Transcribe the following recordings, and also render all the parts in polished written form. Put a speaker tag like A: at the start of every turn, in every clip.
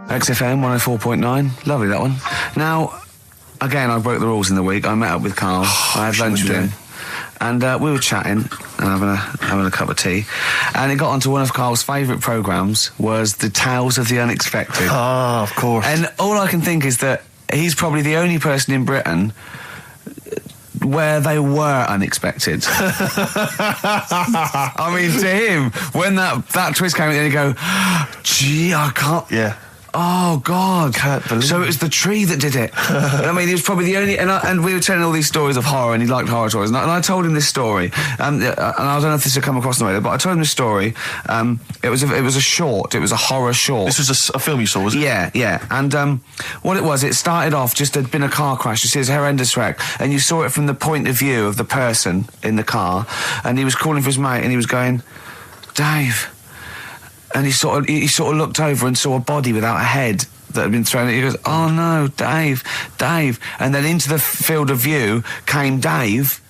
A: XFM 104.9. Lovely, that one. Now, again, I broke the rules in the week. I met up with Karl. I had lunch with him. And we were chatting and having a cup of tea. And it got onto one of Karl's favourite programmes was the Tales of the Unexpected.
B: Ah, of course.
A: And all I can think is that he's probably the only person in Britain where they were unexpected. I mean, to him, when that twist came in, he'd go, gee, I can't...
B: Yeah.
A: Oh, God.
B: Can't believe
A: so it was the tree that did it. I mean, he was probably the only... And we were telling all these stories of horror, and he liked horror stories. And I told him this story. And I don't know if this had come across the way, but I told him this story. It was a short. It was a horror short.
B: This was a film you saw, was it?
A: Yeah. And what it was, it started off just there'd been a car crash. You see, it's a horrendous wreck. And you saw it from the point of view of the person in the car. And he was calling for his mate, and he was going, Dave... And he sort of looked over and saw a body without a head that had been thrown. He goes, oh no, Dave. And then into the field of view came Dave,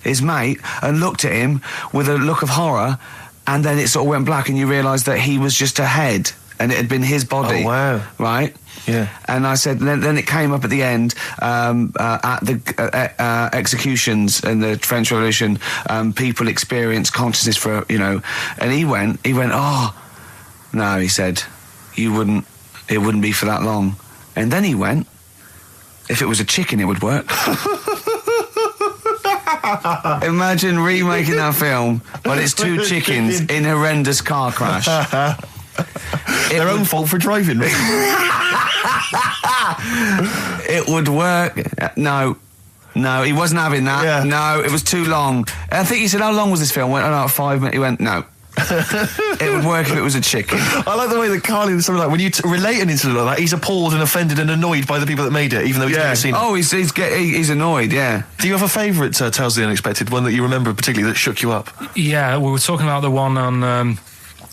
A: his mate, and looked at him with a look of horror. And then it sort of went black, and you realised that he was just a head, and it had been his body.
B: Oh wow!
A: Right?
B: Yeah.
A: And I said, then it came up at the end at the executions in the French Revolution. People experience consciousness for and he went, oh. No, he said, it wouldn't be for that long. And then he went, if it was a chicken, it would work. Imagine remaking that film, but it's two chickens in horrendous car crash.
B: Their own fault for driving.
A: It would work. No, he wasn't having that.
B: Yeah.
A: No, it was too long. I think he said, how long was this film? I went, 5 minutes. He went, no. It would work if it was a chicken.
B: I like the way that Carl is something like when you relate an incident like that, he's appalled and offended and annoyed by the people that made it, even though he's never seen it.
A: Oh, he's annoyed. Yeah.
B: Do you have a favourite Tales of the Unexpected, one that you remember particularly that shook you up?
C: Yeah, we were talking about the one on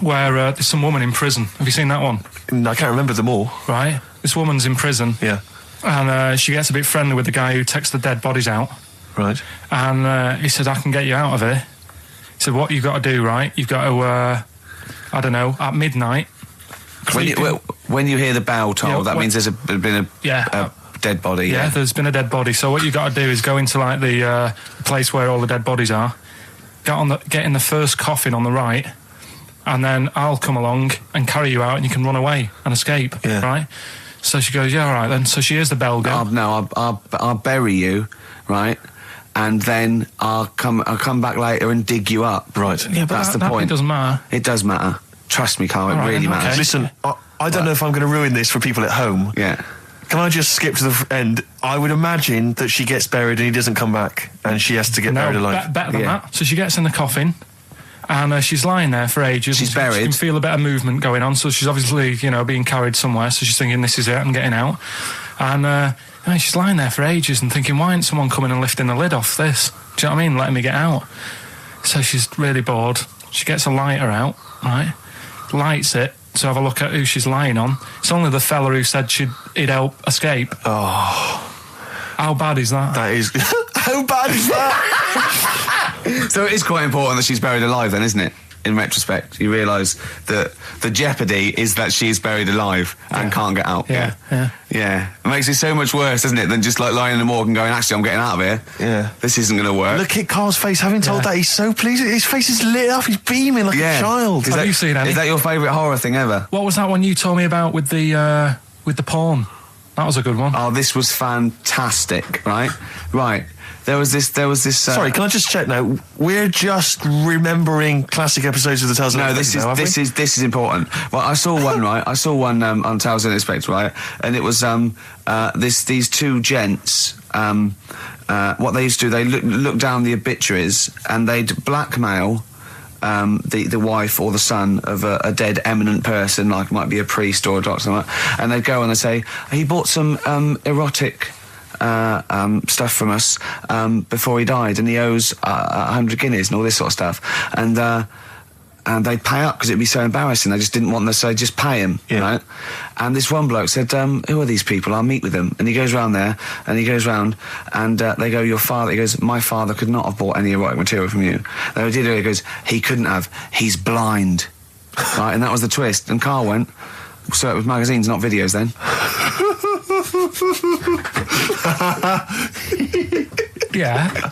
C: where there's some woman in prison. Have you seen that one?
B: I can't remember them all.
C: Right. This woman's in prison.
B: Yeah.
C: And she gets a bit friendly with the guy who takes the dead bodies out.
B: Right.
C: And he said, I can get you out of here. He said, what you've got to do, right? You've got to, at midnight...
A: When you hear the bell toll, that means there's been a dead body.
C: Yeah, there's been a dead body. So what you've got to do is go into, like, the place where all the dead bodies are, get in the first coffin on the right, and then I'll come along and carry you out, and you can run away and escape, right? So she goes, yeah, all right, then. So she hears the bell go.
A: I'll bury you, right? And then I'll come back later and dig you up.
B: Right.
C: Yeah, but
A: that's the point.
C: It doesn't matter.
A: It does matter. Trust me, Karl, it really matters.
C: Okay.
B: Listen, I don't know if I'm going to ruin this for people at home.
A: Yeah.
B: Can I just skip to the end? I would imagine that she gets buried and he doesn't come back, and she has to get buried alive.
C: Better than that. So she gets in the coffin, and she's lying there for ages.
A: She's buried.
C: She can feel a bit of movement going on, so she's obviously, being carried somewhere, so she's thinking, this is it, I'm getting out. And she's lying there for ages and thinking, why ain't someone coming and lifting the lid off this? Do you know what I mean? Letting me get out. So she's really bored. She gets a lighter out, right? Lights it to have a look at who she's lying on. It's only the fella who said he'd help escape.
B: Oh.
C: How bad is that?
B: That is... How bad is that?
A: So it is quite important that she's buried alive then, isn't it? In retrospect, you realise that the jeopardy is that she's buried alive and can't get out.
C: Yeah.
A: It makes it so much worse, doesn't it, than just like lying in the morgue and going, actually, I'm getting out of here.
B: Yeah.
A: This isn't going to work.
B: Look at Carl's face. Having told that, he's so pleased. His face is lit up. He's beaming like a child.
C: Have you seen any?
A: Is that your favourite horror thing ever?
C: What was that one you told me about with the porn? That was a good one.
A: Oh, this was fantastic, right? Right. There was this.
B: Sorry, can I just check now? We're just remembering classic episodes of the Tales of the Unexpected.
A: This is important. Well, I saw one, right? I saw one on Tales of the Unexpected, right? And it was these two gents. What they used to do, they look down the obituaries and they'd blackmail the wife or the son of a dead eminent person, like might be a priest or a doctor, like that, and they'd go and they'd say, he bought some erotic stuff from us before he died, and he owes 100 guineas and all this sort of stuff, and they'd pay up because it'd be so embarrassing. They just didn't want them to say, just pay him, right? And this one bloke said, who are these people? I'll meet with them. And he goes round there, and he goes round, and they go, your father, he goes, my father could not have bought any erotic material from you. They did, he goes, he couldn't have, he's blind. Right, and that was the twist. And Karl went, So it was magazines, not videos, then?
C: Yeah.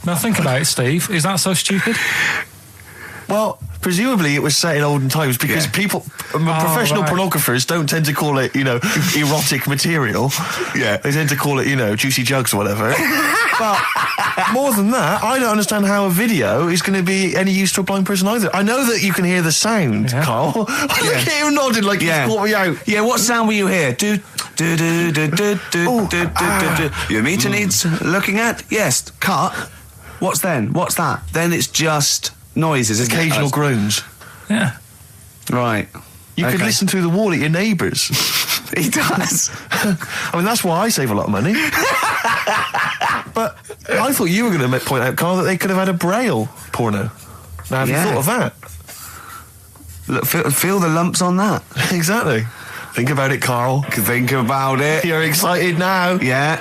C: Now think about it, Steve. Is that so stupid?
B: Well, presumably it was set in olden times because professional pornographers don't tend to call it, erotic material.
A: Yeah.
B: They tend to call it, juicy jugs or whatever. But more than that, I don't understand how a video is going to be any use to a blind person either. I know that you can hear the sound, Carl. Look at you nodding like you caught me out.
A: Yeah, what sound will you hear? Do. Your meter needs looking at? Yes. Cut. What's then? What's that? Then it's just noises, isn't
B: occasional groans.
C: Yeah.
A: Right.
B: You could listen through the wall at your neighbours.
A: He does.
B: I mean, that's why I save a lot of money. But I thought you were going to point out, Carl, that they could have had a Braille porno. Now, have you thought of that?
A: Look, feel the lumps on that.
B: Exactly. Think about it, Carl.
A: Think about it.
B: You're excited now.
A: Yeah.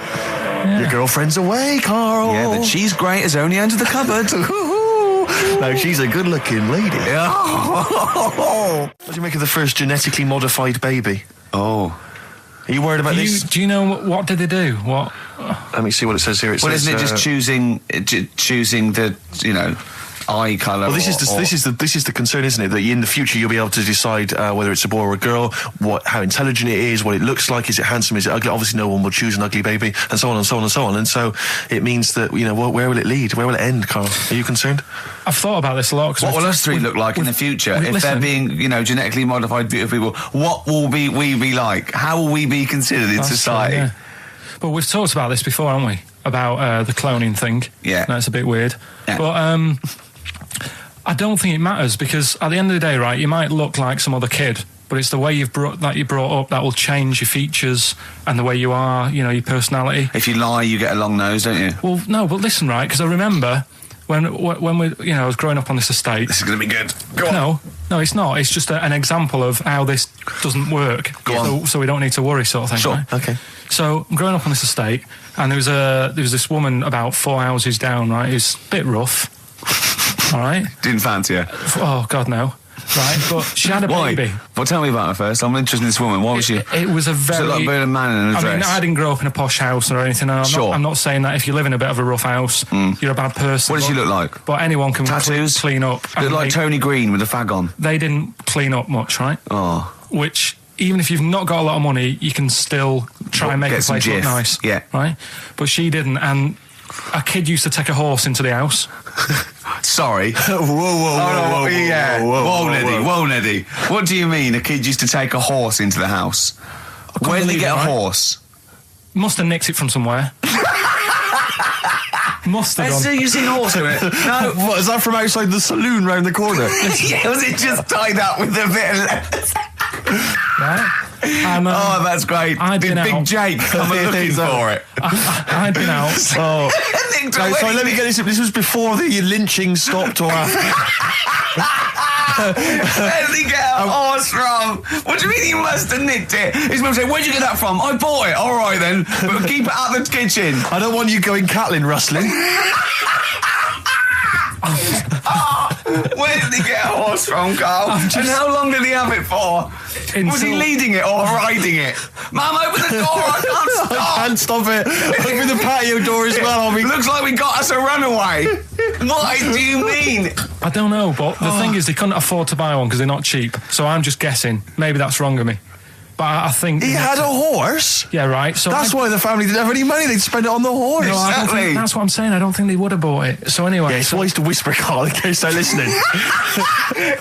B: Your girlfriend's away, Carl.
A: Yeah, the cheese grate is only under the cupboard.
B: No, she's a good-looking lady. What do you make of the first genetically modified baby?
A: Oh.
B: Are you worried about this?
C: Do you know what did they do? What?
B: Let me see what it says here.
A: Isn't it just choosing the eye colour?
B: Well, this is the concern, isn't it? That in the future you'll be able to decide whether it's a boy or a girl, how intelligent it is, what it looks like, is it handsome, is it ugly? Obviously, no one will choose an ugly baby, and so on and so on and so on. And so it means that where will it lead? Where will it end, Carl? Are you concerned?
C: I've thought about this a lot.
A: What will us three look like in the future if they're being, genetically modified beautiful people? What will we be like? How will we be considered in society?
C: True, yeah. But we've talked about this before, haven't we? About the cloning thing.
A: Yeah,
C: that's a bit weird.
A: Yeah.
C: But I don't think it matters because at the end of the day, right, you might look like some other kid, but it's the way you're brought up that will change your features and the way you are, your personality.
A: If you lie, you get a long nose, don't you?
C: Well, no, but listen, right, because I remember when we, I was growing up on this estate.
A: This is going to be good. Go on.
C: No, it's not. It's just an example of how this doesn't work.
A: Go on.
C: So we don't need to worry, sort of thing.
A: Sure.
C: Right?
B: Okay.
C: So I'm growing up on this estate, and there was this woman about 4 houses down, right, who's a bit rough. All right.
A: Didn't fancy her.
C: Oh God, no. Right, but she had a baby.
A: Well, tell me about her first. I'm interested in this woman. Why was she?
C: It was a very.
A: Was it like a man in a dress?
C: I mean, I didn't grow up in a posh house or anything. I'm not saying that if you live in a bit of a rough house, you're a bad person.
A: What did she look like?
C: But anyone can
A: tattoos,
C: clean up.
A: Looked like Tony Green with a fag on.
C: They didn't clean up much, right?
A: Oh.
C: Which, even if you've not got a lot of money, you can still try and make a place look nice.
A: Yeah.
C: Right. But she didn't, and a kid used to take a horse into the house.
A: Sorry. Whoa, Neddy. What do you mean a kid used to take a horse into the house? Where did they get a horse?
C: Must have nicked it from somewhere. Must have done.
A: You seen a horse in it? No.
B: What, is that from outside the saloon round the corner?
A: Yeah, was it just tied up with a bit of leather?
C: Right. And,
A: that's great. Big Jake, I'm looking for it.
C: I'd been out.
B: So let me get this. This was before the lynching stopped or after.
A: Where did he get a horse from? What do you mean he must have nicked it? His mum said, where'd you get that from? I bought it. All right then, but keep it out of the kitchen.
B: I don't want you going Catlin rustling.
A: Where did he get a horse from, Carl? And how long did he have it for? Was he leading it or riding it? Mum, open the door, I can't stop.
B: I can't stop it. Open the patio door as well.
A: Looks like we got us a runaway. What do you mean?
C: I don't know, but the thing is they couldn't afford to buy one because they're not cheap. So I'm just guessing. Maybe that's wrong of me. But I think...
B: He had a horse?
C: Yeah, right. So
B: that's why the family didn't have any money. They'd spend it on the horse.
C: No, I don't think, that's what I'm saying. I don't think they would have bought it. So anyway...
B: Yeah, it's wise to whisper, Carl, in case they're listening.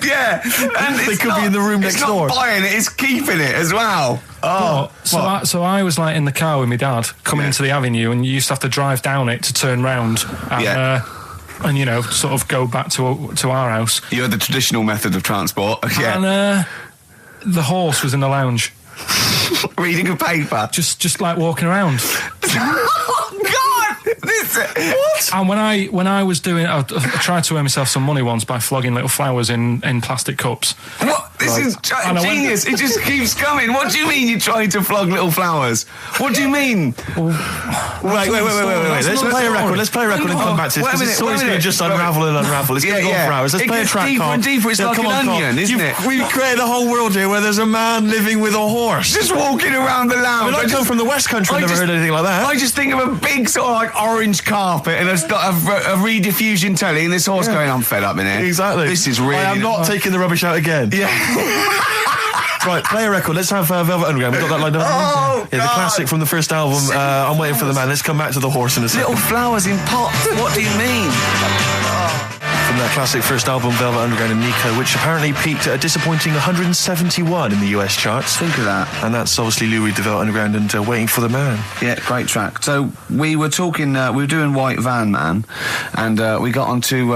A: Yeah. And
B: they could be in the room next door.
A: It's not buying it, it's keeping it as well.
C: So I was like in the car with my dad coming into the avenue, and you used to have to drive down it to turn round and sort of go back to our house.
A: You had the traditional method of transport. Yeah.
C: And the horse was in the lounge.
A: Reading a paper.
C: Just like walking around.
A: Oh, God!
B: What?
C: And when I was doing, I tried to earn myself some money once by flogging little flowers in plastic cups.
A: What? This is genius. It just keeps coming. What do you mean you're trying to flog little flowers? What do you mean?
B: Wait. Let's play a record. Let's play a record and come back to this. This story's going to just unravel and unravel. It's going to go on for hours. Let's play a track,
A: deeper
B: Carl.
A: and deeper. It's like an onion, isn't it?
B: We've created a whole world here where there's a man living with a horse.
A: Just walking around the lounge.
B: I come from the West Country. I've never heard anything like that.
A: I just think of a big sort of like orange carpet and a rediffusion telly and this horse going, I'm fed up in here.
B: Exactly.
A: This is really...
B: I am not taking the rubbish out again.
A: Yeah.
B: Right, play a record. Let's have Velvet Underground. We've got that lined up.
A: Oh,
B: yeah, the classic from the first album. I'm Waiting for the Man. Let's come back to the horse in a second.
A: Little flowers in pots. What do you mean?
B: From that classic first album, Velvet Underground and Nico, which apparently peaked at a disappointing 171 in the US charts.
A: Think of that.
B: And that's obviously Lou Reed, the Velvet Underground, and Waiting for the Man.
A: Yeah, great track. So we were talking, we were doing White Van Man, and we got onto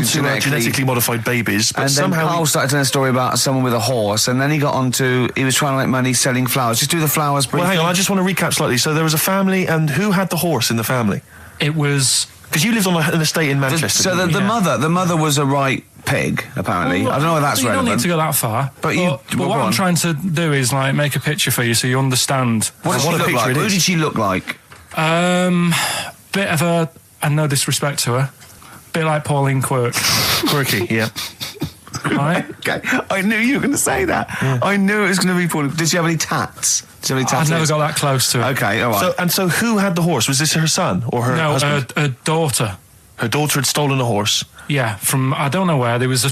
B: genetically modified babies, but
A: and
B: somehow
A: then Carl started telling a story about someone with a horse, and then he got onto, he was trying to make money selling flowers. Just do the flowers briefly.
B: Well, hang on, I just want to recap slightly. So there was a family, and who had the horse in the family?
C: It was...
B: Because you lived on an estate in Manchester.
A: So the mother was a right pig, apparently. I don't know if that's relevant.
C: You don't need to go that far. But what I'm trying to do is like make a picture for you so you understand.
A: What did she look like? Who did she look like?
C: Bit of a, and no disrespect to her, bit like Pauline Quirk.
B: Quirky, yeah.
C: Right?
A: Okay, I knew you were going to say that. Yeah. I knew it was going to be Pauline. Did she have any tats?
C: I've never got that close to it.
A: Okay, all right.
B: So who had the horse? Was this her son or her husband?
C: No, her daughter.
B: Her daughter had stolen a horse.
C: Yeah, from I don't know where. There was I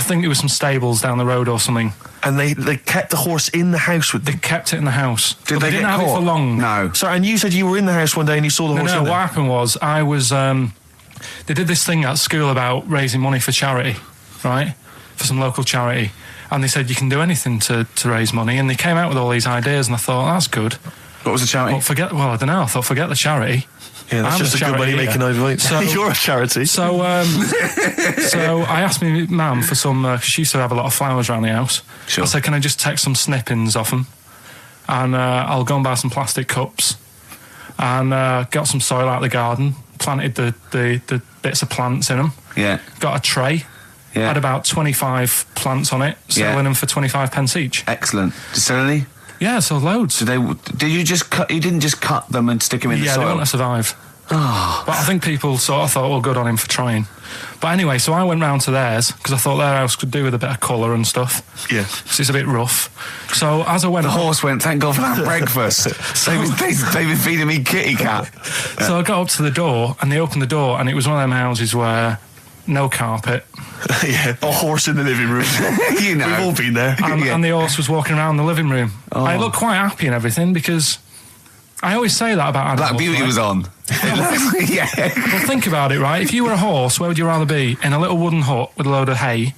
C: think there was some stables down the road or something.
B: And they kept the horse in the house with them.
C: They kept it in the house.
A: Did they
C: didn't
A: get
C: have
A: caught?
C: it for long.
A: No.
B: Sorry, and you said you were in the house one day and you saw the horse.
C: No, what happened was I was. They did this thing at school about raising money for charity, right? For some local charity. And they said you can do anything to raise money, and they came out with all these ideas, and I thought that's good.
A: What was the charity?
C: Well, I don't know. I thought forget the charity.
B: Yeah, that's just a good money making idea. So you're a charity.
C: So I asked my mum for some because she used to have a lot of flowers around the house.
A: Sure.
C: I said, can I just take some snippings off them, and I'll go and buy some plastic cups, and got some soil out of the garden, planted the bits of plants in them.
A: Yeah.
C: Got a tray.
A: Yeah.
C: Had about 25 plants on it, selling them for 25 pence each.
A: Excellent. Did you sell any?
C: Yeah, so loads.
A: Did you just cut? You didn't just cut them and stick them in the soil?
C: Yeah, they want to survive.
A: Oh.
C: But I think people sort of thought, well, good on him for trying. But anyway, so I went round to theirs because I thought their house could do with a bit of colour and stuff.
B: Yeah.
C: Because it's a bit rough. So as I went...
A: The horse went, thank God for that breakfast. They've been feeding me kitty cat.
C: So I got up to the door and they opened the door and it was one of them houses where no carpet.
B: Yeah, a horse in the living room.
A: You know.
B: We've all been there.
C: And the horse was walking around the living room.
A: Oh.
C: I looked quite happy and everything because I always say that about animals.
A: Black Beauty was on. Yeah.
C: Well, think about it, right? If you were a horse, where would you rather be? In a little wooden hut with a load of hay,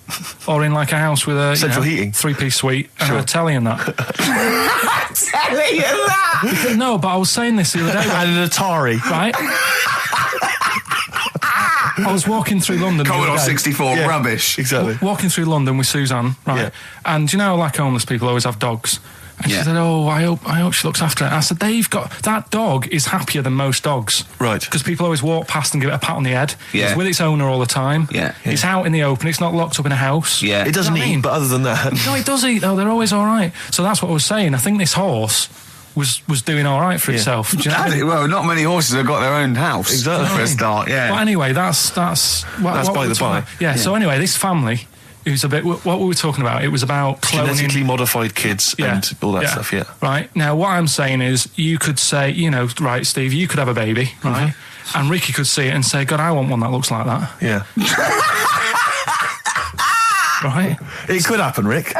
C: or in like a house with a
B: central heating,
C: 3-piece suite, and a telly and that?
A: Telly and that?
C: No, but I was saying this the other day.
B: And an Atari,
C: right? I was walking through London.
A: Commodore 64, rubbish.
B: Exactly.
C: Walking through London with Suzanne, right? Yeah. And you know, like homeless people always have dogs. And she said, "Oh, I hope she looks after it." I said, that dog is happier than most dogs,
B: right?
C: Because people always walk past and give it a pat on the head.
A: Yeah.
C: It's with its owner all the time.
A: Yeah.
C: It's out in the open. It's not locked up in a house.
A: Yeah.
B: It doesn't eat, but other than that,
C: no, it does eat though. They're always all right. So that's what I was saying. I think this horse was doing all right for itself. Do you know what I mean?
A: Well, not many horses have got their own house.
B: Exactly.
A: For a start, yeah.
C: But anyway, that's
B: by the by.
C: Yeah. So anyway, this family. Who's a bit... What were we talking about? It was about cloning...
B: Genetically modified kids and all that stuff, yeah.
C: Right. Now, what I'm saying is you could say, you know, right, Steve, you could have a baby, right? Mm-hmm. And Ricky could see it and say, God, I want one that looks like that.
B: Yeah.
C: Right?
B: It could happen, Rick.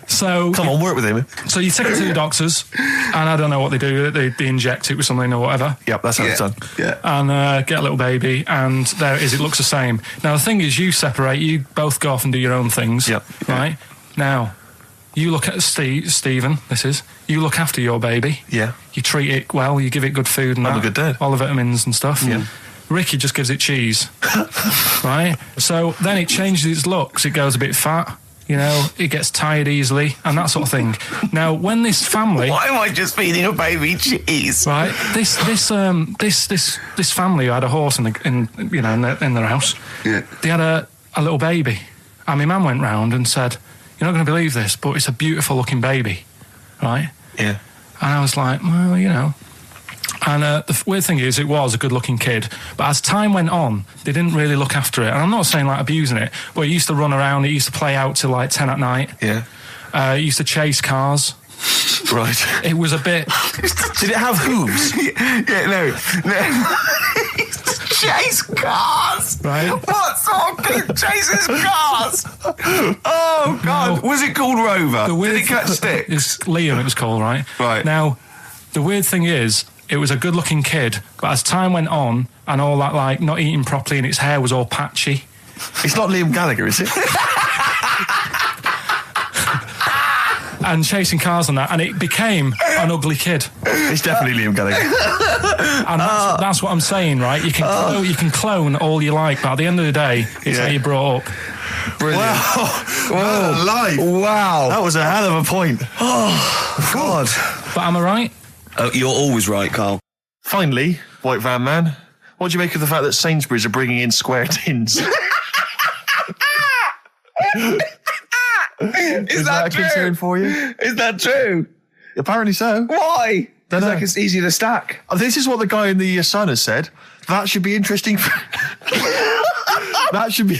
C: So...
B: Come on, work with him.
C: So you take it to the doctors, and I don't know what they do. They inject it with something or whatever.
B: Yep, that's how it's done.
A: Yeah.
C: And get a little baby, and there it is. It looks the same. Now, the thing is, you separate. You both go off and do your own things.
B: Yep.
C: Right? Now, you look at Stephen, you look after your baby.
B: Yeah.
C: You treat it well, you give it good food and
B: I'm a good dad.
C: all the vitamins and stuff.
B: Yeah.
C: Ricky just gives it cheese. Right? So then it changes its looks. It goes a bit fat. You know, it gets tired easily and that sort of thing. Now, when this family,
A: Why am I just feeding a baby cheese?
C: right? This family who had a horse in their house.
A: Yeah.
C: They had a little baby, and my mum went round and said, "You're not going to believe this, but it's a beautiful looking baby, right?"
B: Yeah.
C: And I was like, "Well, you know." And the weird thing is, it was a good-looking kid, but as time went on, they didn't really look after it. And I'm not saying like abusing it, but it used to run around. It used to play out till like 10 at night.
B: Yeah.
C: It used to chase cars.
B: Right.
C: It was a bit.
B: Did it have hooves?
A: No. Chase cars.
C: Right.
A: What sort of kid chases cars? Oh God!
C: No.
A: Was it called Rover?
C: The weird
A: Did it catch sticks?
C: It's Liam, it was called, right?
A: Right.
C: Now, the weird thing is, it was a good-looking kid, but as time went on, and all that, like, not eating properly and its hair was all patchy.
B: It's not Liam Gallagher, is it?
C: And chasing cars and that, and it became an ugly kid.
B: It's definitely Liam Gallagher.
C: And that's what I'm saying, right? You can clone all you like, but at the end of the day, it's how you brought up.
A: Brilliant.
B: Wow.
A: Life. Wow.
B: That was a hell of a point.
A: Oh God.
C: But am I right?
A: Oh, you're always right, Carl.
B: Finally, White Van Man, what do you make of the fact that Sainsbury's are bringing in square tins?
A: Is that
B: a concern for you?
A: Is that true?
B: Apparently so.
A: Why?
B: Don't know.
A: Like it's easy to stack.
B: This is what the guy in the Sun has said. That should be interesting. That should be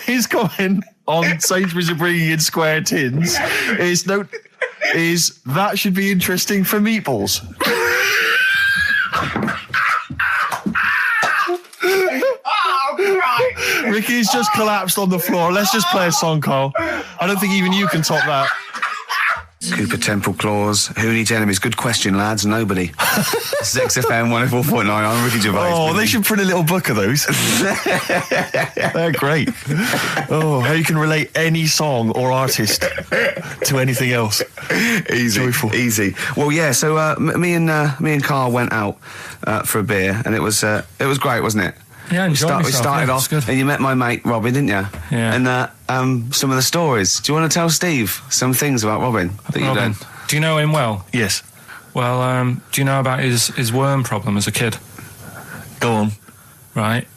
B: his comment on Sainsbury's are bringing in square tins. Is that should be interesting for meatballs. Ricky's just collapsed on the floor. Let's just play a song, Carl. I don't think even you can top that.
A: Cooper Temple Claws. Who needs enemies? Good question, lads. Nobody. Sex FM 104.9. I'm Ricky Gervais.
B: Oh, they should print a little book of those. They're great. Oh, how you can relate any song or artist to anything else.
A: Easy.
B: Joyful.
A: Easy. Well, yeah, so me and Carl went out for a beer, and it was great, wasn't it?
C: Yeah,
A: We
C: enjoyed myself.
A: started
C: Yeah,
A: off,
C: it's good.
A: and you met my mate Robin, didn't you?
C: Yeah.
A: And some of the stories. Do you want to tell Steve some things about Robin that you've
C: Robin,
A: done?
C: do you know him well?
B: Yes.
C: Well, do you know about his worm problem as a kid?
B: Go on.
C: Right.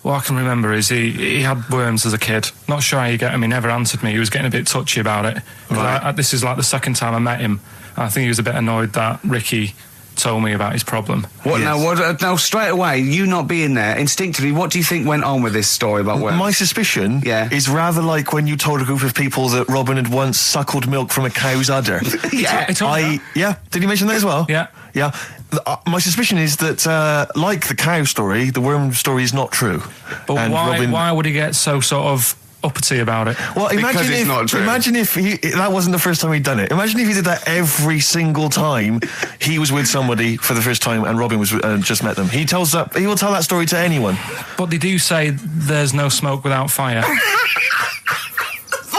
C: What I can remember is he had worms as a kid. Not sure how you get him. He never answered me. He was getting a bit touchy about it.
A: Right.
C: This is like the second time I met him. I think he was a bit annoyed that Ricky told me about his problem.
A: What
B: Yes.
A: now? Straight away, you not being there, instinctively, what do you think went on with this story about worms?
B: My suspicion is rather like when you told a group of people that Robin had once suckled milk from a cow's udder.
A: Yeah.
C: It's all right.
B: Did he mention that as well?
C: Yeah.
B: Yeah. My suspicion is that, like the cow story, the worm story is not true.
C: But
B: And
C: why would he get so sort of uppity about it?
B: Well,
A: Because it's not true.
B: Imagine if that wasn't the first time he'd done it. Imagine if he did that every single time he was with somebody for the first time and Robin was just met them. He will tell that story to anyone.
C: But they do say there's no smoke without fire.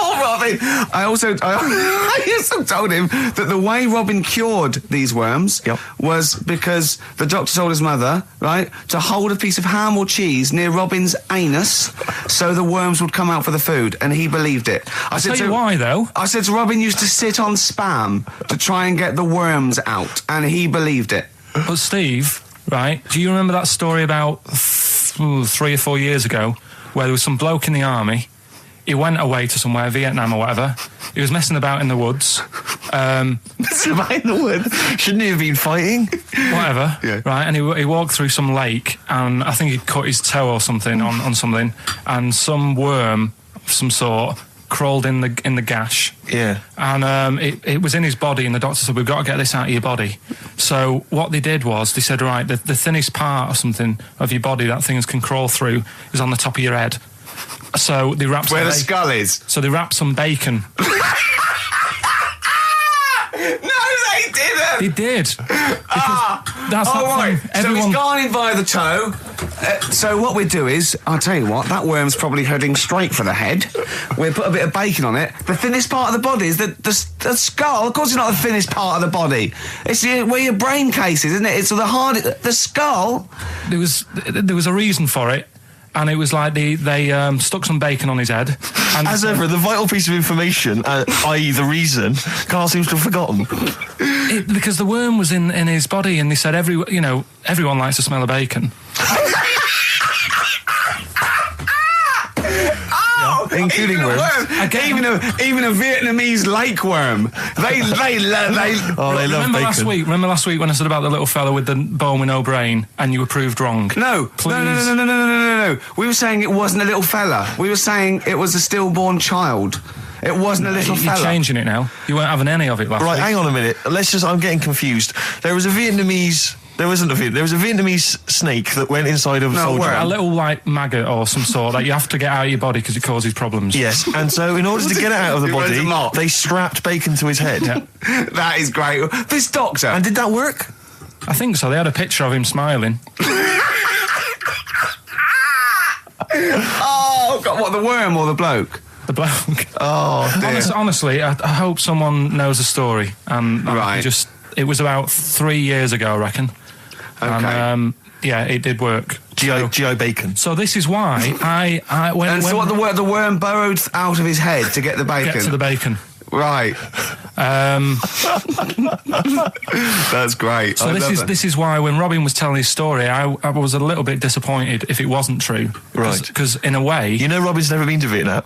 A: Oh, Robin! I also told him that the way Robin cured these worms was because the doctor told his mother, right, to hold a piece of ham or cheese near Robin's anus so the worms would come out for the food, and he believed it.
C: I'll tell you why, though.
A: I said to Robin used to sit on spam to try and get the worms out, and he believed it.
C: But Steve, right, do you remember that story about 3 or 4 years ago where there was some bloke in the army? He went away to somewhere, Vietnam or whatever. He was messing about in the woods.
A: Messing about in the woods?
B: Shouldn't he have been fighting?
C: Whatever.
A: Yeah.
C: Right, and he walked through some lake, and I think he'd cut his toe or something on something, and some worm of some sort crawled in the gash.
B: Yeah.
C: And it was in his body, and the doctor said, we've got to get this out of your body. So what they did was, they said, right, the thinnest part or something of your body that things can crawl through is on the top of your head. So they wrapped
A: Where the skull is.
C: So they wrapped some bacon.
A: No, they didn't!
C: They did. Because that's
A: Oh,
C: that
A: right.
C: thing.
A: So he's gone in via the toe. So what we do is, I'll tell you what, that worm's probably heading straight for the head. We'll put a bit of bacon on it. The thinnest part of the body is the skull. Of course it's not the thinnest part of the body. It's where your brain case is, isn't it? It's the skull.
C: There was a reason for it. And it was like they stuck some bacon on his head. And
B: As ever, the vital piece of information, i.e. the reason, Carl seems to have forgotten.
C: Because the worm was in his body, and they said everyone likes the smell of bacon.
B: Including worms.
A: Even a Vietnamese lake worm. They love bacon.
C: Remember last week when I said about the little fella with the bone with no brain, and you were proved wrong?
A: No. We were saying it wasn't a little fella. We were saying it was a stillborn child. It wasn't a little fella.
C: You're changing it now. You weren't having any of it last week.
B: Right, hang on a minute. I'm getting confused. There was a Vietnamese snake that went inside of a soldier.
C: A little, like, maggot or some sort that you have to get out of your body because it causes problems.
B: Yes, and so in order to get it out of the body, they strapped bacon to his head.
C: Yeah.
A: That is great. This doctor.
B: And did that work?
C: I think so. They had a picture of him smiling.
A: Oh, God, what, the worm or the bloke?
C: The bloke.
A: Oh, dear.
C: Honestly, I hope someone knows the story.
A: Right.
C: It was about 3 years ago, I reckon.
A: Okay.
C: And, yeah, it did work.
B: G.I. Bacon.
C: So this is why
A: the worm burrowed out of his head to get the bacon?
C: Get to the bacon.
A: Right. That's great.
C: So this is why when Robin was telling his story, I was a little bit disappointed if it wasn't true.
B: Right.
C: Because in a way,
B: Robin's never been to Vietnam.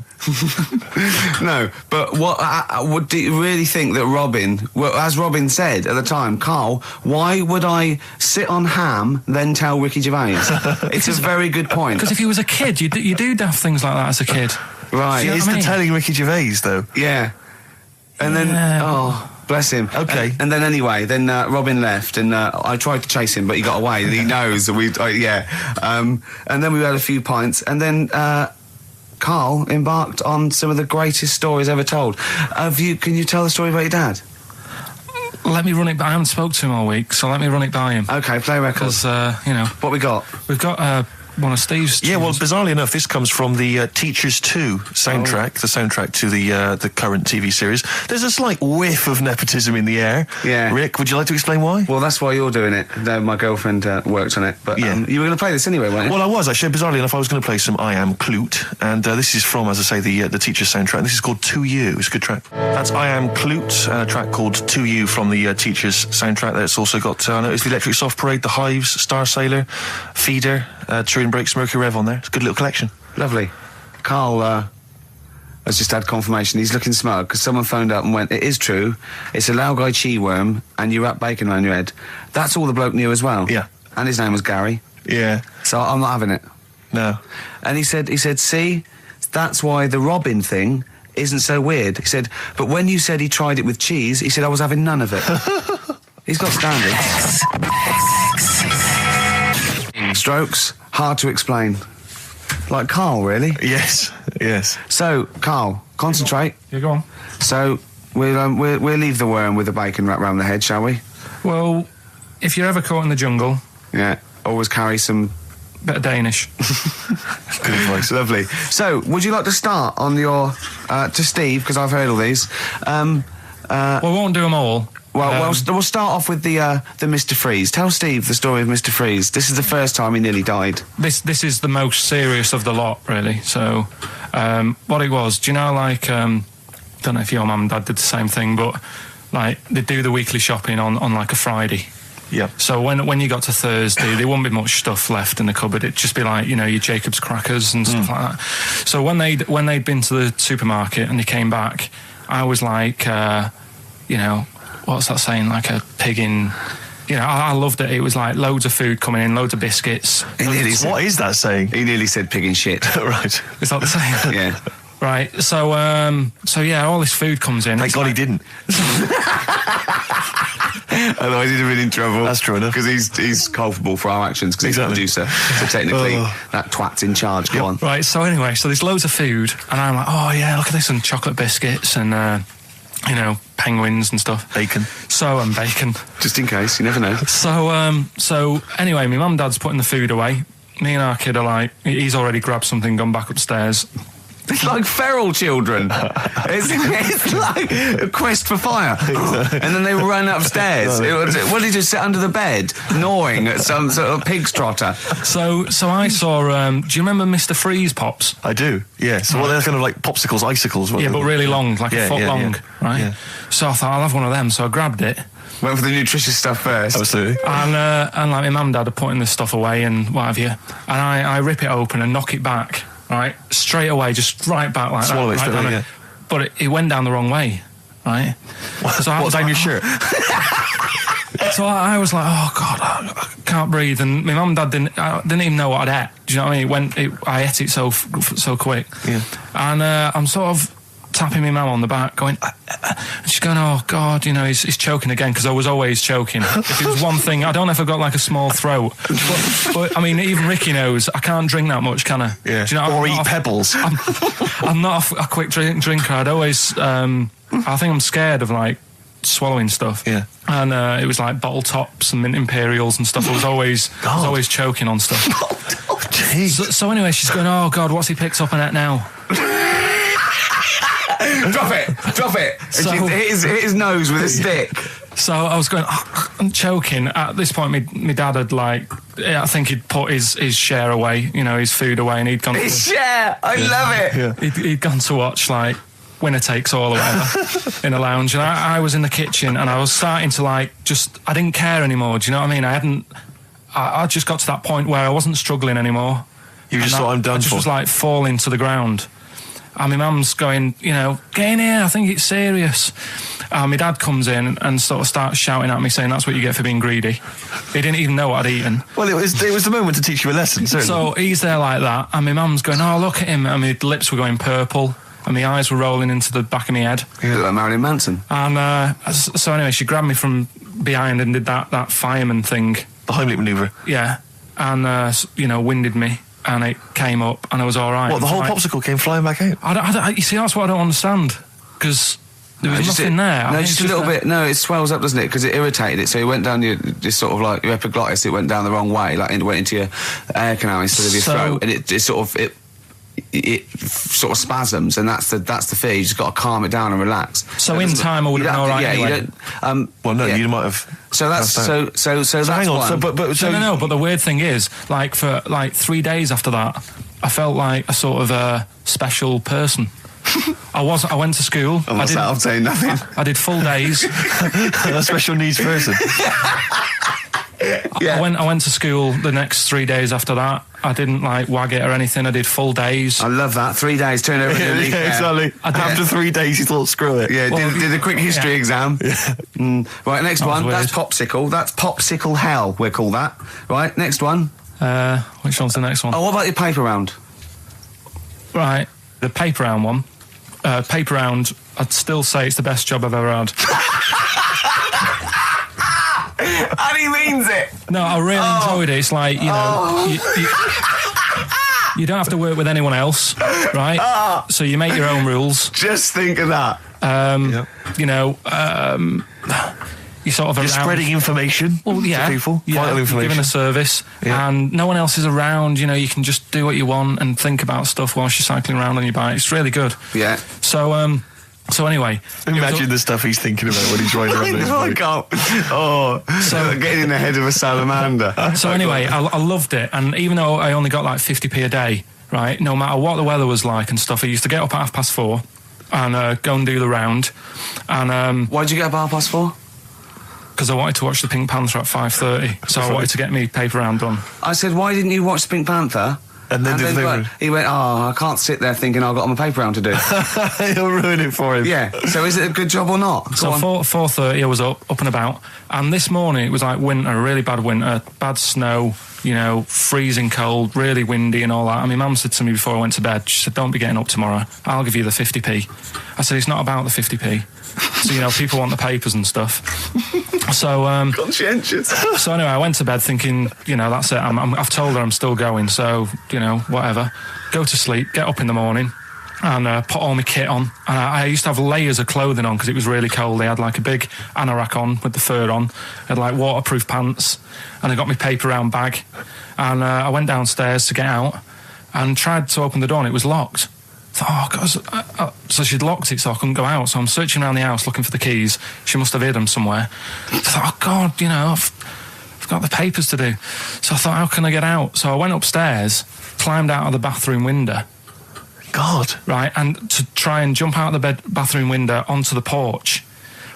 A: No, but what do you really think that Robin? Well, as Robin said at the time, Carl, why would I sit on ham then tell Ricky Gervais? It's a very good point.
C: Because if he was a kid, you do daft things like that as a kid.
A: Right.
B: He is telling Ricky Gervais though.
A: Yeah. And then, bless him.
B: Okay.
A: And then anyway, Robin left, and I tried to chase him, but he got away. He knows. And then we had a few pints, and then Carl embarked on some of the greatest stories ever told. Can you tell the story about your dad?
C: Let me run it by. I haven't spoke to him all week, so let me run it by him.
A: Okay, play records.
C: Because
A: what we got?
C: We've got one of Steve's.
B: Yeah, well, bizarrely enough, this comes from the Teachers 2 soundtrack, the soundtrack to the current TV series. There's a slight whiff of nepotism in the air. Yeah. Rick, would you like to explain why?
A: Well, that's why you're doing it. No, my girlfriend worked on it. But you were going to play this anyway, weren't you?
B: Well, I was, actually. Bizarrely enough, I was going to play some I Am Clute, and this is from, as I say, the Teachers soundtrack. This is called To You. It's a good track. That's I Am Clute, a track called To You from the Teachers soundtrack. That's also got, I noticed, the Electric Soft Parade, The Hives, Star Sailor, Feeder, Turin Breaks, Mercury Rev on there. It's a good little collection.
A: Lovely. Carl has just had confirmation. He's looking smug because someone phoned up and went, it is true, it's a Laogai chi worm and you wrap bacon around your head. That's all the bloke knew as well.
B: Yeah.
A: And his name was Gary.
B: Yeah.
A: So I'm not having it.
B: No.
A: And he said, see, that's why the Robin thing isn't so weird. He said, but when you said he tried it with cheese, he said I was having none of it. He's got standards. Strokes, hard to explain. Like Carl, really?
B: Yes.
A: So, Carl, concentrate.
C: Yeah, go on.
A: So, we'll leave the worm with the bacon wrapped around the head, shall we?
C: Well, if you're ever caught in the jungle...
A: Yeah, always carry some...
C: Bit of Danish.
A: Good advice. Lovely. So, would you like to start on your... to Steve, because I've heard all these.
C: Well, we won't do them all.
A: Well, we'll start off with the Mr. Freeze. Tell Steve the story of Mr. Freeze. This is the first time he nearly died.
C: This is the most serious of the lot, really. So, what it was, do you know, like, don't know if your mum and dad did the same thing, but, like, they do the weekly shopping on like, a Friday.
B: Yeah.
C: So when you got to Thursday, there wouldn't be much stuff left in the cupboard. It'd just be like, your Jacob's crackers and stuff like that. So when they'd been to the supermarket and they came back, I was like, what's that saying? Like a pig in... I loved it. It was like loads of food coming in, loads of biscuits.
B: What is that saying?
A: He nearly said pig in shit.
B: Right.
C: Is that the saying?
A: Yeah.
C: Right. So yeah, all this food comes in.
B: Thank God he didn't.
A: Otherwise he'd have been in trouble.
B: That's true enough.
A: Because he's culpable for our actions because he's the producer. So technically, that twat's in charge. Go on.
C: Right. So anyway, there's loads of food, and I'm like, oh yeah, look at this, and chocolate biscuits, and penguins and stuff.
B: Bacon.
A: And bacon. Just in case, you never know.
C: So anyway, my mum and dad's putting the food away. Me and our kid are like, he's already grabbed something, gone back upstairs.
A: It's like feral children. It's like a quest for fire. And then they were running upstairs. What did you sit under the bed, gnawing at some sort of pig's trotter?
C: So I saw. Do you remember Mr. Freeze Pops?
B: I do. Yeah. So they're kind of like popsicles, icicles.
C: Yeah, but really long, like a foot long, right? Yeah. So I thought I'll have one of them. So I grabbed it.
A: Went for the nutritious stuff first.
B: Absolutely.
C: And like my mum and dad are putting this stuff away and what have you. And I rip it open and knock it back, right? Straight away, just right back like
B: Swallow
C: that.
B: It
C: Right
B: yeah.
C: But it went down the wrong way, right? So
B: What, down your shirt?
C: So I was like, oh God, I can't breathe. And my mum and dad didn't even know what I'd ate. Do you know what I mean? I ate it so quick.
B: Yeah.
C: And I'm sort of tapping my mum on the back, going, and she's going, oh God, you know, he's choking again, because I was always choking. If it was one thing, I don't know if I've got like a small throat, but I mean, even Ricky knows I can't drink that much, can I?
B: Yeah.
C: Do you know,
B: or eat pebbles.
C: I'm not a quick drinker. I'd always, I think I'm scared of like swallowing stuff.
B: Yeah.
C: And it was like bottle tops and mint imperials and stuff. I was always choking on stuff.
B: Oh, jeez.
C: So anyway, she's going, oh God, what's he picked up on it now?
A: Drop it.
C: So,
A: and hit his nose with a stick.
C: So I was going, I'm choking. At this point, my dad had I think he'd put his share away, you know, his food away, and he'd gone.
A: His share, I love it.
C: Yeah. He'd gone to watch like Winner Takes All or whatever in a lounge, and I was in the kitchen, and I was starting to I didn't care anymore. Do you know what I mean? I just got to that point where I wasn't struggling anymore.
B: You just thought, I'm done for.
C: I just was like falling to the ground. And my mum's going, you know, get in here, I think it's serious. My dad comes in and sort of starts shouting at me, saying that's what you get for being greedy. He didn't even know what I'd eaten.
B: Well, it was the moment to teach you a lesson, certainly.
C: So he's there like that, and my mum's going, oh, look at him. And my lips were going purple, and my eyes were rolling into the back of my head.
A: You look like Marilyn Manson.
C: And so anyway, she grabbed me from behind and did that fireman thing.
B: The Heimlich manoeuvre.
C: Yeah. And, you know, winded me. And it came up, and I was all right.
B: What, the whole popsicle came flying back out?
C: You see, that's what I don't understand, because there was nothing there.
A: No, just a little bit. No, it swells up, doesn't it? Because it irritated it, so it went down this sort of like your epiglottis. It went down the wrong way, like it went into your air canal instead of your throat, and it sort of spasms, and that's the fear. You just got to calm it down and relax.
C: So in time, I would have been all right.
A: Yeah,
C: anyway.
A: you don't. Well, no,
B: you might have.
A: So that's so that's
B: hang on.
A: one.
C: No. But the weird thing is, like for 3 days after that, I felt like a sort of a special person. I went to school.
A: I'm saying nothing.
C: I did full days.
B: A special needs person.
A: Yeah.
C: I went to school the next 3 days after that. I didn't wag it or anything. I did full days.
A: I love that. 3 days, turn over.
B: Exactly. After 3 days, you thought, screw it.
A: Yeah, did a quick history exam. Yeah. Right, next one.
C: Weird.
A: That's popsicle. That's popsicle hell, we'll call that. Right, next one.
C: Which one's the next one?
A: Oh, what about your paper round?
C: Right, the paper round one. Paper round, I'd still say it's the best job I've ever had.
A: And he means it.
C: No, I really enjoyed it. It's like, you know, you don't have to work with anyone else, right? So you make your own rules.
A: Just think of that.
C: You know, you sort of
B: You're spreading information to people, vital information.
C: You're giving a service, and no one else is around. You know, you can just do what you want and think about stuff whilst you're cycling around on your bike. It's really good.
A: Yeah.
C: So anyway,
B: imagine the stuff he's thinking about when he's riding around his bike.
A: So getting in the head of a salamander.
C: So anyway, I loved it, and even though I only got 50p a day, right? No matter what the weather was like and stuff, I used to get up at 4:30 and go and do the round. And
A: why did you get up at 4:30?
C: Because I wanted to watch the Pink Panther at 5:30, so I wanted to get me paper round done.
A: I said, why didn't you watch the Pink Panther?
B: And then
A: he went, I can't sit there thinking I've got my paper round to do.
B: He'll ruin it for him.
A: Yeah. So is it a good job or not?
C: So 4:30 I was up and about, and this morning it was like winter, really bad winter, bad snow, you know, freezing cold, really windy and all that. And my mum said to me before I went to bed, she said, don't be getting up tomorrow, I'll give you the 50p. I said, it's not about the 50p. So, you know, people want the papers and stuff. So,
A: conscientious.
C: So anyway, I went to bed thinking, you know, that's it. I've told her I'm still going, so, you know, whatever. Go to sleep, get up in the morning, and put all my kit on. And I used to have layers of clothing on because it was really cold. They had a big anorak on with the fur on. I had waterproof pants, and I got my paper round bag. And I went downstairs to get out and tried to open the door, and it was locked. thought, oh, God. So she'd locked it so I couldn't go out. So I'm searching around the house looking for the keys. She must have hid them somewhere. I thought, oh, God, you know, I've got the papers to do. So I thought, how can I get out? So I went upstairs, climbed out of the bathroom window.
B: God.
C: Right, and to try and jump out of the bathroom window onto the porch.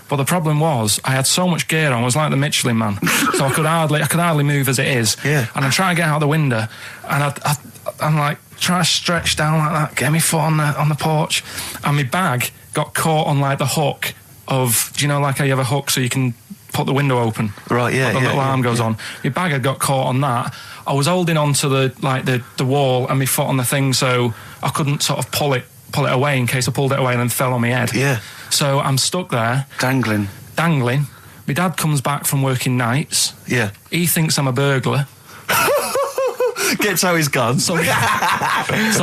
C: But the problem was, I had so much gear on, I was like the Michelin Man. So I could hardly move as it is.
B: Yeah.
C: And I'm trying to get out the window, and I'm like, trying to stretch down like that, get my foot on the porch, and my bag got caught on like the hook of, do you know, like how you have a hook so you can put the window open?
B: Right, yeah.
C: The little arm goes on. My bag had got caught on that. I was holding on to the wall and my foot on the thing, so I couldn't sort of pull it away in case I pulled it away and then fell on my head.
B: Yeah.
C: So I'm stuck there.
A: Dangling.
C: My dad comes back from working nights.
B: Yeah.
C: He thinks I'm a burglar.
B: Gets out his gun.
C: So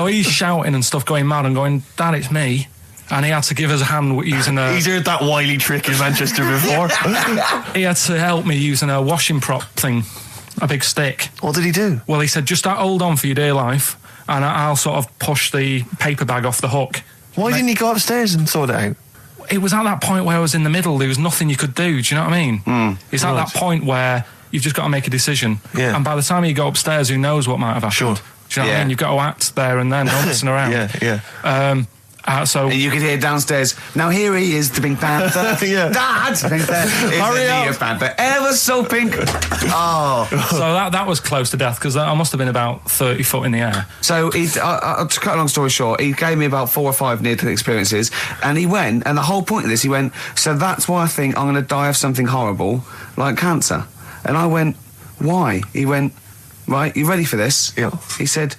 C: he's shouting and stuff, going mad and going, Dad, it's me. And he had to give us a hand using a...
B: He's heard that wily trick in Manchester before.
C: He had to help me using a washing prop thing, a big stick.
B: What did he do?
C: Well, he said, just hold on for your dear life, and I'll sort of push the paper bag off the hook.
B: Why didn't he go upstairs and sort it out?
C: It was at that point where I was in the middle. There was nothing you could do. Do you know what I mean? It's at that point where you've just got to make a decision.
B: Yeah.
C: And by the time you go upstairs, who knows what might have happened?
B: Sure.
C: Do you know what I mean? You've got to act there and then, not messing around.
B: Yeah.
C: So
A: And you could hear downstairs, now here he is, the Pink Panther.
B: Yeah.
A: Dad! Pink Panther.
B: Hurry up.
A: Panther. Ever so pink. Oh.
C: So that was close to death, because I must have been about 30 foot in the air.
A: So, to cut a long story short, he gave me about 4 or 5 near-death experiences, and he went, and the whole point of this, he went, so that's why I think I'm going to die of something horrible, like cancer. And I went, why? He went, right, you ready for this?
B: Yeah.
A: He said,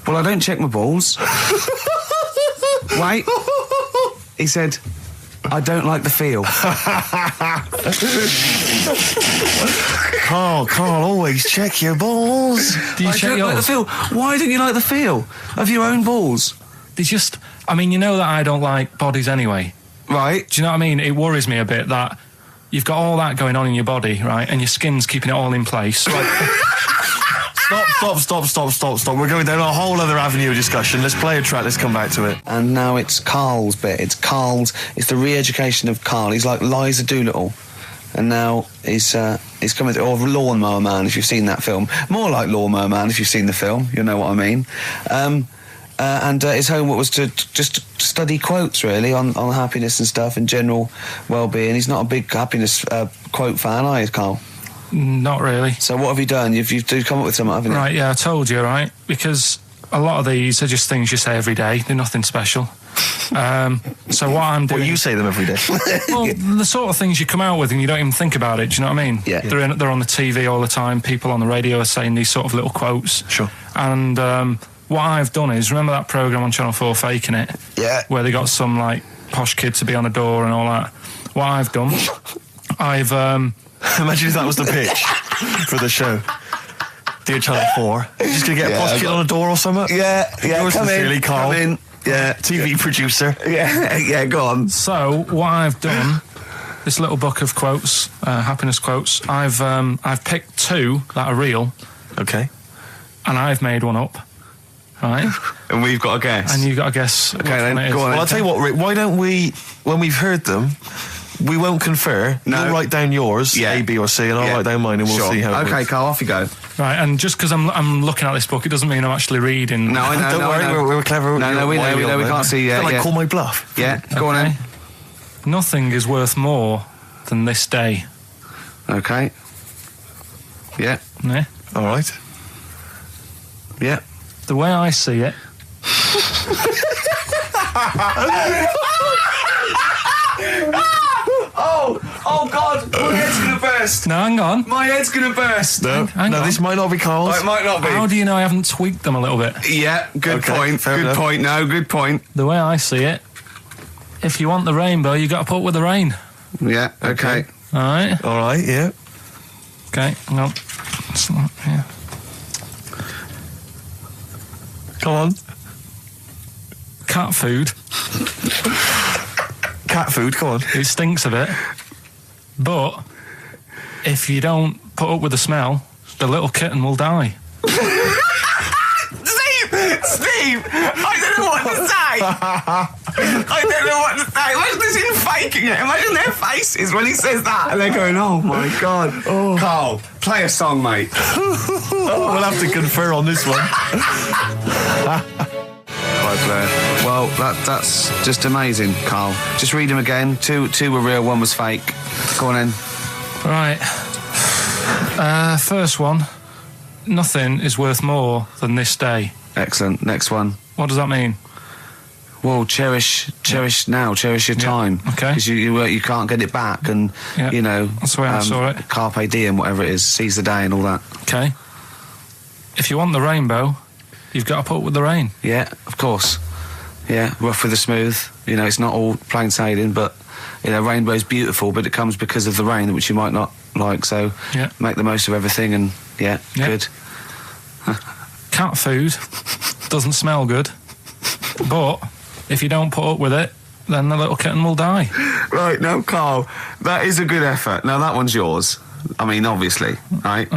A: well, I don't check my balls. Wait. He said, I don't like the feel.
B: Carl, always check your balls.
C: Do you
A: I
C: check
A: don't like the
C: yours?
A: feel. Why don't you like the feel of your own balls?
C: They just... I mean, you know that I don't like bodies anyway.
A: Right.
C: Do you know what I mean? It worries me a bit that you've got all that going on in your body, right? And your skin's keeping it all in place.
B: Stop. We're going down a whole other avenue of discussion. Let's play a track, let's come back to it.
A: And now it's Carl's bit. It's the re-education of Carl. He's like Liza Doolittle. And now he's coming to... Or Lawnmower Man, if you've seen that film. More like Lawnmower Man, if you've seen the film. You know what I mean. And his homework was to just study quotes, really, on happiness and stuff and general well-being. He's not a big happiness quote fan, are you, Carl?
C: Not really.
A: So what have you done? You've come up with something, haven't you?
C: Right, yeah, I told you, right? Because a lot of these are just things you say every day. They're nothing special. So what I'm doing...
B: Well, you say them every day.
C: Well, the sort of things you come out with and you don't even think about it, do you know what I mean?
A: Yeah.
C: They're on the TV all the time. People on the radio are saying these sort of little quotes.
B: Sure.
C: And what I've done is, remember that programme on Channel 4, Faking It?
A: Yeah.
C: Where they got some, like, posh kid to be on a door and all that. What I've done, I've...
B: Imagine if that was the pitch for the show. Dear Channel 4, you're just going to get a posh kid on a door or something?
A: Yeah,
B: Yours sincerely, Carl.
A: Come in. Yeah.
B: TV producer.
A: Yeah, go on.
C: So, what I've done, this little book of quotes, happiness quotes, I've picked 2 that are real,
B: Okay.
C: and I've made one up, right?
A: And we've got a guess.
C: And you've got to guess which
A: then,
C: one it is.
A: go on.
B: Well, I'll tell you what, Rick, why don't we, when we've heard them, we won't confer.
A: No.
B: You'll write down yours,
A: Yeah.
B: A, B or C, and I'll write down mine and we'll
A: Sure.
B: see how it
A: Okay,
B: works.
A: Carl, off you go.
C: Right, and just because I'm looking at this book, it doesn't mean I'm actually reading.
A: No, I know.
B: Don't worry,
A: I know.
B: we're clever.
A: No, we know. We can't see yet.
B: Like,
A: Yeah.
B: call my bluff.
A: Yeah, go on
C: Okay.
A: in.
C: Nothing is worth more than this day.
A: Okay. Yeah.
C: Yeah?
B: All right.
A: Yeah.
C: The way I see it,
A: Oh God, my head's gonna burst.
C: no, hang on.
A: My head's gonna burst.
B: No,
C: Hang on.
B: this might not be Carl's.
A: Oh, it might not be.
C: How do you know I haven't tweaked them a little bit?
A: Yeah, good
B: Okay,
A: point.
B: fair
A: Good
B: enough.
A: point. No, good point.
C: The way I see it, if you want the rainbow, you got to put with the rain.
A: Yeah. Okay.
C: All right.
B: All right, yeah.
C: Okay. Hang on. It's not here.
B: Come on.
C: Cat food.
B: Cat food, come on.
C: It stinks a bit, but if you don't put up with the smell, the little kitten will die.
A: Steve, I don't know what to say. I don't know what to say. Imagine this in faking it. Imagine their faces when he says that, and they're going, "Oh my God, Carl, play a song, mate."
B: We'll have to confer on this one.
A: Right, Blair. Well, that's just amazing, Carl. Just read them again. Two were real, one was fake. Go on in.
C: Right. First one. Nothing is worth more than this day.
A: Excellent. Next one.
C: What does that mean?
A: Well, cherish now, cherish your time.
C: Okay.
A: Because you can't get it back, and you know
C: that's the way I saw it.
A: Carpe diem, whatever it is, seize the day and all that.
C: Okay. If you want the rainbow, you've got to put up with the rain.
A: Yeah, of course. Yeah, rough with the smooth. You know, it's not all plain sailing, but you know, rainbow's beautiful, but it comes because of the rain, which you might not like. So make the most of everything, and good.
C: Cat food doesn't smell good, but if you don't put up with it, then the little kitten will die.
A: Right, now, Carl, that is a good effort. Now, that one's yours. I mean, obviously, right?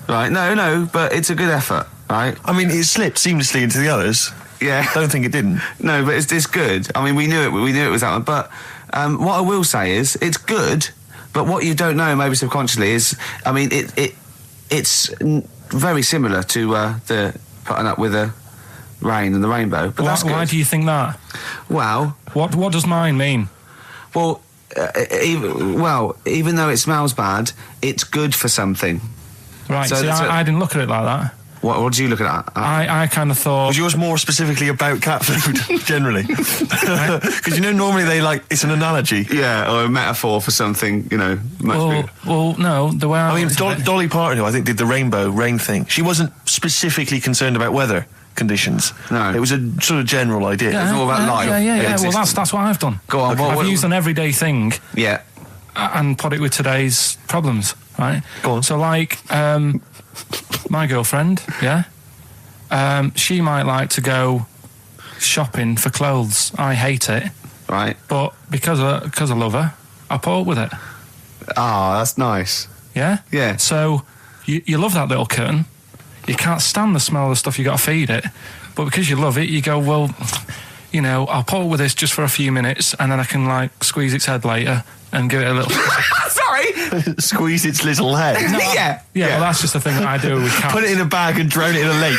A: Right, no, but it's a good effort, right?
B: I mean, it slipped seamlessly into the others.
A: Yeah.
B: Don't think it didn't.
A: No, but it's good. I mean, we knew it was that one. But what I will say is, it's good, but what you don't know, maybe subconsciously, is, I mean, it's very similar to the putting up with the rain and the rainbow. But that's good.
C: Why do you think that?
A: Well...
C: What does mine mean?
A: Well, even though it smells bad, it's good for something.
C: Right, so I didn't look at it like that.
A: What did you look at that?
C: I kind of thought...
B: Was yours more specifically about cat food, generally? Because, normally it's an analogy.
A: Yeah, or a metaphor for something, much
C: well, no, the way I
B: mean, Dolly Parton, who I think did the rain thing, she wasn't specifically concerned about weather conditions.
A: No.
B: It was a sort of general idea.
A: It's all about life.
C: Yeah. Well, that's what I've done.
A: Go on.
C: I've used an everyday thing.
A: Yeah.
C: And put it with today's problems, right?
B: Go on.
C: So, my girlfriend, she might like to go shopping for clothes. I hate it.
A: Right.
C: But because I love her, I put up with it.
A: Ah, that's nice.
C: Yeah?
A: Yeah.
C: So, you love that little kitten. You can't stand the smell of the stuff you got to feed it. But because you love it, you go, well, I'll put up with this just for a few minutes, and then I can, squeeze its head later and give it a little...
A: Sorry!
B: Squeeze its little head.
A: No,
C: yeah, well, that's just the thing that I do with cats.
B: Put it in a bag and drown it in a lake.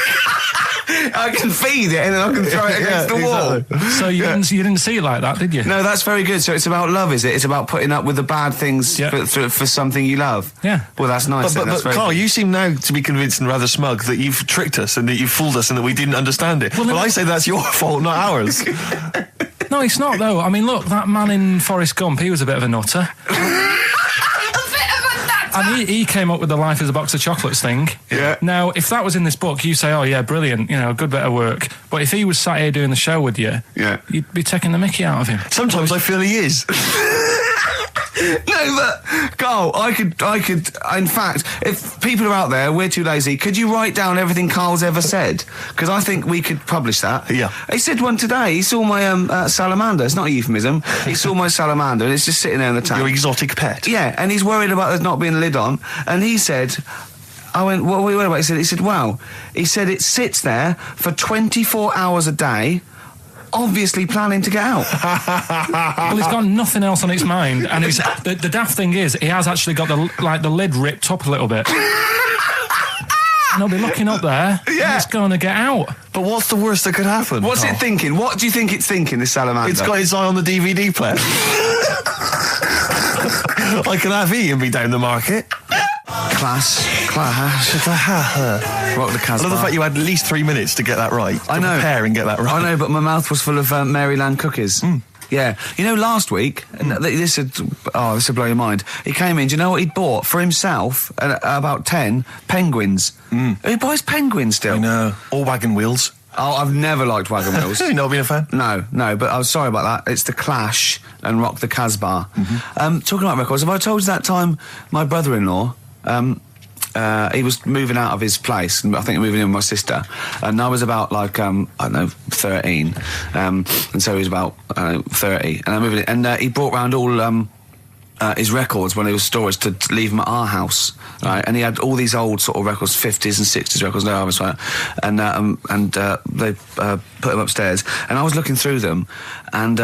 A: I can feed it and then I can throw it against the wall.
C: So you didn't see it like that, did you?
A: No, that's very good. So it's about love, is it? It's about putting up with the bad things for something you love.
C: Yeah.
A: Well, that's nice.
B: But Carl, you seem now to be convinced and rather smug that you've tricked us and that you've fooled us and that we didn't understand it. Well, I say that's your fault, not ours.
C: No, it's not, though. I mean, look, that man in Forrest Gump, he was a bit of a nutter. And he came up with the life as a box of chocolates thing.
A: Yeah.
C: Now, if that was in this book, you say, oh, yeah, brilliant, good bit of work. But if he was sat here doing the show with you, you'd be taking the mickey out of him.
B: Sometimes I feel he is.
A: No, but Carl, I could. In fact, if people are out there, we're too lazy. Could you write down everything Carl's ever said? Because I think we could publish that.
B: Yeah.
A: He said one today. He saw my salamander. It's not a euphemism. He saw my salamander, and it's just sitting there in the tank.
B: Your exotic pet.
A: Yeah, and he's worried about there not being a lid on. And he said, I went, what are we worried about? He said, wow. He said it sits there for 24 hours a day, obviously planning to get out.
C: Well, it's got nothing else on its mind, and it's, the daft thing is, he has actually got the lid ripped up a little bit. And he'll be looking up there, and it's going to get out.
B: But what's the worst that could happen?
A: What's it thinking? What do you think it's thinking, this salamander?
B: It's got its eye on the DVD player. I can have E and be down the market.
A: Class. Rock the Casbah.
B: I love the fact you had at least 3 minutes to get that right.
A: I know.
B: Prepare and get that right.
A: I know, but my mouth was full of Maryland cookies. Yeah. Last week, this would blow your mind. He came in, do you know what he'd bought for himself? About 10 penguins. Who buys penguins still?
B: I know. Or wagon wheels.
A: Oh, I've never liked wagon wheels.
B: You've not been a fan?
A: No, but I was sorry about that. It's The Clash and Rock the Casbah. Talking about records, have I told you that time my brother-in-law, he was moving out of his place, I think moving in with my sister, and I was about 13, and so he was about 30, and I moved in, and he brought round all his records when he was storage to leave them at our house, right? And he had all these old sort of records, 50s and 60s records, no Elvis, right? And they put them upstairs, and I was looking through them, and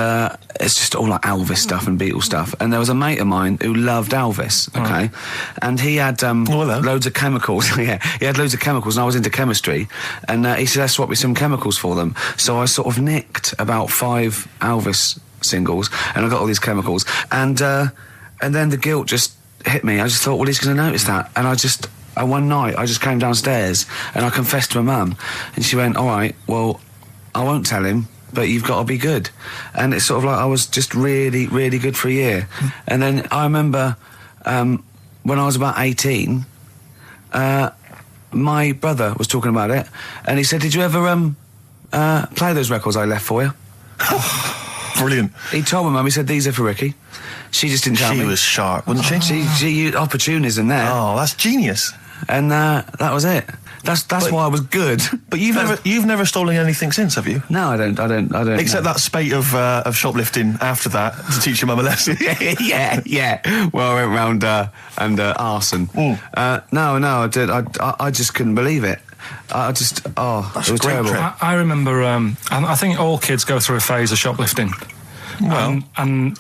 A: it's just all like Elvis stuff and Beatles stuff. And there was a mate of mine who loved Elvis, okay, and he had loads of chemicals. Yeah, he had loads of chemicals, and I was into chemistry, and he said, "Let's swap me some chemicals for them." So I sort of nicked about 5 Elvis singles, and I got all these chemicals, and then the guilt just hit me. I just thought, well, he's going to notice that. And one night, I just came downstairs and I confessed to my mum. And she went, all right, well, I won't tell him, but you've got to be good. And it's sort of like I was just really, really good for a year. And then I remember when I was about 18, my brother was talking about it. And he said, did you ever play those records I left for you?
B: Brilliant.
A: He told my mum, he said, these are for Ricky. She just didn't tell me.
B: She was sharp, wasn't she?
A: She used opportunism there.
B: Oh, that's genius.
A: And that was it. That's why I was good.
B: But you've never stolen anything since, have you?
A: No, I don't.
B: Except that spate of shoplifting after that to teach your mum a lesson.
A: yeah. Well, I went round and arson. No, I did. I just couldn't believe it. That's it was terrible.
C: I remember. I think all kids go through a phase of shoplifting. Well, and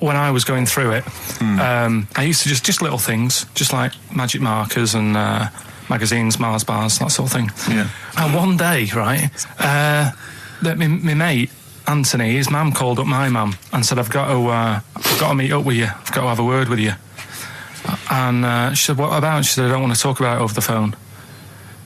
C: when I was going through it, I used to just little things, just like magic markers and magazines, Mars bars, that sort of thing.
B: Yeah.
C: And one day, right, my mate Anthony, his mum called up my mum and said, I've got to meet up with you. I've got to have a word with you. And she said, what about? She said, I don't want to talk about it over the phone.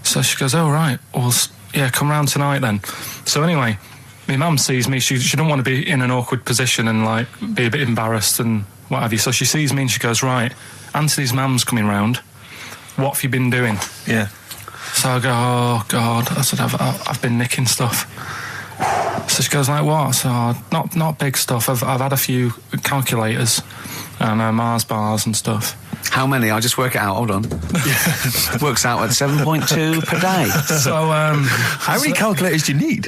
C: So she goes, oh, right, well, yeah, come round tonight then. So anyway, my mum sees me, she don't want to be in an awkward position and, like, be a bit embarrassed and what have you. So she sees me and she goes, right, Anthony's mum's coming round. What have you been doing?
B: Yeah.
C: So I go, oh, God. I said, I've been nicking stuff. So she goes, like, what? So, not big stuff. I've had a few calculators and Mars bars and stuff.
A: How many? I'll just work it out. Hold on. Works out at 7.2 per day.
C: So,
B: how many calculators do you need?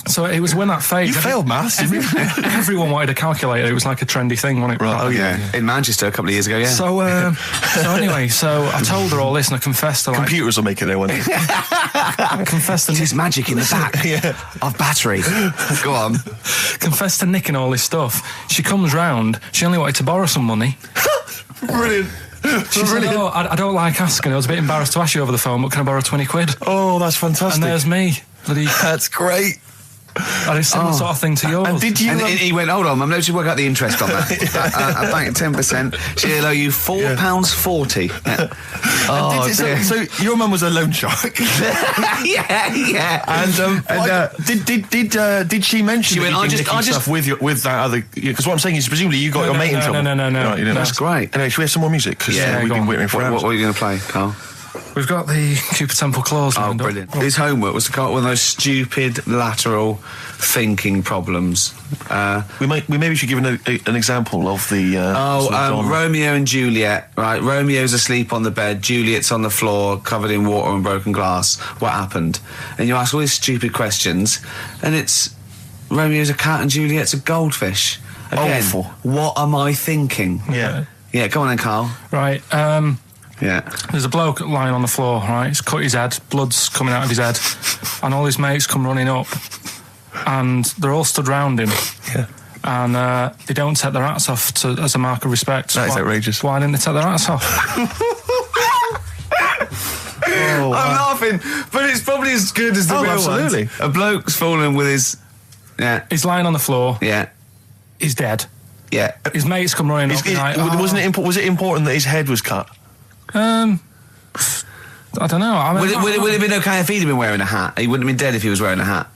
C: So it was when that phase.
B: You failed maths, didn't you?
C: Everyone wanted a calculator. It was like a trendy thing, wasn't it?
A: Right. Oh yeah. In Manchester a couple of years ago. Yeah.
C: So anyway, I told her all this and I confessed to, like,
B: computers will make it there one day.
C: I confessed to
A: There's magic in the back of battery. Go on.
C: Confessed to nicking all this stuff. She comes round. She only wanted to borrow some money.
B: Brilliant.
C: She said, oh, I don't like asking. I was a bit embarrassed to ask you over the phone, but can I borrow 20 quid?
B: Oh, that's fantastic.
C: And there's me.
B: That's great.
C: And it's similar sort of thing to yours.
B: And did you?
A: And he went, hold on, Mum, let's work out the interest on that. I bank 10%. She'll owe you £4.40. Yeah. Oh, dear.
B: So your mum was a loan shark.
A: yeah.
B: And did she mention? She went, I just stuff with that other? Because what I'm saying is, presumably you got your mate in trouble.
C: No.
B: Right, you didn't.
A: That's great.
B: Anyway, should we have some more music? Because we've been waiting for hours.
A: What are you going to play, Carl?
C: We've got the Cooper Temple Clause.
A: Oh, brilliant. His homework was to come up with one of those stupid lateral thinking problems.
B: We maybe should give an example of the...
A: Romeo and Juliet, right? Romeo's asleep on the bed, Juliet's on the floor, covered in water and broken glass. What happened? And you ask all these stupid questions, and it's... Romeo's a cat and Juliet's a goldfish. Again,
B: awful.
A: What am I thinking?
B: Yeah.
A: Yeah, come on then, Carl.
C: Right,
A: yeah.
C: There's a bloke lying on the floor, right? He's cut his head, blood's coming out of his head, and all his mates come running up, and they're all stood round him.
B: Yeah.
C: And they don't take their hats off as a mark of respect.
B: That is outrageous.
C: Why didn't they take their hats off?
A: I'm laughing, but it's probably as good as the real
B: absolutely.
A: ones. A bloke's fallen with his... Yeah.
C: He's lying on the floor.
A: Yeah.
C: He's dead.
A: Yeah.
C: His mates come running up.
B: Was it important that his head was cut?
C: I don't know. I mean,
A: would it have been okay if he'd have been wearing a hat? He wouldn't have been dead if he was wearing a hat.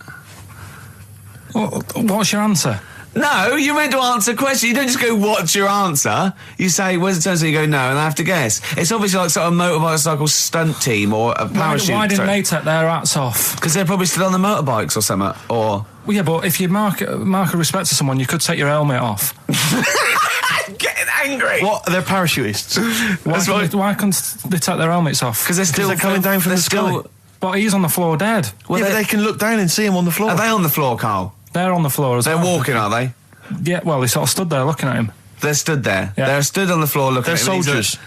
C: What's your answer?
A: No, you're meant to answer questions. You don't just go, what's your answer? You say, where's the turn? So you go, no, and I have to guess. It's obviously like sort of motorcycle stunt team or a parachute.
C: Why didn't they take their hats off?
A: Because they're probably still on the motorbikes or something. Or...
C: Well, yeah, but if you mark a respect to someone, you could take your helmet off.
A: Getting angry.
B: What? They're parachutists.
C: Why can't they take their helmets off?
A: Because they're coming down from the sky.
C: But he's on the floor dead.
B: Well, yeah, but they can look down and see him on the floor.
A: Are they on the floor, Carl?
C: They're on the floor as well.
A: They're walking, are they?
C: Yeah, well, they sort of stood there looking at him.
A: They're stood there.
C: Yeah.
A: They're stood on the floor looking
B: They're
A: at him.
B: soldiers.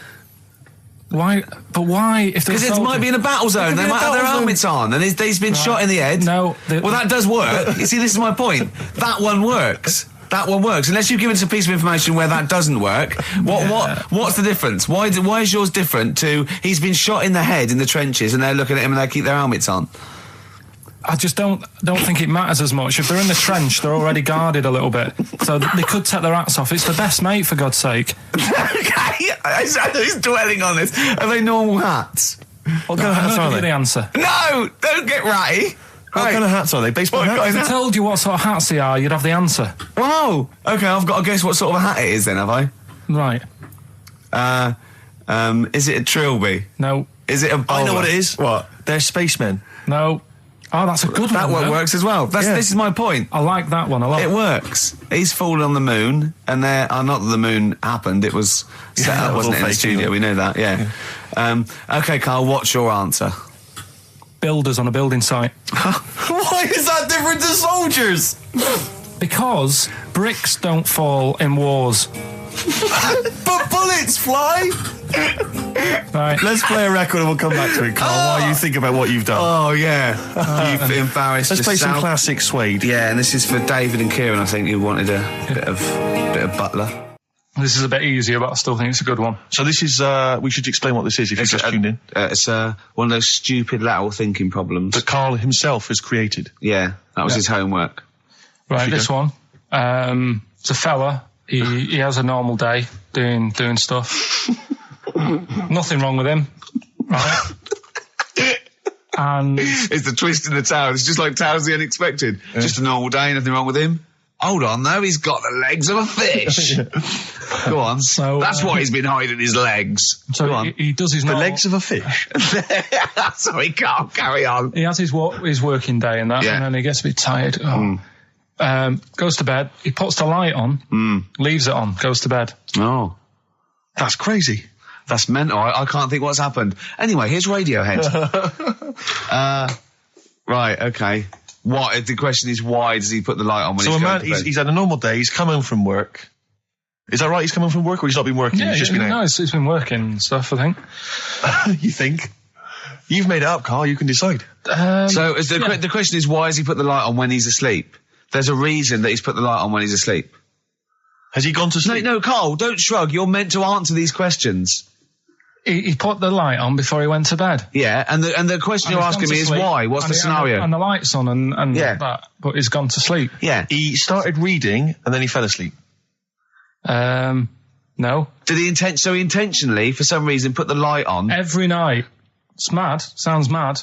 C: Why? But why? If
A: Because it might be in a battle zone. They might have their helmets on, and he's been shot in the head.
C: No.
A: Well, that does work. You see, this is my point. That one works. That one works. Unless you give us a piece of information where that doesn't work. What's the difference? Why is yours different to he's been shot in the head in the trenches and they're looking at him and they keep their helmets on?
C: I just don't think it matters as much. If they're in the trench, they're already guarded a little bit. So they could take their hats off. It's the best mate, for God's sake.
A: Okay, he's dwelling on this. Are they normal hats?
B: What kind of hats are
C: I'll give you
B: they?
C: the answer.
A: No! Don't get ratty!
B: What kind of hats are they? Baseball hats?
C: If I told you what sort of hats they are, you'd have the answer.
A: Wow! Okay, I've got to guess what sort of a hat it is then, have I?
C: Right.
A: Is it a trilby?
C: No.
A: Is it a bowler?
B: I know what it is.
A: What?
B: They're spacemen.
C: No. Oh, that's a good
A: That
C: one.
A: one works as well. This is my point.
C: I like that one a lot.
A: It works. He's fallen on the moon, and not that the moon happened. It was set up, wasn't it, in the studio? We know that. Yeah. Okay, Carl. What's your answer?
C: Builders on a building site.
B: Why is that different to soldiers?
C: Because bricks don't fall in wars.
B: But bullets fly.
C: Right.
B: Let's play a record and we'll come back to it, Carl, while you think about what you've done.
A: Oh yeah, you've embarrassed.
B: Let's play some
A: yourself.
B: classic Suede.
A: Yeah, and this is for David and Kieran. I think you wanted a bit of Butler.
C: This is a bit easier, but I still think it's a good one.
B: So this is, we should explain what this is if you've just tuned in.
A: It's one of those stupid lateral thinking problems
B: That Carl himself has created.
A: Yeah, that was his homework.
C: Right, this one. It's a fella. He has a normal day doing stuff. Nothing wrong with him. Right. And
A: It's the twist in the tale. It's just like Tales of the Unexpected. Yeah. Just a normal day, nothing wrong with him. Hold on, though, he's got the legs of a fish. Go on.
C: So,
A: that's why he's been hiding his legs.
C: So
A: Go on.
C: He does his
B: The
C: normal,
B: legs of a fish.
A: Sorry, Carl, carry on.
C: He has his working day and that,
A: Yeah.
C: and then he gets a bit tired. Goes to bed. He puts the light on, leaves it on, goes to bed.
A: Oh.
B: That's crazy.
A: That's mental. I can't think what's happened. Anyway, here's Radiohead. Right, okay. What? The question is, why does he put the light on when
B: So
A: he's
B: a
A: going
B: man,
A: to bed?
B: he's had a normal day, he's come home from work. Is that right? He's come home from work or he's not been working?
C: Yeah,
B: he's just been out?
C: no, it's been working and stuff, I think.
B: You think? You've made it up, Carl. You can decide.
A: So is the question is, why has he put the light on when he's asleep? There's a reason that he's put the light on when he's asleep.
B: Has he gone to sleep?
A: No, Carl, don't shrug. You're meant to answer these questions.
C: He put the light on before he went to bed.
A: Yeah, and the question you're asking me is why? What's the scenario?
C: And the light's on and that, but he's gone to sleep.
A: Yeah.
B: He started reading and then he fell asleep.
C: No.
A: Did he intentionally, for some reason, put the light on?
C: Every night. It's mad. Sounds mad.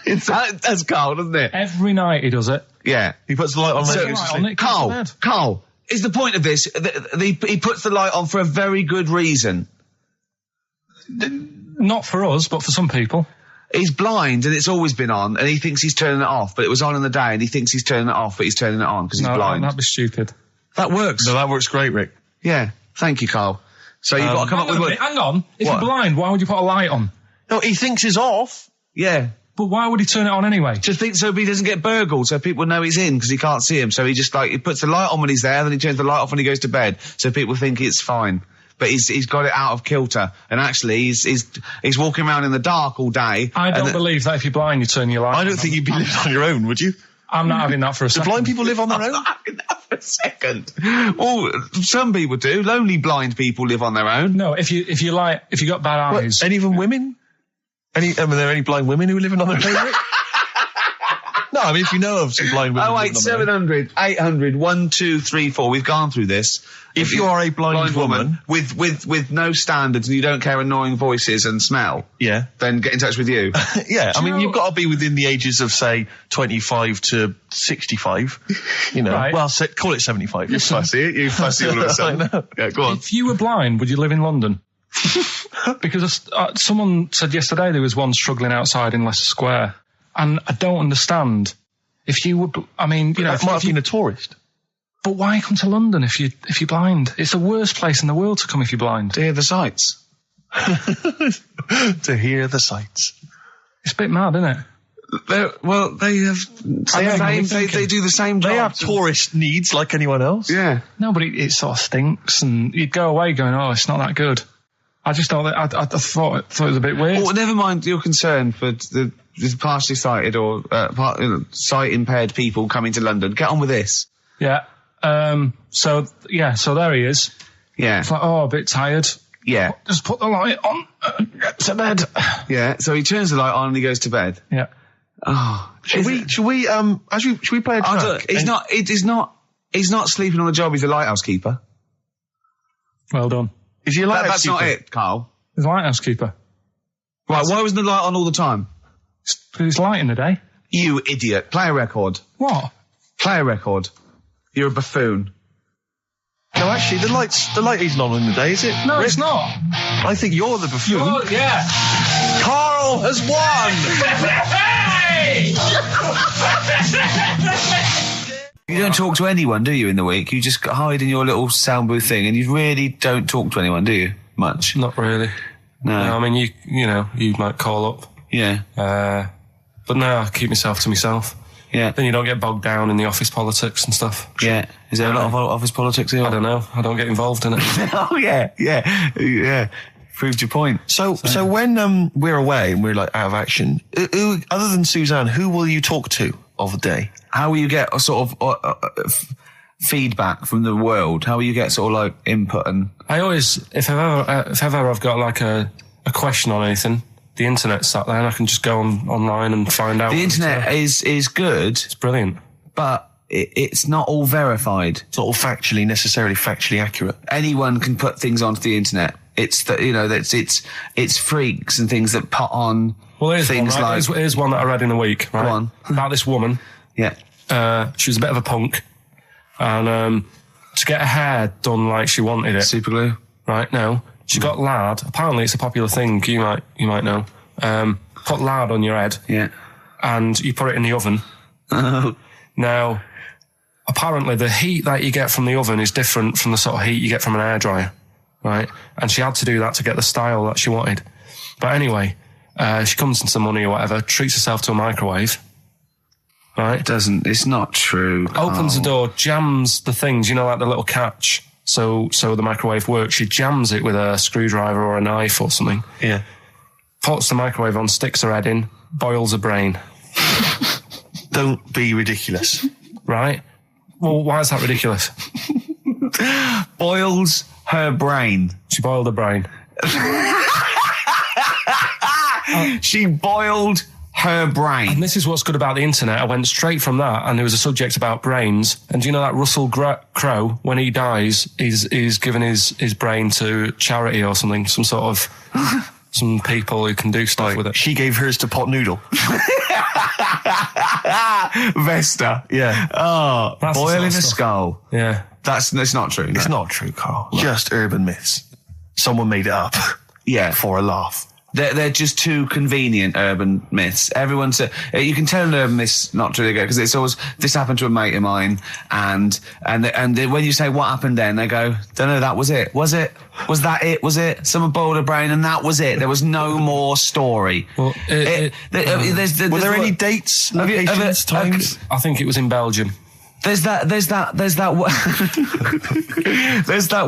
A: That's Carl, doesn't it?
C: Every night he does it.
A: Yeah.
B: He puts the light on.
C: So,
B: when he goes to
C: on
B: sleep.
C: it, goes to bed.
A: Carl, is the point of this, he puts the light on for a very good reason.
C: Not for us, but for some people.
A: He's blind and it's always been on and he thinks he's turning it off, but it was on in the day and he thinks he's turning it off, but he's turning it on because he's blind.
C: That'd be stupid.
A: That works.
B: No, that works great, Rick.
A: Yeah. Thank you, Carl. So you've got to come up with...
C: Hang on. If
A: What?
C: you're blind, why would you put a light on?
B: No, he thinks it's off.
A: Yeah.
C: But why would he turn it on anyway?
A: Just think so he doesn't get burgled, so people know he's in because he can't see him. So he just he puts the light on when he's there, then he turns the light off when he goes to bed, so people think it's fine. But he's got it out of kilter, and actually he's walking around in the dark all day.
C: I don't believe that if you're blind, you turn your light on.
B: I don't think you'd be living on your own, would you?
C: I'm not having that for a
B: Do
C: second.
B: blind people live on their own?
A: For a second. Well, some people do. Lonely blind people live on their own.
C: No, if you got bad eyes.
B: What, any of them women? Are there any blind women who are living on their own, Rick? No, I mean, if you know of some blind women.
A: 08700 800 1234. We've gone through this.
B: If you are a blind woman
A: with no standards and you don't care annoying voices and smell,
B: yeah,
A: then get in touch with you.
B: yeah, I mean, you've got to be within the ages of, say, 25 to 65. You know,
C: Right.
B: well, call it 75.
A: You fussy all of a sudden. Yeah, go on.
C: If you were blind, would you live in London? Because someone said yesterday there was one struggling outside in Leicester Square, and I don't understand. If you were, I mean, you know,
B: That might have been a tourist.
C: But why come to London if you're blind? It's the worst place in the world to come if you're blind.
A: To hear the sights.
B: To hear the sights.
C: It's a bit mad, isn't it?
A: Well, they have. They do the same job.
B: They have tourist needs like anyone else.
A: Yeah.
C: No, but it sort of stinks, and you'd go away going, "Oh, it's not that good." I just thought that I thought it was a bit weird.
A: Well, never mind your concern for the partially sighted or sight impaired people coming to London. Get on with this.
C: Yeah. So there he is.
A: Yeah.
C: It's like, a bit tired.
A: Yeah.
C: Just put the light on. Get to bed.
A: Yeah. So he turns the light on and he goes to bed.
C: Yeah.
A: Oh.
B: Should we play a track?
A: He's not sleeping on the job. He's a lighthouse keeper.
C: Well done.
B: Is he a lighthouse
A: That's
B: keeper?
A: not it, Carl.
C: He's a lighthouse keeper.
A: Right. Why wasn't the light on all the time?
C: Because it's light in the day.
A: You idiot. Play a record.
C: What?
A: Play a record. You're a buffoon.
B: No, actually, the light isn't on in the day, is it?
C: No, it's not.
B: I think you're the buffoon.
C: Yeah.
B: Carl has won!
A: You don't talk to anyone, do you, in the week? You just hide in your little sound booth thing and you really don't talk to anyone, do you? Much?
C: Not really.
A: No.
C: I mean, you might call up.
A: Yeah.
C: But no, I keep myself to myself.
A: Yeah.
C: Then you don't get bogged down in the office politics and stuff.
A: Yeah. Is there a lot of office politics here?
C: I don't know. I don't get involved in it.
A: Oh, yeah. Proved your point.
B: So when we're away and we're like out of action, who, other than Suzanne, who will you talk to of the day?
A: How will you get a sort of feedback from the world? How will you get sort of like input and...
C: I always, if ever I've got like a question on anything, the internet's sat there and I can just go online and find out.
A: The internet is good.
C: It's brilliant.
A: But it's not all verified.
B: It's not all necessarily factually accurate.
A: Anyone can put things onto the internet. It's it's freaks and things that put on things
C: one, right?
A: like...
C: Here's one that I read in the week, right?
A: Go on.
C: About this woman.
A: Yeah.
C: She was a bit of a punk. And to get her hair done like she wanted it.
A: Super glue?
C: Right, no. She got lard. Apparently it's a popular thing, you might know. Put lard on your head.
A: Yeah.
C: And you put it in the oven. Now, apparently the heat that you get from the oven is different from the sort of heat you get from an hairdryer. Right? And she had to do that to get the style that she wanted. But anyway, she comes into some money or whatever, treats herself to a microwave. Right?
A: It's not true.
C: Opens the door, jams the things, like the little catch. So the microwave works. She jams it with a screwdriver or a knife or something.
B: Yeah.
C: Puts the microwave on, sticks her head in, boils her brain.
B: Don't be ridiculous.
C: Right? Well, why is that ridiculous?
A: Boils her brain.
C: She boiled her brain.
A: She boiled her brain.
C: And this is what's good about the internet. I went straight from that, and there was a subject about brains. And do you know that Russell Crowe, when he dies, he's given his brain to charity or something, some sort of some people who can do stuff with it.
B: She gave hers to Pot Noodle.
A: Vesta.
B: Yeah.
A: Oh,
C: That's
A: boiling a
C: stuff.
A: skull.
C: Yeah.
A: That's not true. No.
B: It's not true, Carl. Just urban myths. Someone made it up.
A: Yeah.
B: For a laugh.
A: They're just too convenient urban myths. Everyone says you can tell an urban myth's not true because it's always this happened to a mate of mine, and when you say what happened then, they go, don't know, that was it. Was it? Was that it? Was it? Someone boiled a brain and that was it. There was no more story.
C: Well,
B: Were there any dates, locations, times?
C: I think it was in Belgium.
A: There's that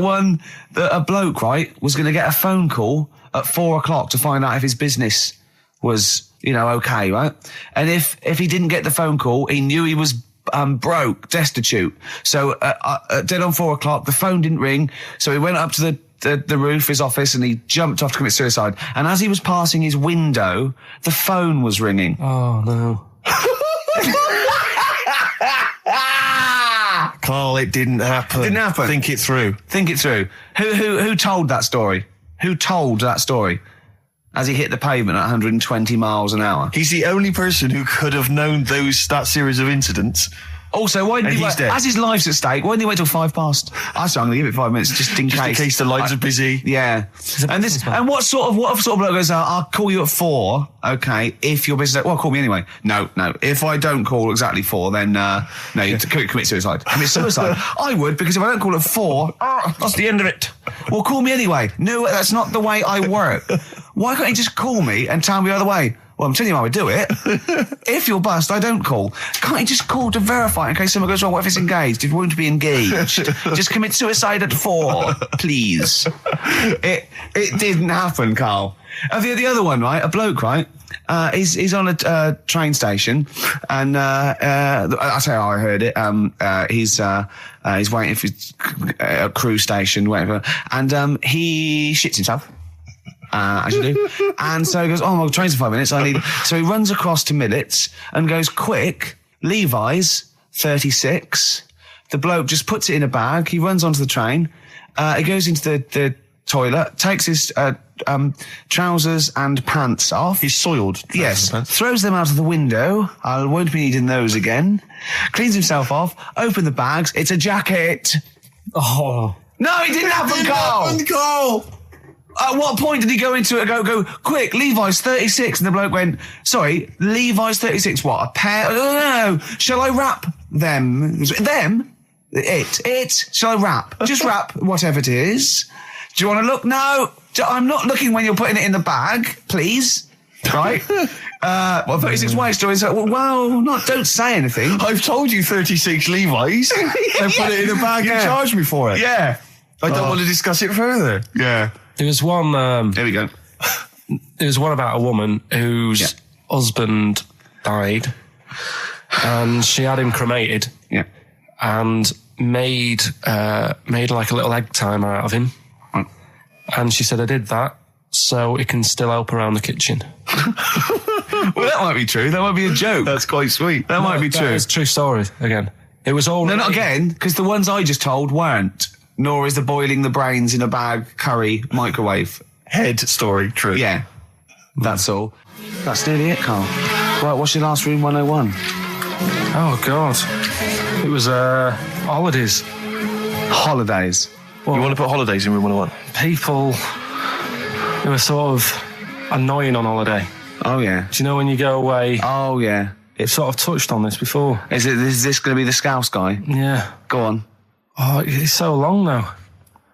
A: one that a bloke, right, was going to get a phone call at 4:00 to find out if his business was, okay, right? And if he didn't get the phone call, he knew he was broke, destitute. So dead on 4:00, the phone didn't ring. So he went up to the roof, his office, and he jumped off to commit suicide. And as he was passing his window, the phone was ringing.
C: Oh no.
B: Carl, it didn't happen.
A: Didn't happen.
B: Think it through.
A: Think it through. Who told that story? Who told that story? As he hit the pavement at 120 miles an hour.
B: He's the only person who could have known that series of incidents.
A: Also, why didn't he wait?
B: Dead.
A: As his life's at stake, why didn't he wait till 5:00? I said I'm going to give it 5 minutes just in case.
B: In case the lines are busy.
A: Yeah. And what sort of bloke goes, I'll call you at 4, okay, if your business... Well, call me anyway. No. If I don't call exactly 4, then, no, you commit suicide. Commit suicide. I would, because if I don't call at 4, that's the end of it. Well, call me anyway. No, that's not the way I work. Why can't you just call me and tell me the other way? Well, I'm telling you how I do it. If you're bust, I don't call. Can't you just call to verify in case something goes wrong? What if it's engaged? It won't be engaged. Just commit suicide at 4, please. It didn't happen, Carl. The other one, right? A bloke, right? He's on a train station, and I'll tell you how I heard it. He's waiting for a cruise station, whatever, and he shits himself. As you do. And so he goes, oh, my train's in 5 minutes. So he runs across to Millets and goes, quick, Levi's 36. The bloke just puts it in a bag. He runs onto the train. He goes into the toilet, takes his trousers and pants off.
B: He's soiled.
A: Yes. Throws them out of the window. I won't be needing those again. Cleans himself off. Open the bags. It's a jacket.
C: Oh.
A: No, it didn't happen, Carl. At what point did he go into it and go, quick, Levi's 36? And the bloke went, sorry, Levi's 36, what, a pair? No. Shall I wrap them? Them? It. Shall I wrap? Just wrap whatever it is. Do you want to look? No. I'm not looking when you're putting it in the bag, please. Right? 36 waist stories. Don't say anything.
B: I've told you 36 Levi's. I put it in a bag and charged me for it.
A: Yeah.
B: I don't want to discuss it further.
A: Yeah.
C: There was one...
A: Here we go.
C: There was one about a woman whose husband died, and she had him cremated.
A: Yeah.
C: And made like a little egg timer out of him.
A: Right.
C: And she said, I did that so it can still help around the kitchen.
A: Well, that might be true. That might be a joke.
B: That's quite sweet.
A: That might be true.
C: It's a true story, again. It was all...
A: No, not again, because the ones I just told weren't. Nor is the boiling the brains in a bag curry microwave.
B: Head story, true.
A: Yeah. That's all. That's nearly it, Carl. Right, what's your last room 101?
C: Oh, God. It was, holidays.
A: Holidays.
C: Well,
B: You want to put holidays in room 101?
C: people who are sort of annoying on holiday.
A: Oh, yeah.
C: Do you know when you go away?
A: Oh, yeah.
C: It's sort of touched on this before.
A: Is this going to be the Scouse guy?
C: Yeah.
A: Go on.
C: Oh, it's so long though.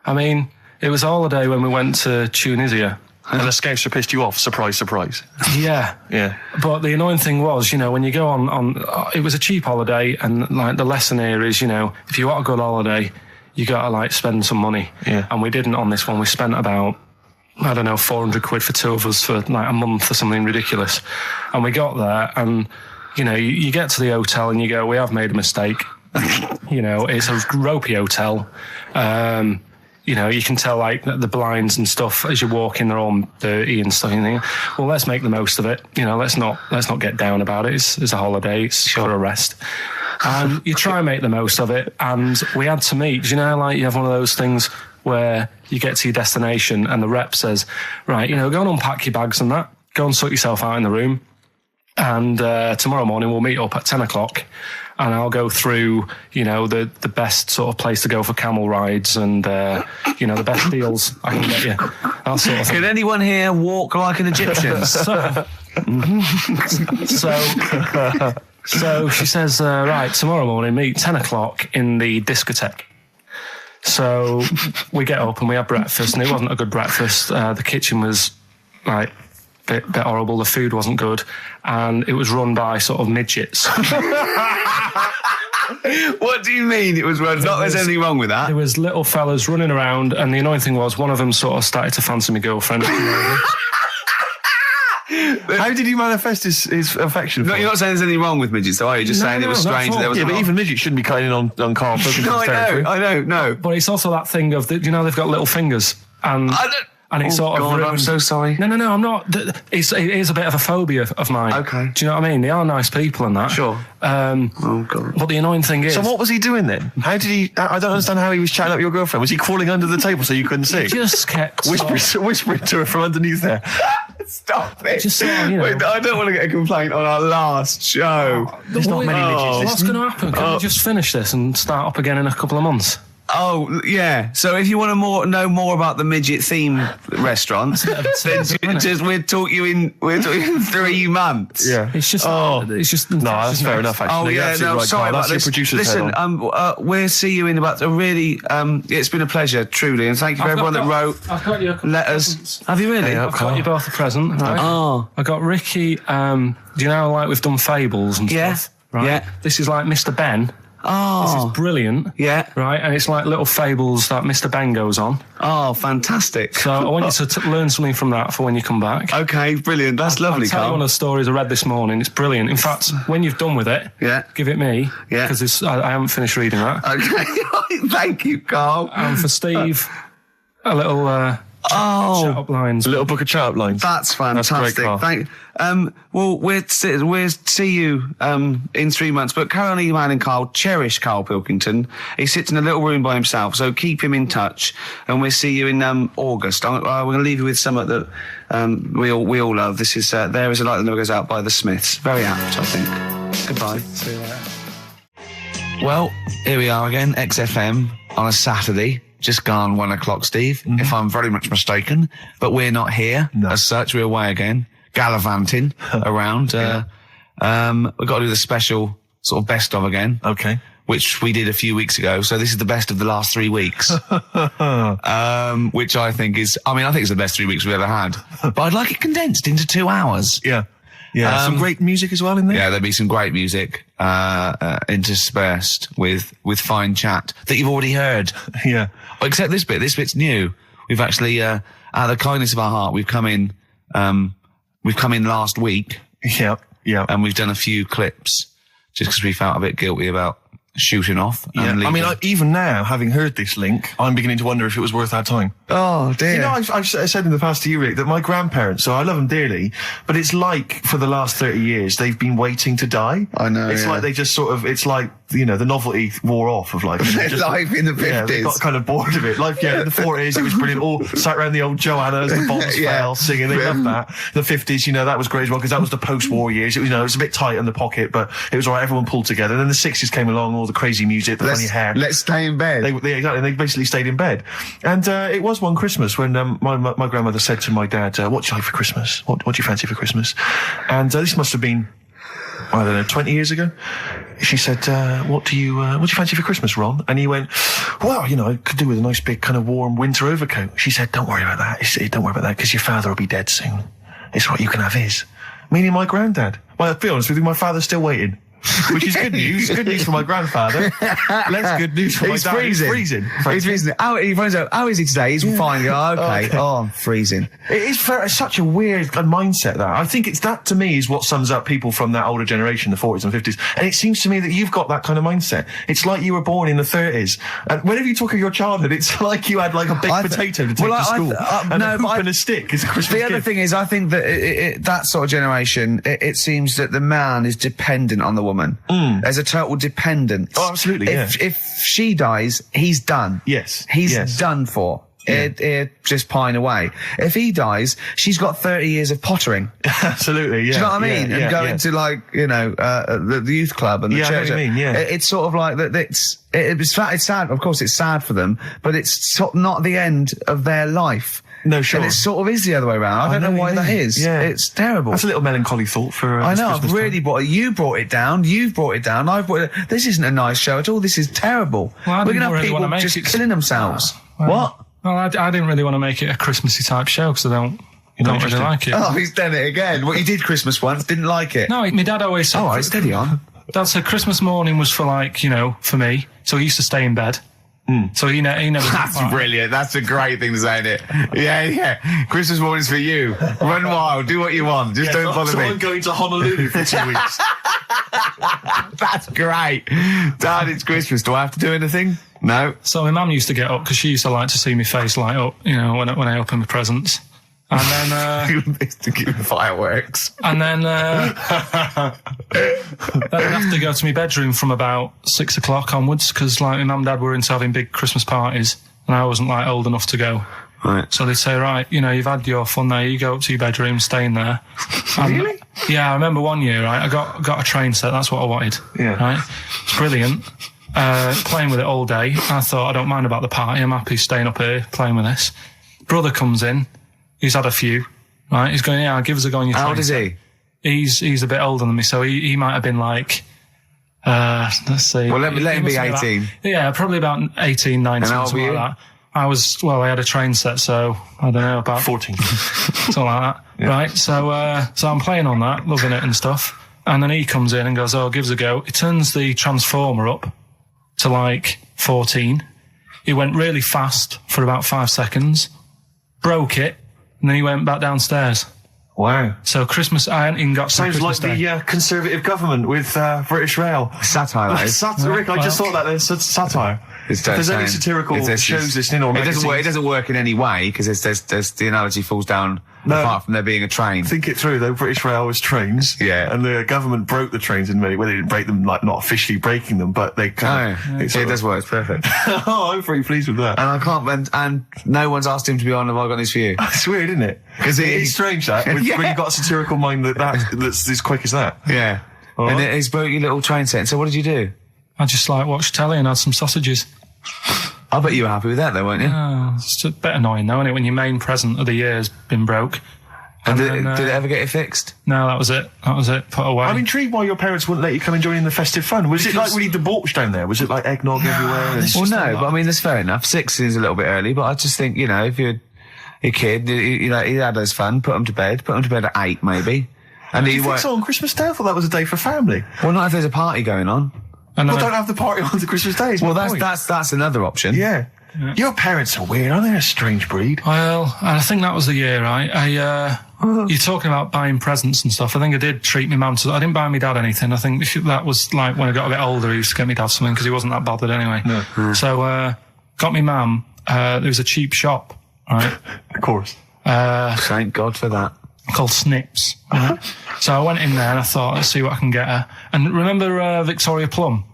C: I mean, it was a holiday when we went to Tunisia.
B: And the Scouser pissed you off. Surprise, surprise.
C: Yeah.
B: Yeah.
C: But the annoying thing was, when you go on it was a cheap holiday, and like the lesson here is, if you want a good holiday, you got to like spend some money.
B: Yeah.
C: And we didn't on this one. We spent about, I don't know, 400 quid for 2 of us for like a month or something ridiculous. And we got there and, you get to the hotel and you go, we have made a mistake. It's a ropey hotel. You can tell like the blinds and stuff as you walk in, they're all dirty and stuff. And you think, well, let's make the most of it. Let's not get down about it. It's a holiday. It's for a rest. And you try and make the most of it. And we had to meet. Like you have one of those things where you get to your destination and the rep says, right, go and unpack your bags and that. Go and sort yourself out in the room. And tomorrow morning we'll meet up at 10 o'clock. And I'll go through, the best sort of place to go for camel rides and, the best deals I can get you. That sort of thing.
A: Can anyone here walk like an Egyptian?
C: So she says, right, tomorrow morning, meet 10 o'clock in the discotheque. So we get up and we have breakfast, and it wasn't a good breakfast. The kitchen was, like, bit horrible. The food wasn't good, and it was run by sort of midgets.
A: What do you mean it was run? There's anything wrong with that.
C: There was little fellas running around, and the annoying thing was one of them sort of started to fancy my girlfriend.
B: How did he manifest his affection?
A: No, you're not saying there's anything wrong with midgets, though, are you? Just saying it was strange. There was
B: but even midgets shouldn't be cutting in on Karl Pilkington's territory.
A: I know.
C: But it's also that thing of, they've got little fingers, and it's sort of ruined.
A: I'm so sorry.
C: No, I'm not. It is a bit of a phobia of mine.
A: Okay.
C: Do you know what I mean? They are nice people and that.
A: Sure.
C: Oh, God. But the annoying thing is...
B: So what was he doing then? How did he... I don't understand how he was chatting up your girlfriend. Was he crawling under the table so you couldn't see?
C: Just kept...
B: Whispering to her from underneath there.
A: Stop it.
C: Just sort of,
A: Wait, I don't want to get a complaint on our last show.
B: There's not many midgets.
C: What's going to happen? Can we just finish this and start up again in a couple of months?
A: Oh, yeah. So if you want to know more about the midget theme restaurants, then we'll talk you in 3 months.
B: Yeah.
C: It's just...
B: Oh.
C: It's just...
B: No, that's fair enough, actually.
A: Oh,
B: You're
A: yeah,
B: absolutely
A: no,
B: right,
A: sorry
B: Carl.
A: about
B: That's
A: this.
B: your producer's
A: Listen,
B: head on.
A: we'll see you in about a really... it's been a pleasure, truly, and thank you for everyone that wrote
C: I've got you
A: letters. Have you really?
B: Yeah,
C: I've got you both a present, right?
A: Oh.
C: I got Ricky, do you know, like, we've done fables and
A: Yeah.
C: stuff? Right?
A: Yeah.
C: This is like Mr. Ben.
A: Oh.
C: This is brilliant.
A: Yeah.
C: Right, and it's like little fables that Mr. Ben goes on.
A: Oh, fantastic.
C: So I want you to learn something from that for when you come back.
A: Okay, brilliant. That's lovely,
C: I'll tell you
A: Carl.
C: one of the stories I read this morning. It's brilliant. In fact, when you've done with it,
A: Yeah.
C: give it me.
A: Yeah.
C: Because I haven't finished reading that.
A: Okay, thank you, Carl.
C: And for Steve, a little shut-up lines.
B: A little book of chat lines.
A: That's fantastic.
B: Carl.
A: Thank. Well, we'll see you in 3 months. But carry on emailing Carl. Cherish Karl Pilkington. He sits in a little room by himself, so keep him in touch. And we'll see you in August. We're going to leave you with something that we all love. This is There Is a Light That Never Goes Out by the Smiths. Very apt, I think. Goodbye.
C: See you later.
A: Well, here we are again, XFM on a Saturday. Just gone 1 o'clock, Steve, if I'm very much mistaken. But we're not here as such. We're away again, gallivanting around. We've got to do the special sort of best of again.
B: Okay.
A: Which we did a few weeks ago. So this is the best of the last 3 weeks. Which I think is, I think it's the best 3 weeks we've ever had. But I'd like it condensed into 2 hours.
B: Yeah. Yeah. Some great music as well in there.
A: Yeah, there'll be some great music, interspersed with fine chat that you've already heard.
B: Yeah.
A: Except this bit. This bit's new. We've actually, out of the kindness of our heart, we've come in last week.
B: Yeah. Yeah.
A: And we've done a few clips just because we felt a bit guilty about shooting off.
B: Yeah.
A: And leaving.
B: Even now, having heard this link, I'm beginning to wonder if it was worth our time.
A: Oh, dear.
B: You know, I've said in the past to you, Rick, that my grandparents, so I love them dearly, but it's like for the last 30 years, they've been waiting to die.
A: I know,
B: It's like they just sort of, it's like, the novelty wore off of life.
A: Life in the 50s.
B: Yeah, they got kind of bored of it. Life, in the 40s, it was brilliant. All sat around the old Joanna as the bombs fell, singing. They loved that. The 50s, that was great as well, because that was the post-war years. It was, it was a bit tight in the pocket, but it was all right. Everyone pulled together. And then the 60s came along, all the crazy music, the funny hair.
A: Let's stay in bed.
B: Exactly. They basically stayed in bed. And it was one Christmas when my grandmother said to my dad, what do you like for Christmas? What do you fancy for Christmas? And this must have been, I don't know, 20 years ago. She said, what do you fancy for Christmas, Ron? And he went, well, I could do with a nice big kind of warm winter overcoat. She said, don't worry about that. Don't worry about that, because your father will be dead soon. It's what you can have his. Meaning my granddad. Well, to be honest with you, my father's still waiting. Which is good news. Good news for my grandfather. Less good news for my dad. He's freezing.
A: He's freezing. He finds out, how is he today? He's fine. Okay. Oh, I'm freezing.
B: It is such a weird mindset, that. I think that, to me, is what sums up people from that older generation, the 40s and 50s. And it seems to me that you've got that kind of mindset. It's like you were born in the 30s. And whenever you talk of your childhood, it's like you had like a baked potato to take to school. And a hoop and a stick is a Christmas gift.
A: The other thing is, I think that that sort of generation, it seems that the man is dependent on the woman. There's a total dependence.
B: Oh, absolutely,
A: If she dies, he's done.
B: Yes.
A: He's done for. It just pine away. If he dies, she's got 30 years of pottering.
B: Absolutely, yeah.
A: Do you know what I mean? And going to the youth club and the church.
B: I know what you mean, yeah.
A: It's sort of like that. It's sad. Of course, it's sad for them, but it's not the end of their life.
B: No, sure.
A: And it sort of is the other way around. I don't know why that is.
B: Yeah.
A: It's terrible.
B: That's a little melancholy thought for
A: I know, I've really brought it. You brought it down. You've brought it down. I've brought it. This isn't a nice show at all. This is terrible.
C: Well,
A: we're going to have people just killing themselves. What?
C: Well, I didn't really want to make it a Christmassy type show because I don't really like it.
A: Oh, he's done it again. What, you did Christmas once, didn't like it?
C: No, my dad always said...
A: All right, steady on.
C: Dad said Christmas morning was for for me. So he used to stay in bed. So he never...
A: That's brilliant. That's a great thing to say, isn't it? Yeah. Christmas morning's for you. Run wild. Do what you want. Just don't bother me.
B: I'm going to Honolulu for 2 weeks.
A: That's great. Dad, it's Christmas. Do I have to do anything? No.
C: So my mum used to get up because she used to like to see my face light up, when I open my presents. And then...
A: to give fireworks.
C: And then... then I'd have to go to my bedroom from about 6 o'clock onwards because, my mum and dad were into having big Christmas parties and I wasn't, old enough to go.
A: Right.
C: So they'd say, right, you've had your fun there, you go up to your bedroom, stay in there.
A: Really?
C: Yeah, I remember one year, right, I got a train set, that's what I wanted.
B: Yeah.
C: Right? It's brilliant. playing with it all day. I thought, I don't mind about the party. I'm happy staying up here playing with this. Brother comes in. He's had a few. Right? He's going, yeah, give us a go on your train.
A: How old is he?
C: He's a bit older than me, so he might have been like, let's see.
A: Well, let him be 18.
C: Yeah, probably about 18, 19,
A: And how old
C: something
A: were you?
C: like that. I had a train set, so I don't know, about
B: 14.
C: something like that. Yeah. Right, so I'm playing on that, loving it and stuff. And then he comes in and goes, oh, give us a go. He turns the transformer up to like 14. He went really fast for about 5 seconds, broke it, and then he went back downstairs.
B: Wow.
C: So Christmas, I hadn't even got
B: Sounds
C: Christmas
B: like
C: Day.
B: the Conservative government with British Rail.
A: Satire, that is.
B: Rick, I just thought that there's satire. If there's any satirical shows listening or magazines.
A: It doesn't work in any way, because there's the analogy falls down apart from there being a train.
B: Think it through, though. British Rail was trains.
A: Yeah.
B: And the government broke the trains in many, well, they didn't break them, like, not officially breaking them, but they kind of...
A: It does work, it's perfect.
B: Oh, I'm pretty pleased with that.
A: And I can't, and no one's asked him to be on Have I Got News For You?
B: It's weird, isn't it? Because it's strange, that, when you've got a satirical mind that's as quick as that.
A: Yeah.
B: Right.
A: And he's broke your little train set. So what did you do?
C: I just watched telly and had some sausages.
A: I bet you were happy with that, though, weren't you?
C: It's a bit annoying, though, isn't it, when your main present of the year has been broke.
A: And did it ever get it fixed?
C: No, that was it. Put away.
B: I'm intrigued why your parents wouldn't let you come and join in the festive fun. Was it like really debauched down there? Was it like eggnog everywhere?
A: Well, no, but I mean, that's fair enough. 6 is a little bit early, but I just think, if you're a kid, he had his fun, put him to bed at 8, maybe. And
B: Do you think so on Christmas Day? I thought that was a day for family.
A: Well, not if there's a party going on.
B: Well, don't have the party on the Christmas Day.
A: Well, that's another option.
B: Yeah. Your parents are weird, aren't they? A strange breed.
C: Well, I think that was the year, right? You're talking about buying presents and stuff. I think I did treat my mum to... I didn't buy my dad anything. I think that was like when I got a bit older, he used to get me dad something because he wasn't that bothered anyway. No. So, got me mum. There was a cheap shop, right?
B: Of course.
A: Thank God for that.
C: Called Snips. Right? So I went in there and I thought, let's see what I can get her. And remember Victoria Plum?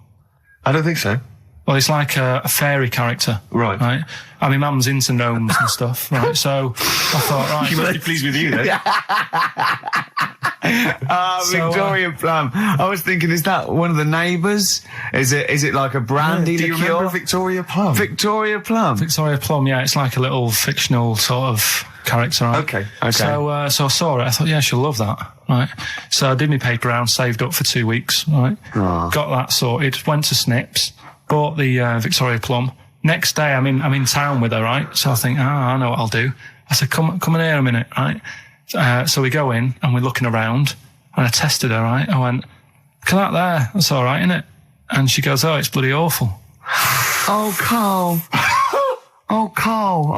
B: I don't think so.
C: Well, it's like a fairy character.
B: Right.
C: Right. I mean, mum's into gnomes and stuff. Right. So I thought, right.
B: She must be pleased with you then.
A: Victoria Plum. I was thinking, is that one of the neighbours? Is it like a brandy
B: Do you
A: liqueur?
B: remember Victoria Plum?
A: Victoria Plum.
C: Victoria Plum, yeah, it's like a little fictional sort of character, right?
B: Okay.
C: So I saw it, I thought, yeah, she'll love that, right? So I did my paper round, saved up for 2 weeks, right?
A: Oh.
C: Got that sorted, went to Snips, bought the Victoria Plum. Next day, I'm in town with her, right? So I think, I know what I'll do. I said, come in here a minute, right? So we go in and we're looking around and I tested her, right? I went, look at that there, that's all right, isn't it? And she goes, oh, it's bloody awful.
A: Oh, Carl. Oh, Carl.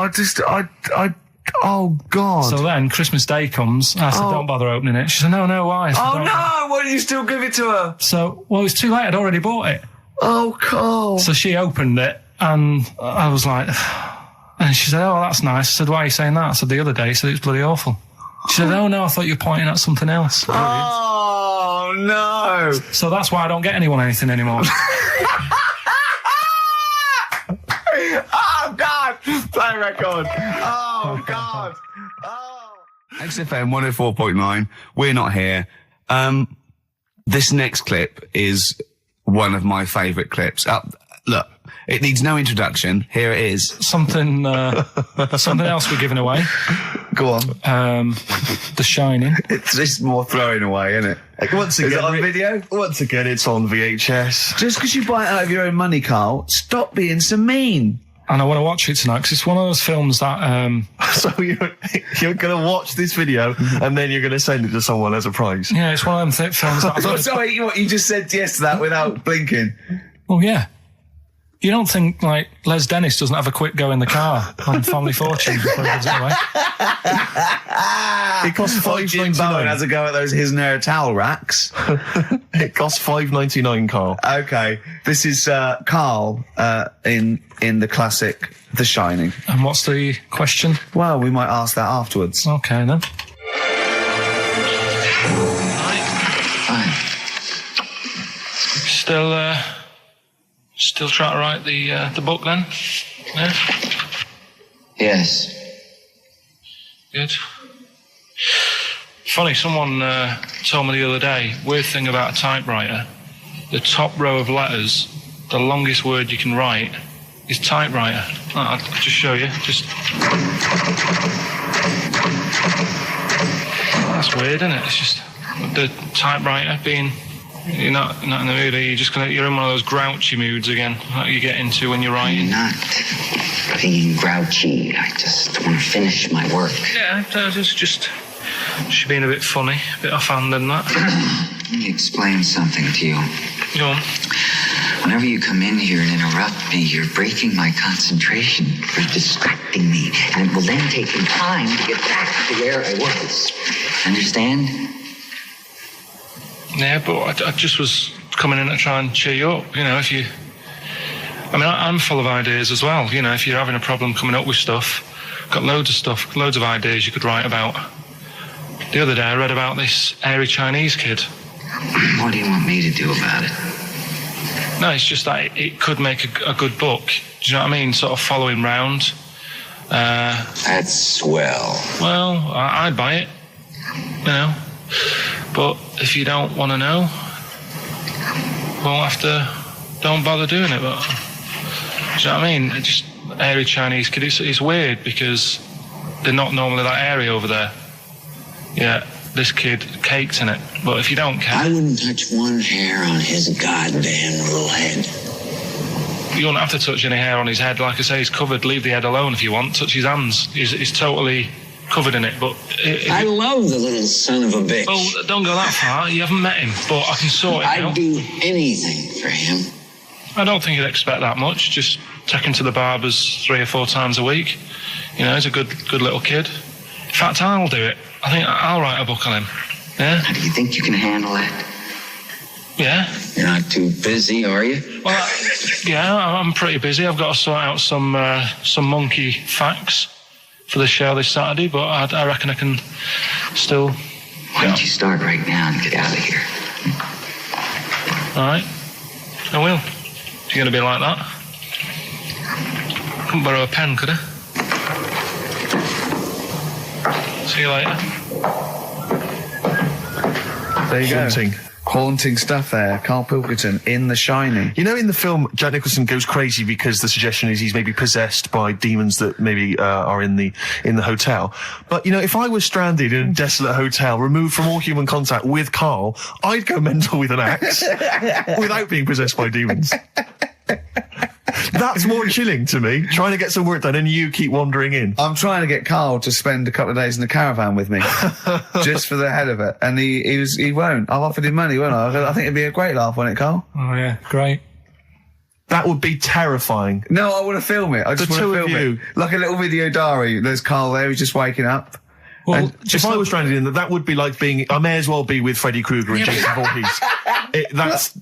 A: Oh, God.
C: So then Christmas Day comes. I said, don't bother opening it. She said, no, why? I said,
A: Oh, no. Why did you still give it to her?
C: So, well, it was too late. I'd already bought it.
A: Oh, Carl.
C: So she opened it and I was like, and she said, oh, that's nice. I said, why are you saying that? I said, the other day, she said, it's bloody awful. She said, oh, no, I thought you were pointing at something else.
A: Oh, no.
C: So that's why I don't get anyone anything anymore.
A: Oh, God. Play record. Oh, God. Oh. XFM 104.9. We're not here. This next clip is one of my favourite clips. Look, it needs no introduction. Here it is.
C: Something else we're giving away.
A: Go on.
C: The Shining.
A: It's just more throwing away, isn't it?
B: Once again,
A: is it on video?
B: Once again, it's on VHS.
A: Just because you buy it out of your own money, Carl, stop being so mean.
C: And I want to watch it tonight because it's one of those films that...
B: So you're going to watch this video and then you're going to send it to someone as a prize?
C: Yeah, it's one of them films that...
A: Sorry, what, you just said yes to that without blinking?
C: Well, yeah. You don't think, like, Les Dennis doesn't have a quick go in the car on Family Fortune before he gives it away?
B: It costs
A: Jim Bowen has
B: $5.99.
A: a go at those his and her towel racks.
B: It costs $5.99, Carl.
A: Okay, this is Carl in the classic The Shining.
C: And what's the question?
A: Well, we might ask that afterwards.
C: Okay, then. Still trying to write the book, then? Yeah?
D: Yes.
C: Good. Funny, someone told me the other day, weird thing about a typewriter, the top row of letters the longest word you can write is typewriter. I'll just show you. That's weird, isn't it? It's just the typewriter being. You're not in the mood, are you? You're in one of those grouchy moods again, like you get into when you're writing.
D: I'm not being grouchy. I just want to finish my work.
C: Yeah, just being a bit funny, a bit offhand and that.
D: Let me explain something to you.
C: Go on.
D: Whenever you come in here and interrupt me, you're breaking my concentration. You're distracting me. And it will then take me time to get back to where I was. Understand?
C: Yeah, but I just was coming in to try and cheer you up. You know, if you... I mean, I'm full of ideas as well. You know, if you're having a problem coming up with stuff, got loads of ideas you could write about. The other day I read about this airy Chinese kid.
D: What do you want me to do about it?
C: No, it's just that it could make a good book. Do you know what I mean? Sort of following round.
D: That's swell.
C: Well, I'd buy it. You know. But if you don't want to know, don't bother doing it. But do you know what I mean? It's just airy Chinese kid. It's weird because they're not normally that airy over there. Yeah, this kid caked in it. But if you don't care,
D: I wouldn't touch one hair on his goddamn little head.
C: You won't have to touch any hair on his head. Like I say, he's covered. Leave the head alone if you want. Touch his hands. He's totally covered in it. But
D: I love the little son of a bitch.
C: Well, don't go that far. You haven't met him, but I can sort it out.
D: I'd do anything for him.
C: I don't think you'd expect that much. Just take him to the barbers 3 or 4 times a week. You know, he's a good little kid. In fact, I'll do it. I think I'll write a book on him. Yeah?
D: How do you think you can handle that?
C: Yeah.
D: You're not too busy, are you?
C: Well, yeah, I'm pretty busy. I've got to sort out some monkey facts for the show this Saturday, but I reckon I can still...
D: Why don't you start right now and get out of here?
C: All right. I will. If you're going to be like that. Couldn't borrow a pen, could I? See you later.
A: There you
B: Haunting.
A: go. Haunting stuff there. Karl Pilkington in The Shining.
B: You know, in the film, Jack Nicholson goes crazy because the suggestion is he's maybe possessed by demons that maybe are in the hotel. But, you know, if I was stranded in a desolate hotel, removed from all human contact with Karl, I'd go mental with an axe without being possessed by demons. That's more chilling to me, trying to get some work done and you keep wandering in.
A: I'm trying to get Karl to spend a couple of days in the caravan with me, just for the head of it. And he won't. I've offered him money, won't I? I think it'd be a great laugh, wouldn't it, Karl?
C: Oh, yeah, great.
B: That would be terrifying.
A: No, I want to film it. I just want to film it. Like a little video diary. There's Karl there, he's just waking up.
C: Well,
B: and if I was stranded in that would be like being, I may as well be with Freddy Krueger and Jason Voorhees.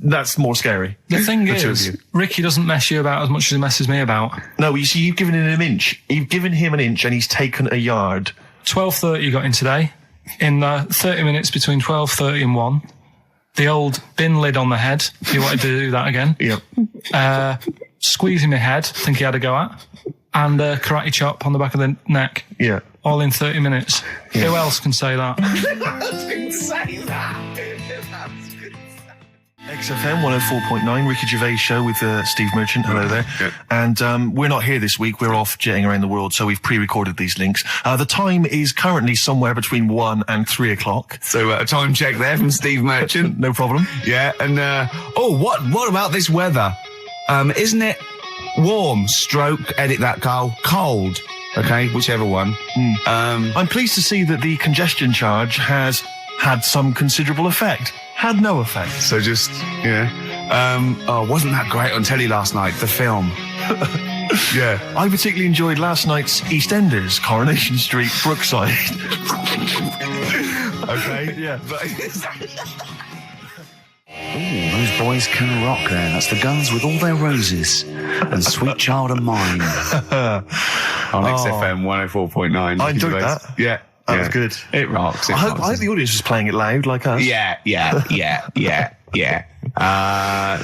B: That's more scary.
C: The thing is, Ricky doesn't mess you about as much as he messes me about.
B: No, you see, you've given him an inch. You've given him an inch and he's taken a yard.
C: 12:30 you got in today. In 30 minutes between 12:30 and 1. The old bin lid on the head, if you wanted to do that again.
B: Yep.
C: Squeezing my head, think he had a go at. And karate chop on the back of the neck.
B: Yeah.
C: All in 30 minutes. Yeah. Who else can say that?
B: XFM 104.9, Ricky Gervais Show with Steve Merchant. Hello there.
A: Good.
B: And we're not here this week. We're off jetting around the world, so we've pre-recorded these links. The time is currently somewhere between 1 and 3 o'clock.
A: So a time check there from Steve Merchant.
B: No problem.
A: Yeah, and what about this weather? Isn't it warm, stroke, edit that, Karl, cold? Okay, whichever one.
B: I'm pleased to see that the congestion charge has had some considerable effect. Had no effect.
A: So just, wasn't that great on telly last night, the film? Yeah.
B: I particularly enjoyed last night's EastEnders, Coronation Street, Brookside.
A: Okay, yeah. Ooh, those boys can rock there. That's the Guns with All Their Roses and Sweet Child of Mine. On XFM 104.9.
B: I enjoyed that.
A: Yeah.
B: That was good.
A: It rocks.
B: I hope the audience was playing it loud like us.
A: Yeah.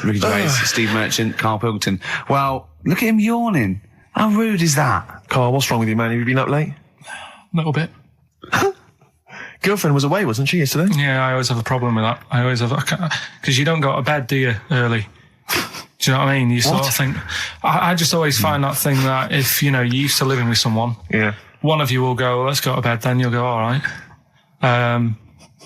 A: Ricky Gervais, Steve Merchant, Karl Pilkington. Well, look at him yawning. How rude is that?
B: Carl, what's wrong with you, man? Have you been up late?
C: A little bit.
B: Girlfriend was away, wasn't she, yesterday?
C: Yeah, I always have a problem with that. I always have, because you don't go to bed, do you, early? Do Do you know what I mean? You sort of think... I just always find that thing that if, you're used to living with someone, one of you will go, let's go to bed, then you'll go, all right.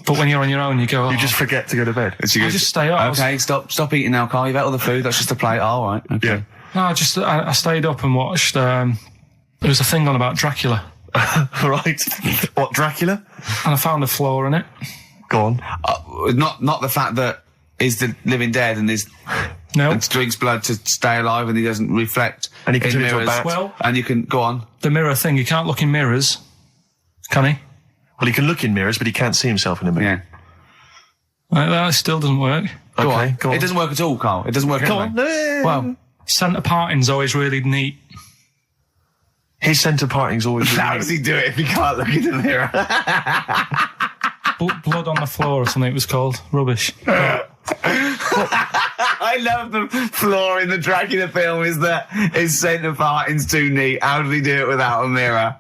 C: But when you're on your own, you go...
B: You just forget to go to bed.
C: I just stay up.
A: Okay, stop eating now, Carl. You've ate all the food. That's just a plate. All right. Okay.
B: Yeah.
C: No, I stayed up and watched... there was a thing on about Dracula.
B: Right. What, Dracula?
C: And I found a flaw in it.
B: Go on.
A: Not the fact that he's the living dead and and drinks blood to stay alive and he doesn't reflect
B: and he can
A: in
B: turn into a
A: mirrors.
B: bat.
C: Well,
A: and you can go on.
C: The mirror thing, you can't look in mirrors, can he?
B: Well, he can look in mirrors, but he can't see himself in a mirror.
C: Yeah. That still doesn't work.
A: Go on. It doesn't work at all, Carl. It doesn't work at all. Well,
C: centre parting's always really neat.
B: His centre parting's always really
A: how
B: neat.
A: does he do it if he can't look in the mirror?
C: Blood on the floor or something it was called. Rubbish.
A: I love the flaw in the Dracula film is that his centre parting's too neat. How did he do it without a mirror?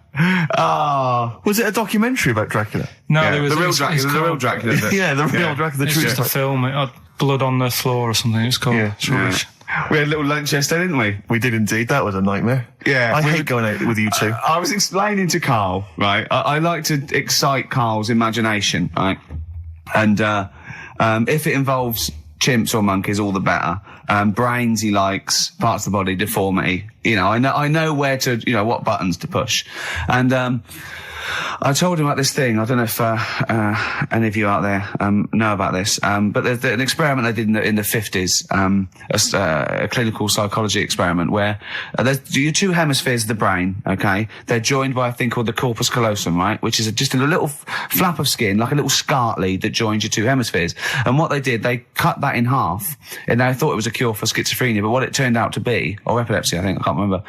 A: Oh.
B: Was it a documentary about Dracula?
C: No,
A: Yeah,
C: there was...
A: the real Dracula. The real Dracula.
B: Yeah, the real Dracula. The
C: It's
B: true
C: just a film. It had blood on the floor or something it was called.
B: Yeah.
C: It's rubbish.
A: We had a little lunch yesterday, didn't we?
B: We did indeed. That was a nightmare.
A: Yeah.
B: I hate going out with you two.
A: I was explaining to Carl, right? I like to excite Carl's imagination, right? And if it involves chimps or monkeys, all the better. Brains he likes, parts of the body, deformity. I know where to, what buttons to push. And I told him about this thing. I don't know if any of you out there know about this, but there's an experiment they did in the 50s, a clinical psychology experiment where there's your two hemispheres of the brain, okay? They're joined by a thing called the corpus callosum, right? Which is just a little flap of skin, like a little scarlet lead that joins your two hemispheres. And what they did, they cut that in half, and they thought it was a cure for schizophrenia, but what it turned out to be, or epilepsy, I think, I can't remember,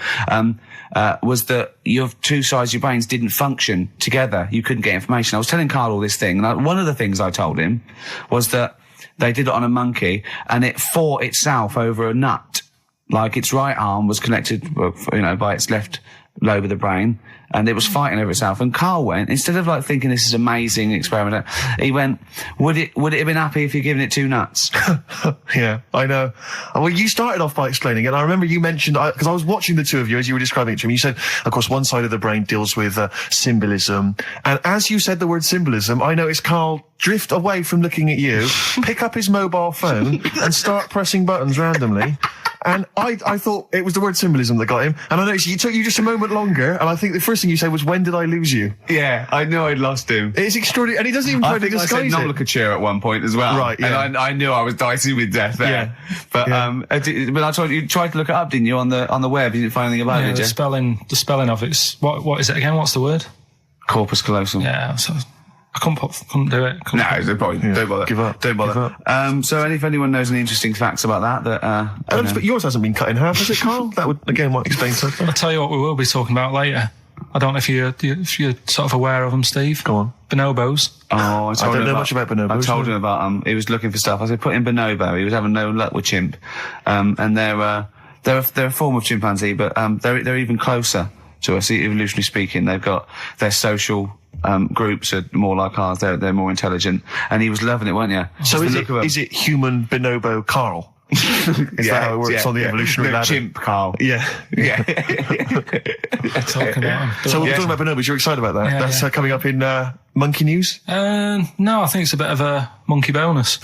A: was that your two sides of your brains didn't function together. You couldn't get information. I was telling Carl all this thing, and one of the things I told him was that they did it on a monkey, and it fought itself over a nut. Like its right arm was connected, by its left lobe of the brain, and it was fighting over itself. And Carl went, instead of thinking this is amazing experiment, he went, would it have been happy if you'd given it two nuts?
B: Yeah, I know. Well, you started off by explaining it. I remember you mentioned, because I was watching the two of you as you were describing it to me, you said, of course, one side of the brain deals with symbolism. And as you said the word symbolism, I noticed Carl drift away from looking at you, pick up his mobile phone and start pressing buttons randomly. And I thought it was the word symbolism that got him. And I noticed it took you just a moment longer. And I think the first thing you said was, when did I lose you?
A: Yeah, I knew I'd lost him.
B: It's extraordinary. And he doesn't even try to disguise
A: I said
B: it.
A: nomenclature at one point as well.
B: Right, yeah.
A: And I knew I was dicing with death there.
B: Yeah.
A: But,
B: Yeah.
A: but I told you tried to look it up, didn't you, on the web? You didn't find anything about it, did you?
C: The spelling of it's... What is it again? What's the word?
A: Corpus callosum.
C: Yeah, so I couldn't do it.
A: No, there's no point.
B: Yeah.
A: Don't bother.
B: Give up.
A: Don't bother.
B: Give up.
A: So if anyone knows any interesting facts about that,
B: But yours hasn't been cut in half, has it, Carl? That would, again, might explain something.
C: I'll tell you what we will be talking about later. I don't know if you're sort of aware of them, Steve.
B: Go on.
C: Bonobos.
A: Oh, I
B: don't know much about bonobos.
A: I told him about he was looking for stuff. I said, put in bonobo. He was having no luck with chimp. And they're a form of chimpanzee, but they're even closer to us, evolutionarily speaking. They've got their social groups are more like ours. They're more intelligent. And he was loving it, weren't you?
B: So is it human bonobo Carl? Is that how it works on the evolutionary ladder?
A: Chimp Carl.
B: Yeah.
A: Yeah.
C: Talking about them.
B: So we're talking about bonobos. You're excited about that?
C: Yeah,
B: That's
C: yeah.
B: Coming up in monkey news?
C: No, I think it's a bit of a monkey bonus.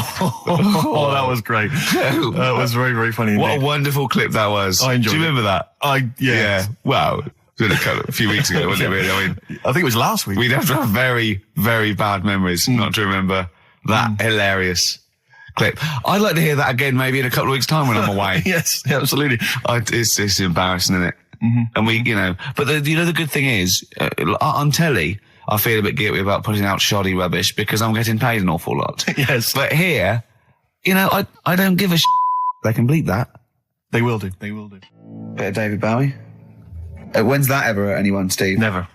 B: Oh, that was great. That was very, very funny.
A: What a
B: indeed.
A: wonderful clip that was.
B: I enjoyed
A: Do you
B: it.
A: remember that?
B: Yeah.
A: Wow. It was a few weeks ago, wasn't it, really? I mean,
B: I think it was last week.
A: we'd have to have very, very bad memories not to remember that hilarious clip. I'd like to hear that again maybe in a couple of weeks' time when I'm away.
B: Yes, absolutely.
A: It's embarrassing, isn't it? Mm-hmm. And we, but the good thing is, on telly, I feel a bit guilty about putting out shoddy rubbish because I'm getting paid an awful lot.
B: Yes.
A: But here, I don't give a They can bleep that.
B: They will do. They will do.
A: Bit of David Bowie. When's that ever hurt anyone, Steve?
B: Never.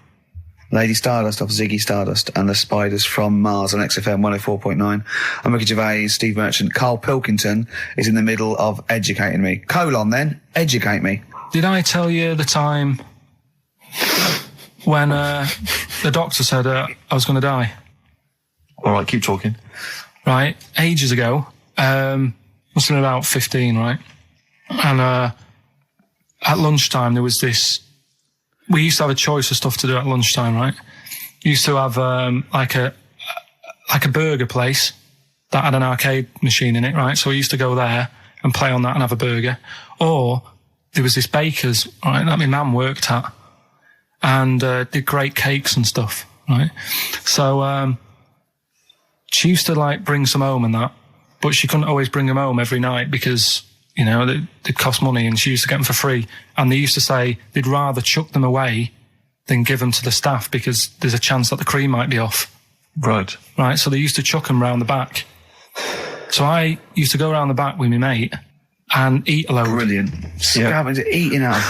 A: Lady Stardust off Ziggy Stardust and the Spiders from Mars on XFM 104.9. I'm Ricky Gervais, Steve Merchant. Karl Pilkington is in the middle of educating me. Educate me.
C: Did I tell you the time when the doctor said I was going to die?
B: All right, keep talking.
C: Right, ages ago. must have been about 15, right? And at lunchtime, there was this... We used to have a choice of stuff to do at lunchtime, right? We used to have like a burger place that had an arcade machine in it, right? So we used to go there and play on that and have a burger. Or there was this baker's, right, that my mum worked at, and did great cakes and stuff, right? So she used to like bring some home and that, but she couldn't always bring them home every night because, you know, they'd cost money, and she used to get them for free. And they used to say they'd rather chuck them away than give them to the staff because there's a chance that the cream might be off.
B: Right.
C: Right, so they used to chuck them round the back. So I used to go around the back with my mate and eat a load.
A: Brilliant. Eating out of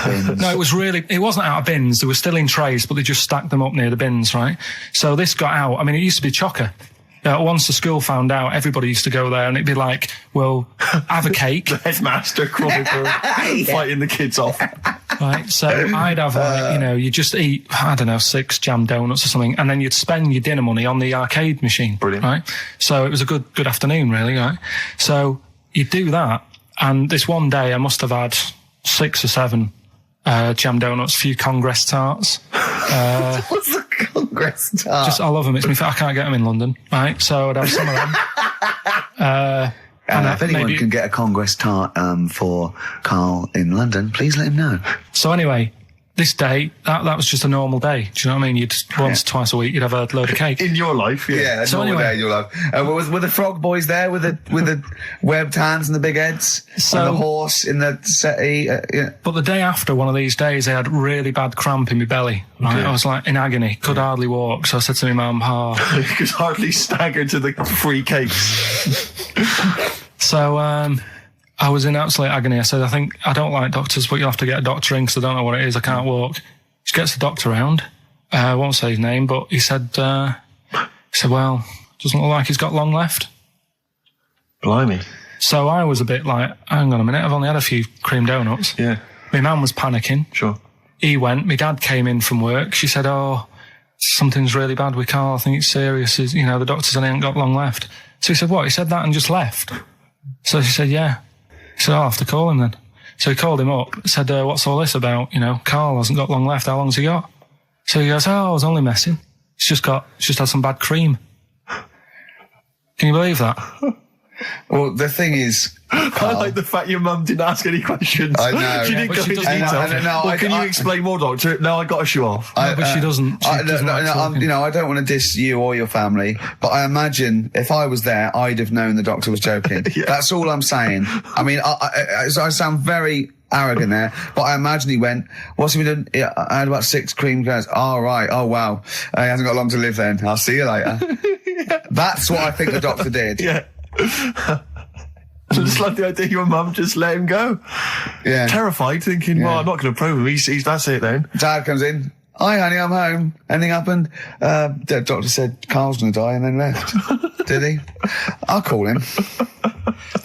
A: bins.
C: No, it wasn't out of bins. They were still in trays, but they just stacked them up near the bins, right? So this got out. I mean, it used to be chocker. Once the school found out, everybody used to go there, and it'd be like, well, have a cake.
B: The headmaster fighting the kids off.
C: Right, so I'd have, you just eat, 6 jam donuts or something, and then you'd spend your dinner money on the arcade machine.
B: Brilliant.
C: Right? So it was a good afternoon, really, right? So you'd do that, and this one day I must have had 6 or 7 jam donuts, a few Congress tarts.
A: What's a Congress tart?
C: I love them. I can't get them in London, right? So I'd have some of them.
A: And if anyone can get a Congress tart for Karl in London, please let him know. So
C: anyway, this day, that was just a normal day. Do you know what I mean? Once, twice a week, you'd have a load of cake.
B: In your life, yeah.
A: Yeah, so normal day in your life. Were the frog boys there with the webbed hands and the big heads? And the horse in the settee?
C: But the day after one of these days, I had really bad cramp in my belly. Right? Okay. I was like in agony, could hardly walk. So I said to my mum, you
B: could hardly stagger to the free cakes.
C: So, I was in absolute agony. I said, I don't like doctors, but you'll have to get a doctor in because I don't know what it is. I can't walk. She gets the doctor round. I won't say his name, but he said, well, doesn't look like he's got long left.
B: Blimey.
C: So I was a bit like, hang on a minute, I've only had a few cream donuts.
B: Yeah.
C: My mum was panicking.
B: Sure.
C: He went. My dad came in from work. She said, something's really bad with Karl. I think it's serious. The doctor said he ain't got long left. So he said, what? He said that and just left. So she said, yeah. He said, I'll have to call him then. So he called him up, said, what's all this about? Karl hasn't got long left. How long's he got? So he goes, I was only messing. It's just had some bad cream. Can you believe that?
A: Well, the thing is,
B: I like the fact your mum didn't ask any questions.
A: I know.
B: She didn't go into detail. Can you explain more, doctor? No, I got to show off.
C: But she doesn't.
A: I don't want to diss you or your family, but I imagine if I was there, I'd have known the doctor was joking. Yeah. That's all I'm saying. I mean, I sound very arrogant there, but I imagine he went, what's he been doing? I had about 6 cream cones. Oh, right. Oh, wow. He hasn't got long to live then. I'll see you later. Yeah. That's what I think the doctor did.
B: Yeah. I just like the idea your mum just let him go.
A: Yeah.
B: Terrified, thinking, well, I'm not going to probe him. He's that's it then.
A: Dad comes in. Hi, honey, I'm home. Anything happened? The doctor said Karl's going to die and then left. Did he? I'll call him.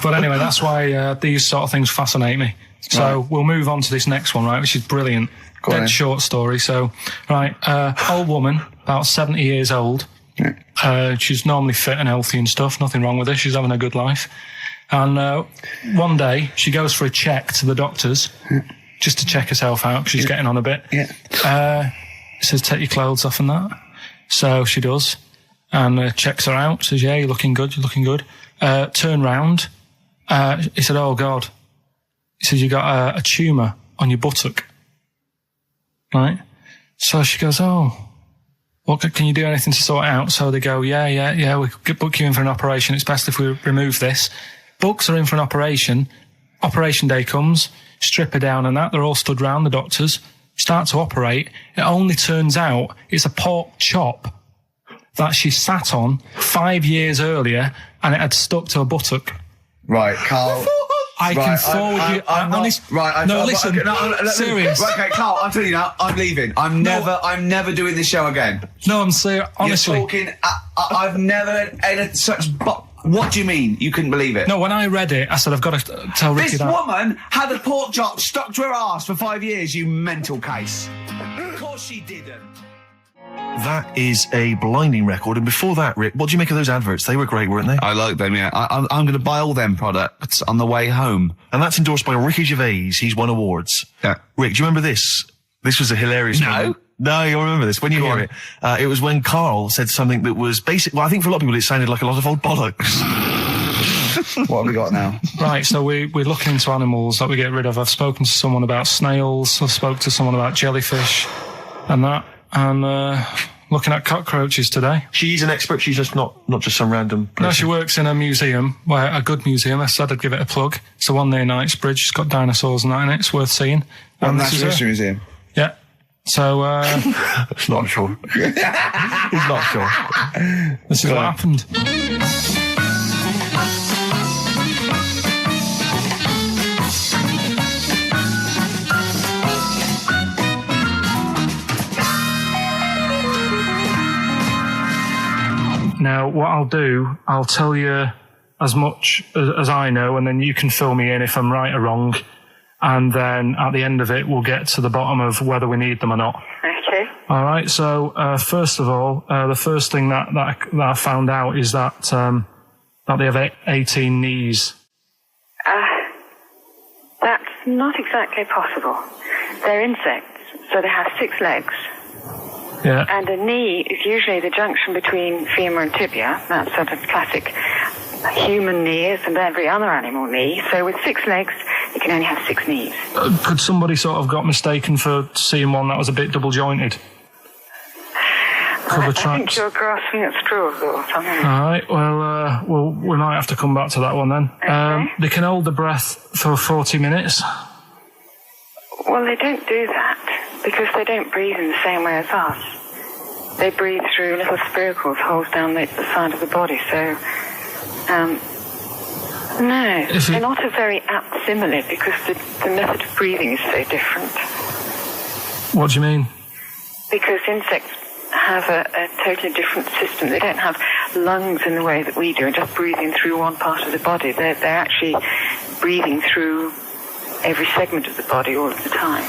C: But anyway, that's why these sort of things fascinate me. So we'll move on to this next one, right, which is brilliant. Dead short story. So, right, old woman, about 70 years old. Yeah. She's normally fit and healthy and stuff. Nothing wrong with her. She's having a good life. And one day, she goes for a check to the doctor's just to check herself out because she's getting on a bit.
A: Yeah.
C: Says, take your clothes off and that. So she does. And checks her out. Says, yeah, you're looking good. You're looking good. Turn round. He said, oh, God. He said, you got a tumour on your buttock. Right? So she goes, well, can you do anything to sort it out? So they go, yeah, we could book you in for an operation. It's best if we remove this. Books are in for an operation. Operation day comes, strip her down and that. They're all stood round, the doctors. Start to operate. It only turns out it's a pork chop that she sat on 5 years earlier and it had stuck to her buttock.
A: Right, Karl.
C: I can forward you. Serious.
A: Right, okay, Karl, I'm telling you now, I'm leaving. I'm never doing this show again.
C: No, I'm serious. Honestly.
A: You're talking, I've never had such, what do you mean? You couldn't believe it?
C: No, when I read it, I said, I've got to tell Ricky that.
A: This woman had a pork chop stuck to her arse for 5 years, you mental case. Of course she didn't.
B: That is a blinding record. And before that, Rick, what do you make of those adverts? They were great, weren't they?
A: I like them, yeah. I'm going to buy all them products on the way home.
B: And that's endorsed by Ricky Gervais. He's won awards.
A: Yeah.
B: Rick, do you remember this? This was a hilarious moment. No, you'll remember this when you hear it. It was when Karl said something that was basic. Well, I think for a lot of people it sounded like a lot of old bollocks.
A: What have we got now?
C: Right, so we're looking into animals that we get rid of. I've spoken to someone about snails. I've spoken to someone about jellyfish and that. And looking at cockroaches today.
B: She's an expert. She's just not just some random person.
C: No, she works in a museum, well, a good museum. I said I'd give it a plug. It's the one near Knightsbridge. It's got dinosaurs and that in it. It's worth seeing.
A: Natural History Museum.
C: Yeah. So,
B: It's not sure. He's not sure.
C: This is what happened. Now, what I'll do, I'll tell you as much as I know, and then you can fill me in if I'm right or wrong. And then at the end of it, we'll get to the bottom of whether we need them or not.
E: Okay.
C: All right. So first of all, the first thing that I found out is that they have 18 knees.
E: That's not exactly possible. They're insects, so they have 6 legs.
C: Yeah.
E: And a knee is usually the junction between femur and tibia. That's sort of classic human knees and every other animal knee. So with 6 legs, you can only have 6 knees.
C: Could somebody sort of got mistaken for seeing one that was a bit double jointed?
E: I think you're grasping at straws or something.
C: All right. Well, we might have to come back to that one then.
E: Okay.
C: They can hold the breath for 40 minutes.
E: Well, they don't do that because they don't breathe in the same way as us. They breathe through little spiracles, holes down the side of the body. So, no, they're not a very apt simile because the method of breathing is so different.
C: What do you mean?
E: Because insects have a totally different system. They don't have lungs in the way that we do, just breathing through one part of the body. They're actually breathing through every segment of the body all of the time.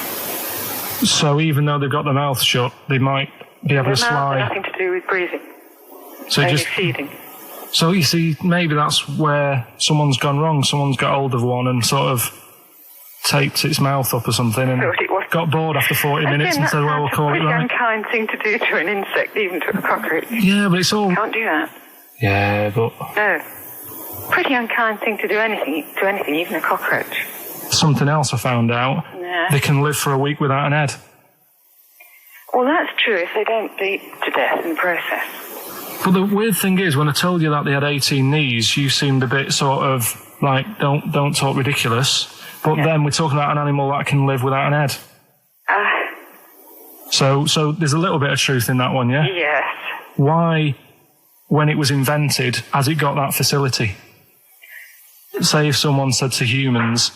C: So even though they've got their mouth shut, they might be able to slide.
E: Nothing to do with breathing.
C: So
E: only
C: just
E: feeding.
C: So you see, maybe that's where someone's gone wrong. Someone's got hold of one and sort of taped its mouth up or something and got bored after 40 minutes and said, well, we'll call it right.
E: That's a unkind thing to do to an insect, even to a cockroach.
C: Yeah, but it's all...
E: Can't do that.
C: Yeah, but...
E: No. Pretty unkind thing to do anything, even a cockroach.
C: Something else I found out.
E: Yeah.
C: They can live for a week without an head.
E: Well, that's true if they don't bleed to death in the process.
C: But the weird thing is, when I told you that they had 18 knees, you seemed a bit sort of like, don't talk ridiculous. But then we're talking about an animal that can live without an head. So there's a little bit of truth in that one, yeah?
E: Yes.
C: Why, when it was invented, has it got that facility? Say if someone said to humans,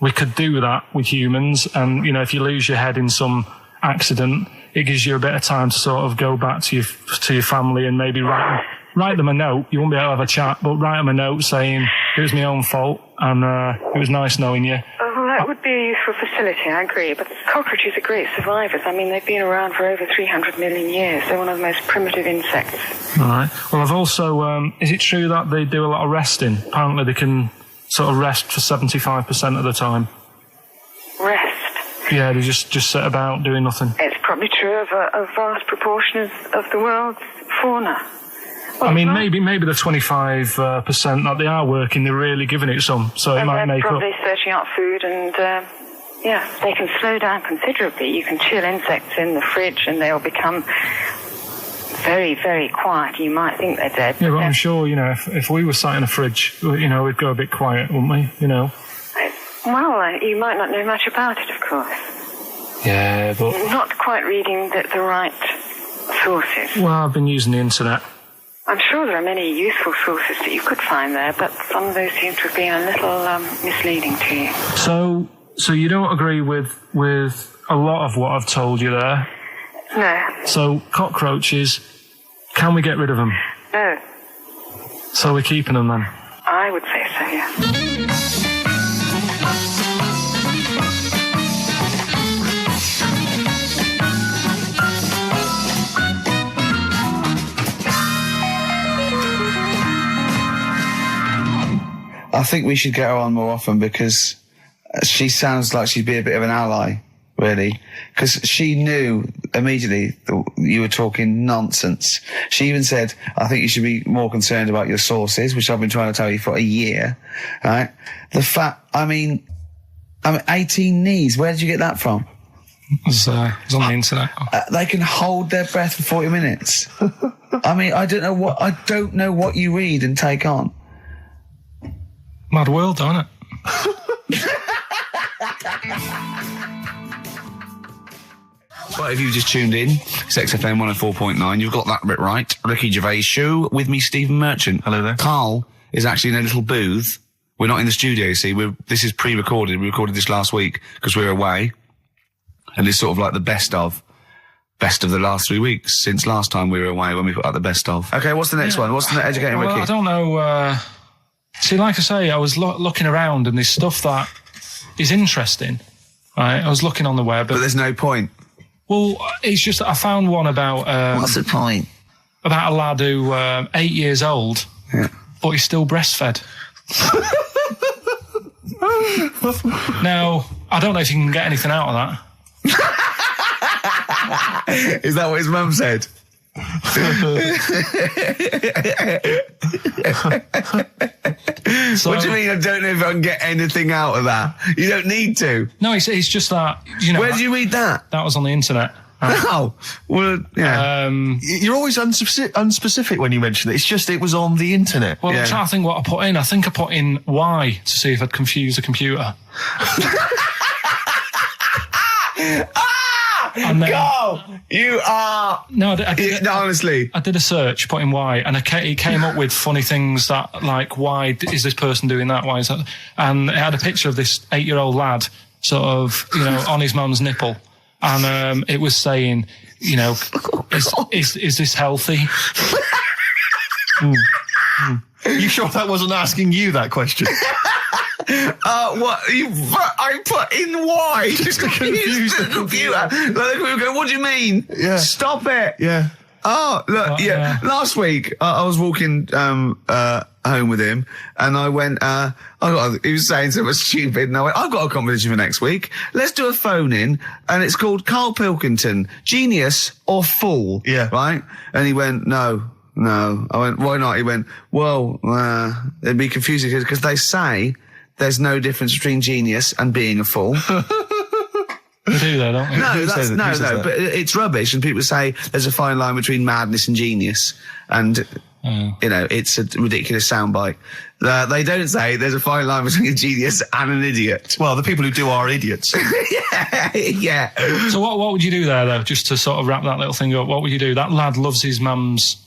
C: we could do that with humans, and, you know, if you lose your head in some accident, it gives you a bit of time to sort of go back to your family and maybe write them a note. You won't be able to have a chat, but write them a note saying, it was my own fault, and it was nice knowing you.
E: Oh, well, that would be a useful facility, I agree. But cockroaches are great survivors. I mean, they've been around for over 300 million years. They're one of the most primitive insects.
C: All right. Well, I've also... is it true that they do a lot of resting? Apparently they can sort of rest for 75% of the time.
E: Rest?
C: Yeah, they just sit about doing nothing.
E: It's probably true of a vast proportion of the world's fauna. Well,
C: I mean, maybe the 25% that they are working, they're really giving it some, so it might make up.
E: They're probably searching out food, and they can slow down considerably. You can chill insects in the fridge, and they'll become very, very quiet. You might think they're dead.
C: Yeah, but I'm sure, you know, if we were sat in a fridge, you know, we'd go a bit quiet, wouldn't we? You know.
E: Well, you might not know much about it, of course.
C: Yeah, but...
E: Not quite reading the right sources.
C: Well, I've been using the internet.
E: I'm sure there are many useful sources that you could find there, but some of those seem to have been a little misleading to you.
C: So you don't agree with a lot of what I've told you there?
E: No.
C: So cockroaches, can we get rid of them?
E: No.
C: So we're keeping them then?
E: I would say so, yeah.
A: I think we should get her on more often because she sounds like she'd be a bit of an ally, really. Because she knew immediately that you were talking nonsense. She even said, I think you should be more concerned about your sources, which I've been trying to tell you for a year, right? The fact, I mean, 18 knees, where did you get that from?
C: It was on the internet.
A: They can hold their breath for 40 minutes. I mean, I don't know what you read and take on.
C: Mad world, don't it?
A: Well, if you just tuned in, Sex FM 104.9, you've got that bit right. Ricky Gervais Show with me, Stephen Merchant.
B: Hello there.
A: Karl is actually in a little booth. We're not in the studio, you see. This is pre-recorded. We recorded this last week because we were away. And it's sort of like the best of the last 3 weeks since last time we were away when we put out the best of. Okay, what's the next one? What's the educating Ricky?
C: I don't know. See, like I say, I was looking around and there's stuff that is interesting. Right, I was looking on the web.
A: But there's no point.
C: Well, it's just that I found one about...
A: what's the point?
C: About a lad who 8 years old, but he's still breastfed. Now, I don't know if you can get anything out of that.
A: Is that what his mum said?
C: So,
A: what do you mean? I don't know if I can get anything out of that. You don't need to.
C: No, it's just that, you know.
A: Where did you read that?
C: That was on the internet.
A: Oh, well, yeah.
B: You're always unspecific when you mention it. It's just it was on the internet.
C: Well, I'm trying to think what I put in. I think I put in Y to see if I'd confuse a computer. And then,
A: Go! You are...
C: No,
A: honestly.
C: I did a search, put in why, and it came up with funny things that, like, why is this person doing that? Why is that? And it had a picture of this 8-year-old lad, sort of, you know, on his mum's nipple. And it was saying, you know, is this healthy?
B: You sure that wasn't asking you that question?
A: What? I put in why? Just to confuse the computer. Like, we go, what do you mean?
B: Yeah.
A: Stop it.
B: Yeah.
A: Oh, look, yeah. Last week, I was walking home with him, and I went, he was saying something stupid, and I went, I've got a competition for next week. Let's do a phone-in, and it's called Karl Pilkington, Genius or Fool.
B: Yeah.
A: Right? And he went, No. I went, why not? He went, well, it'd be confusing because they say there's no difference between genius and being a fool.
C: They do that, don't they?
A: No, but it's rubbish. And people say there's a fine line between madness and genius. And, you know, it's a ridiculous soundbite. They don't say there's a fine line between a genius and an idiot.
B: Well, the people who do are idiots.
A: Yeah.
C: So what would you do there, though, just to sort of wrap that little thing up? What would you do? That lad loves his mum's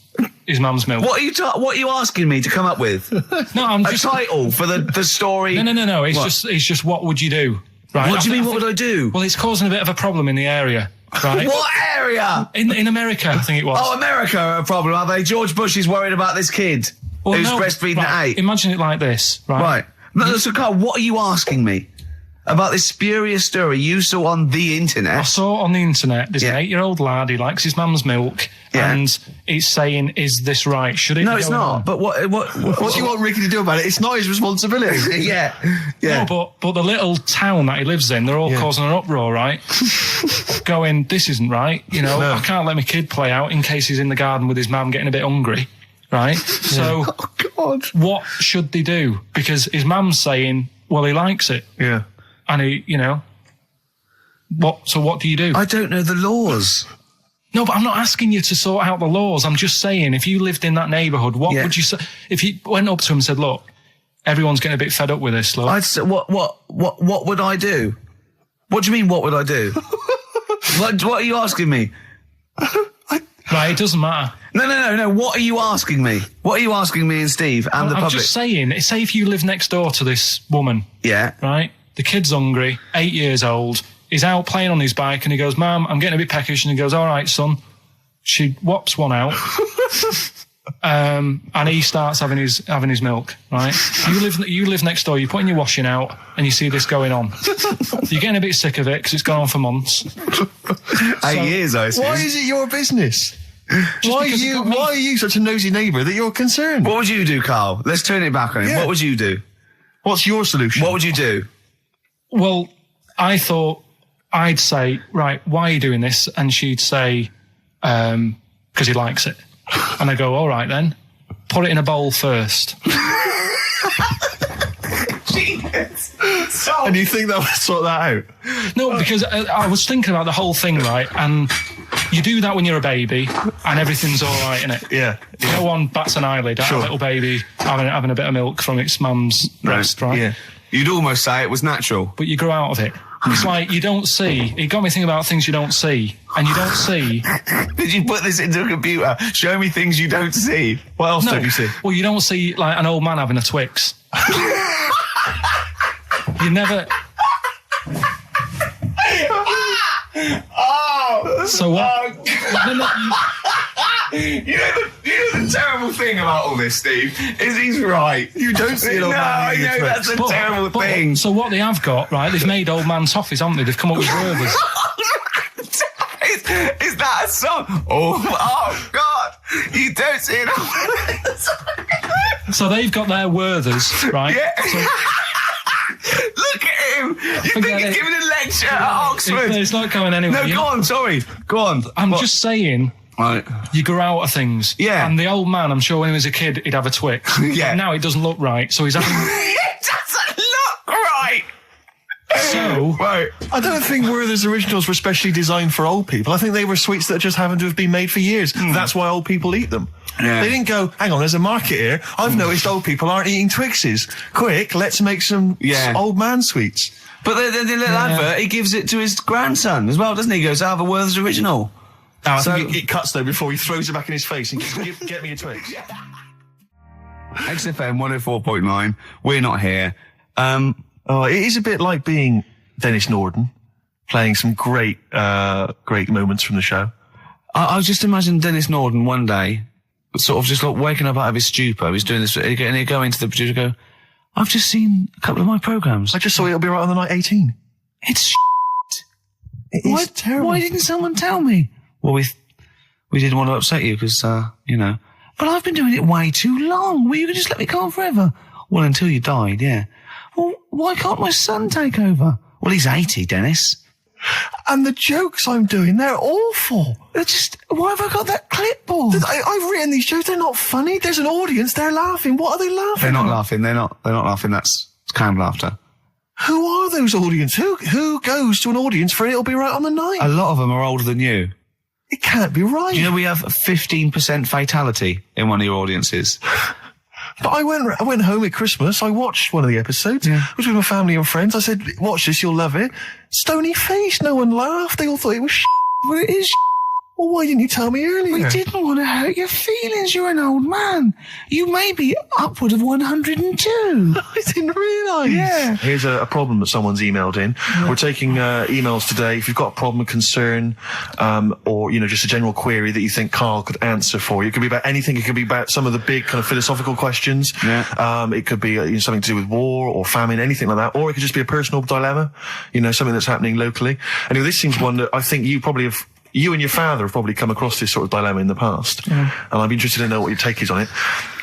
C: milk.
A: What are you asking me to come up with?
C: No, I'm just...
A: A title for the story?
C: No. It's just what would you do? Right?
A: What do you mean, what would I do?
C: Well, it's causing a bit of a problem in the area, right?
A: What area?
C: In America, I think it was.
A: Oh, America are a problem, are they? George Bush is worried about this kid who's breastfeeding at 8.
C: Imagine it like this, right?
A: Right. No, so Karl, what are you asking me? About this spurious story you saw on the internet?
C: I saw on the internet, there's an 8-year-old lad, he likes his mum's milk, and it's saying, is this right? Should it
A: No,
C: be
A: it's
C: going
A: not.
C: on?
A: But what
B: do you want Ricky to do about it? It's not his responsibility.
A: Yeah.
C: No, but the little town that he lives in, they're all causing an uproar, right? Going, this isn't right, you know, I can't let my kid play out in case he's in the garden with his mum getting a bit hungry, right? So,
A: Oh, God.
C: what should they do? Because his mum's saying, well, he likes it.
B: Yeah.
C: And he, you know, what do you do?
A: I don't know the laws.
C: No, but I'm not asking you to sort out the laws. I'm just saying, if you lived in that neighbourhood, what would you say? If you went up to him and said, look, everyone's getting a bit fed up with this, look.
A: I'd say, what would I do? What do you mean, what would I do? What are you asking me?
C: Right, it doesn't matter.
A: No. What are you asking me? What are you asking me and Steve and the public?
C: I'm just saying, say if you live next door to this woman.
A: Yeah.
C: Right? The kid's hungry, 8 years old. He's out playing on his bike and he goes, Mum, I'm getting a bit peckish. And he goes, all right, son. She whops one out. And he starts having his milk, right? You live next door, you're putting your washing out and you see this going on. You're getting a bit sick of it because it's gone on for months.
A: 8 years, I assume.
B: Why is it your business? Why are you such a nosy neighbour that you're concerned?
A: What would you do, Karl? Let's turn it back on him.
B: Yeah.
A: What would you do?
B: What's your solution?
A: What would you do?
C: Well, I thought I'd say, right, why are you doing this? And she'd say, because he likes it. And I go, all right then, put it in a bowl first.
B: And you think that would sort that out?
C: No, because I was thinking about the whole thing, right? And you do that when you're a baby, and everything's all right, innit?
B: Yeah.
C: No one bats an eyelid at a little baby having a bit of milk from its mum's breast, right?
B: Yeah.
A: You'd almost say it was natural.
C: But you grow out of it. It's like you don't see. It got me thinking about things you don't see. And you don't see.
A: Did you put this into a computer? Show me things you don't see.
B: What else don't you see?
C: Well, you don't see, like, an old man having a Twix. You never... So what?
A: You know the terrible thing about all this, Steve, is he's right.
B: You don't see an old man
A: I
B: having a
A: know,
B: Twix.
A: that's a terrible thing.
C: So what they have got, right, they've made old man toffees, haven't they? They've come up with Werthers.
A: Is that a song? Oh God! You don't see it.
C: So they've got their Werthers, right?
A: Yeah.
C: So,
A: look at him. You think
C: Forget
A: he's
C: it.
A: giving a lecture at Oxford?
C: it's not going anywhere.
A: No, go on. Sorry. Go on.
C: I'm just saying.
A: Right.
C: You grow out of things.
A: Yeah.
C: And the old man, I'm sure when he was a kid, he'd have a Twix.
A: Yeah.
C: But now it doesn't look right, so he's having...
A: It doesn't look right.
C: So...
A: Right.
B: I don't think Werther's originals were specially designed for old people. I think they were sweets that just happened to have been made for years. That's why old people eat them.
A: Yeah.
B: They didn't go, hang on, there's a market here. I've noticed old people aren't eating Twixes. Quick, let's make some old man sweets.
A: But the little advert, he gives it to his grandson as well, doesn't he? He goes, I have a Werther's original.
B: I think it cuts, though, before he throws it back in his face and goes, get me a Twix.
A: XFM 104.9, we're not here.
B: It is a bit like being Dennis Norden, playing some great moments from the show.
A: I just imagine Dennis Norden one day, sort of just like waking up out of his stupor, he's doing this, and he'd go into the producer and go, I've just seen a couple of my programmes.
B: I just saw It'll Be Right on the Night 18.
A: It's shit.
B: It is terrible.
A: Why didn't someone tell me? Well, we didn't want to upset you because, but I've been doing it way too long. Well, you could just let me go on forever. Well, until you died, yeah. Well, why can't my son take over? Well, he's 80, Dennis.
B: And the jokes I'm doing, they're awful.
A: They're just, why have I got that clipboard?
B: I've written these jokes, they're not funny. There's an audience, they're laughing. What are they laughing
A: They're not
B: at?
A: laughing, they're not laughing, that's canned laughter.
B: Who are those audience? Who goes to an audience for It'll Be Right on the Night?
A: A lot of them are older than you.
B: It can't be right.
A: Do you know we have a 15% fatality in one of your audiences?
B: But I went home at Christmas, I watched one of the episodes.
A: Yeah.
B: I was with my family and friends. I said, watch this, you'll love it. Stony face, no one laughed. They all thought it was
A: Well, it is
B: Well, why didn't you tell me earlier?
A: We didn't want to hurt your feelings. You're an old man. You may be upward of 102.
B: I didn't realise.
A: Yeah.
B: Here's a problem that someone's emailed in. We're taking emails today. If you've got a problem, a concern, or, just a general query that you think Karl could answer for you. It could be about anything. It could be about some of the big kind of philosophical questions.
A: Yeah.
B: It could be something to do with war or famine, anything like that. Or it could just be a personal dilemma, something that's happening locally. Anyway, this seems one that I think you and your father have probably come across this sort of dilemma in the past. Yeah. And I'd be interested to know what your take is on it.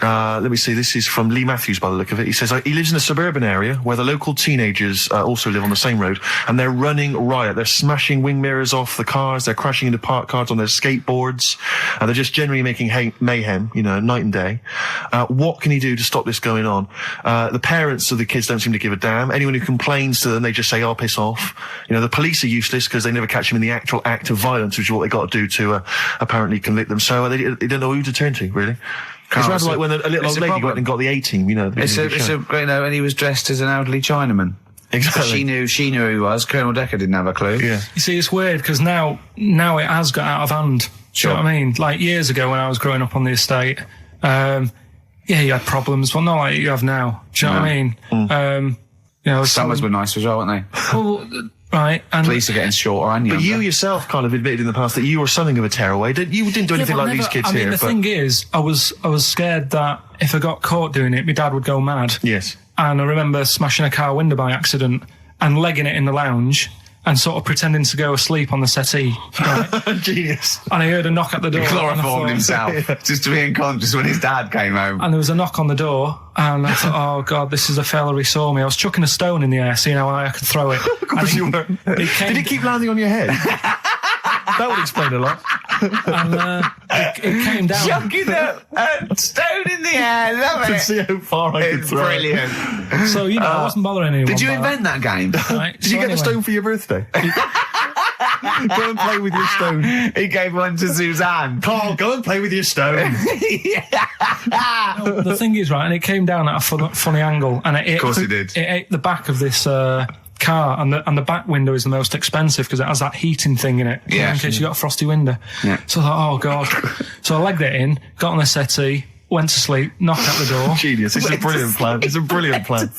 B: Let me see. This is from Lee Matthews by the look of it. He says, he lives in a suburban area where the local teenagers also live on the same road, and they're running riot. They're smashing wing mirrors off the cars. They're crashing into parked cars on their skateboards. And they're just generally making mayhem, night and day. What can he do to stop this going on? The parents of the kids don't seem to give a damn. Anyone who complains to them, they just say, "Oh, piss off." The police are useless because they never catch them in the actual act of violence, which is what they got to do to apparently convict them. So they don't know who to turn to, really. It's rather like when a little old lady went and got the A-team,
A: It's a great, and he was dressed as an elderly Chinaman.
B: Exactly.
A: She knew who he was. Colonel Decker didn't have a clue.
B: Yeah.
C: You see, it's weird because now it has got out of hand.
A: Sure.
C: Do you know what I mean? Like years ago when I was growing up on the estate, you had problems, but not like you have now. Do you know what I mean?
A: Summers were nice as well, weren't they?
C: Well, right. And
A: police are getting shorter and younger.
B: But you yourself kind of admitted in the past that you were something of a tearaway. You didn't do anything like these kids here.
C: The thing is, I was scared that if I got caught doing it, my dad would go mad.
B: Yes.
C: And I remember smashing a car window by accident and legging it in the lounge. and sort of pretending to go asleep on the settee. Right?
B: Genius.
C: And I heard a knock at the door.
A: He
C: and I
A: chloroformed
C: thought-
A: himself just to be unconscious when his dad came home.
C: And there was a knock on the door, and I thought, oh God, this is a fella. He saw me. I was chucking a stone in the air, seeing how high I could throw it.
B: Of course you were.
C: It came,
B: Did it keep landing on your head? That would explain a lot.
C: and it came down.
A: Chucking a stone in the air, love
B: To
A: it.
B: see how far I could
A: It's
B: throw it.
A: brilliant.
C: So, you know, I wasn't bothering anyone.
A: Did you
C: by
A: invent that game?
C: Right,
B: Did you get the stone for your birthday? Go and play with your stone.
A: He gave one to Suzanne.
B: Carl, go and play with your stone.
C: The thing is, right, and it came down at a funny angle, and it
A: Of course it did.
C: It ate the back of this car, and the back window is the most expensive because it has that heating thing in it.
A: Yeah.
C: In case you got a frosty window.
A: Yeah.
C: So I thought, oh God. So I legged it in, got on the settee, went to sleep, knocked at the door.
B: Genius. It's a brilliant plan. It's a brilliant plan.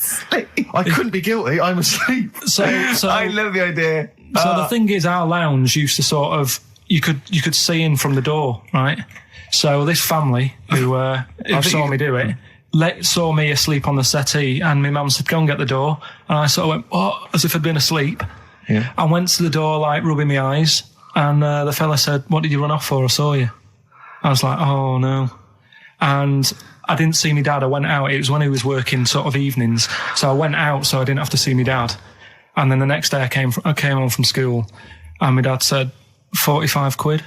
B: I couldn't be guilty. I'm asleep.
C: So
A: I love the idea.
C: So the thing is, our lounge used to sort of you could see in from the door, right? So this family who saw me do it saw me asleep on the settee, and my mum said, "Go and get the door." And I sort of went, "Oh," as if I'd been asleep.
B: Yeah.
C: I went to the door, like rubbing my eyes, and the fella said, "What did you run off for? I saw you." I was like, "Oh no," and I didn't see my dad. I went out. It was when he was working sort of evenings, so I went out so I didn't have to see my dad. And then the next day I came home from school, and my dad said, 45 quid.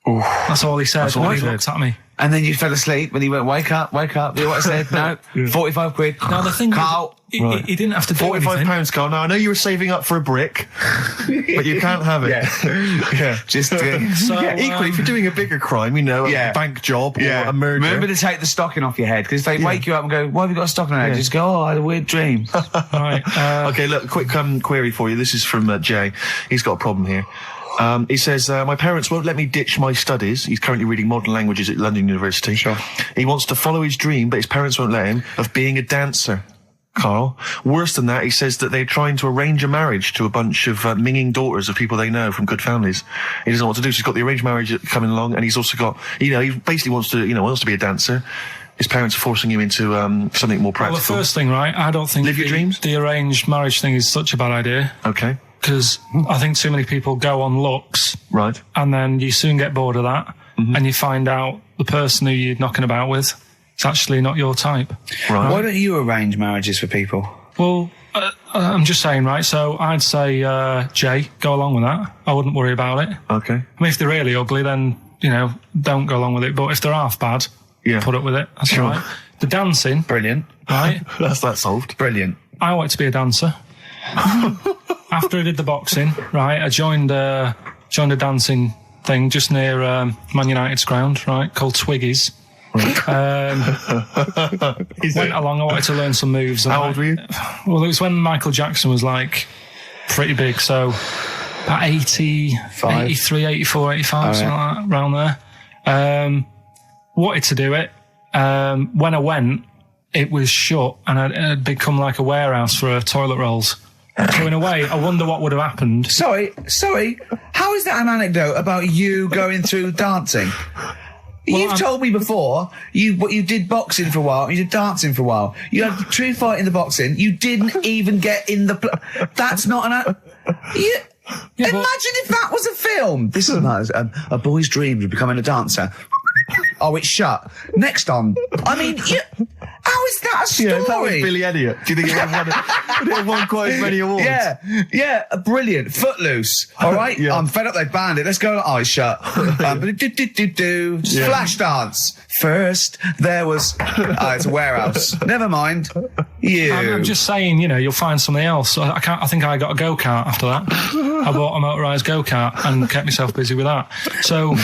B: Oof.
C: That's all he said.
B: That's all
C: And
B: he
C: he
B: said.
C: looked at me.
A: And then you fell asleep and he went, wake up. You know what I said? No, 45 quid.
C: Now the thing
A: Carl.
C: is, he didn't have to do anything.
B: £45, Carl. Now, I know you were saving up for a brick, but you can't have it. Yeah.
A: Just,
C: So,
B: Equally, if you're doing a bigger crime, you know,
A: Yeah.
B: a bank job or a murder.
A: Remember to take the stocking off your head, because if they wake you up and go, why have you got a stocking on your head? Just go, oh, I had a weird dream.
C: Right.
B: Okay, look, quick query for you. This is from Jay. He's got a problem here. He says, my parents won't let me ditch my studies. He's currently reading modern languages at London University.
A: Sure.
B: He wants to follow his dream, but his parents won't let him, of being a dancer. Carl. Worse than that, he says that they're trying to arrange a marriage to a bunch of minging daughters of people they know from good families. He doesn't know what to do, so he's got the arranged marriage coming along, and he's also got, he basically wants to be a dancer. His parents are forcing him into something more practical.
C: Well, the first thing, right, I don't think
B: Live your dreams?
C: the arranged marriage thing is such a bad idea.
B: Okay.
C: Because I think too many people go on looks,
B: Right.
C: and then you soon get bored of that, and you find out the person who you're knocking about with is actually not your type.
B: Right.
A: Why don't you arrange marriages for people?
C: Well, I'm just saying, right, so I'd say, Jay, go along with that. I wouldn't worry about it.
B: Okay.
C: I mean, if they're really ugly, then, don't go along with it. But if they're half bad, put up with it. That's
B: Sure.
C: all right. The dancing,
A: Brilliant.
C: right?
B: That's that solved.
A: Brilliant.
C: I wanted to be a dancer. After I did the boxing, right, I joined a dancing thing just near Man United's ground, right, called Twiggies. Went along, I wanted to learn some moves.
B: How old were you?
C: Well, it was when Michael Jackson was, like, pretty big, so about 83, 84, 85, something like that, around there. Wanted to do it. When I went, it was shut, and it had become like a warehouse for toilet rolls. So in a way, I wonder what would have happened.
A: Sorry. How is that an anecdote about you going through dancing? You've told me before you did boxing for a while, you did dancing for a while. You had a true fight in the boxing. You didn't even get in the. That's not an. Imagine if that was a film. This is a boy's dream of becoming a dancer. Oh, it's shut. Next on. I mean, how is that a story?
B: Yeah, if that was Billy Elliot, do you think it would have won quite as many awards?
A: Yeah, brilliant. Footloose. All right,
B: Yeah.
A: I'm fed up. They banned it. Let's go. Eyes shut. Flash dance. First, there was. It's a warehouse. Never mind.
C: I'm just saying, you'll find something else. I think I got a go-kart after that. I bought a motorised go-kart and kept myself busy with that. So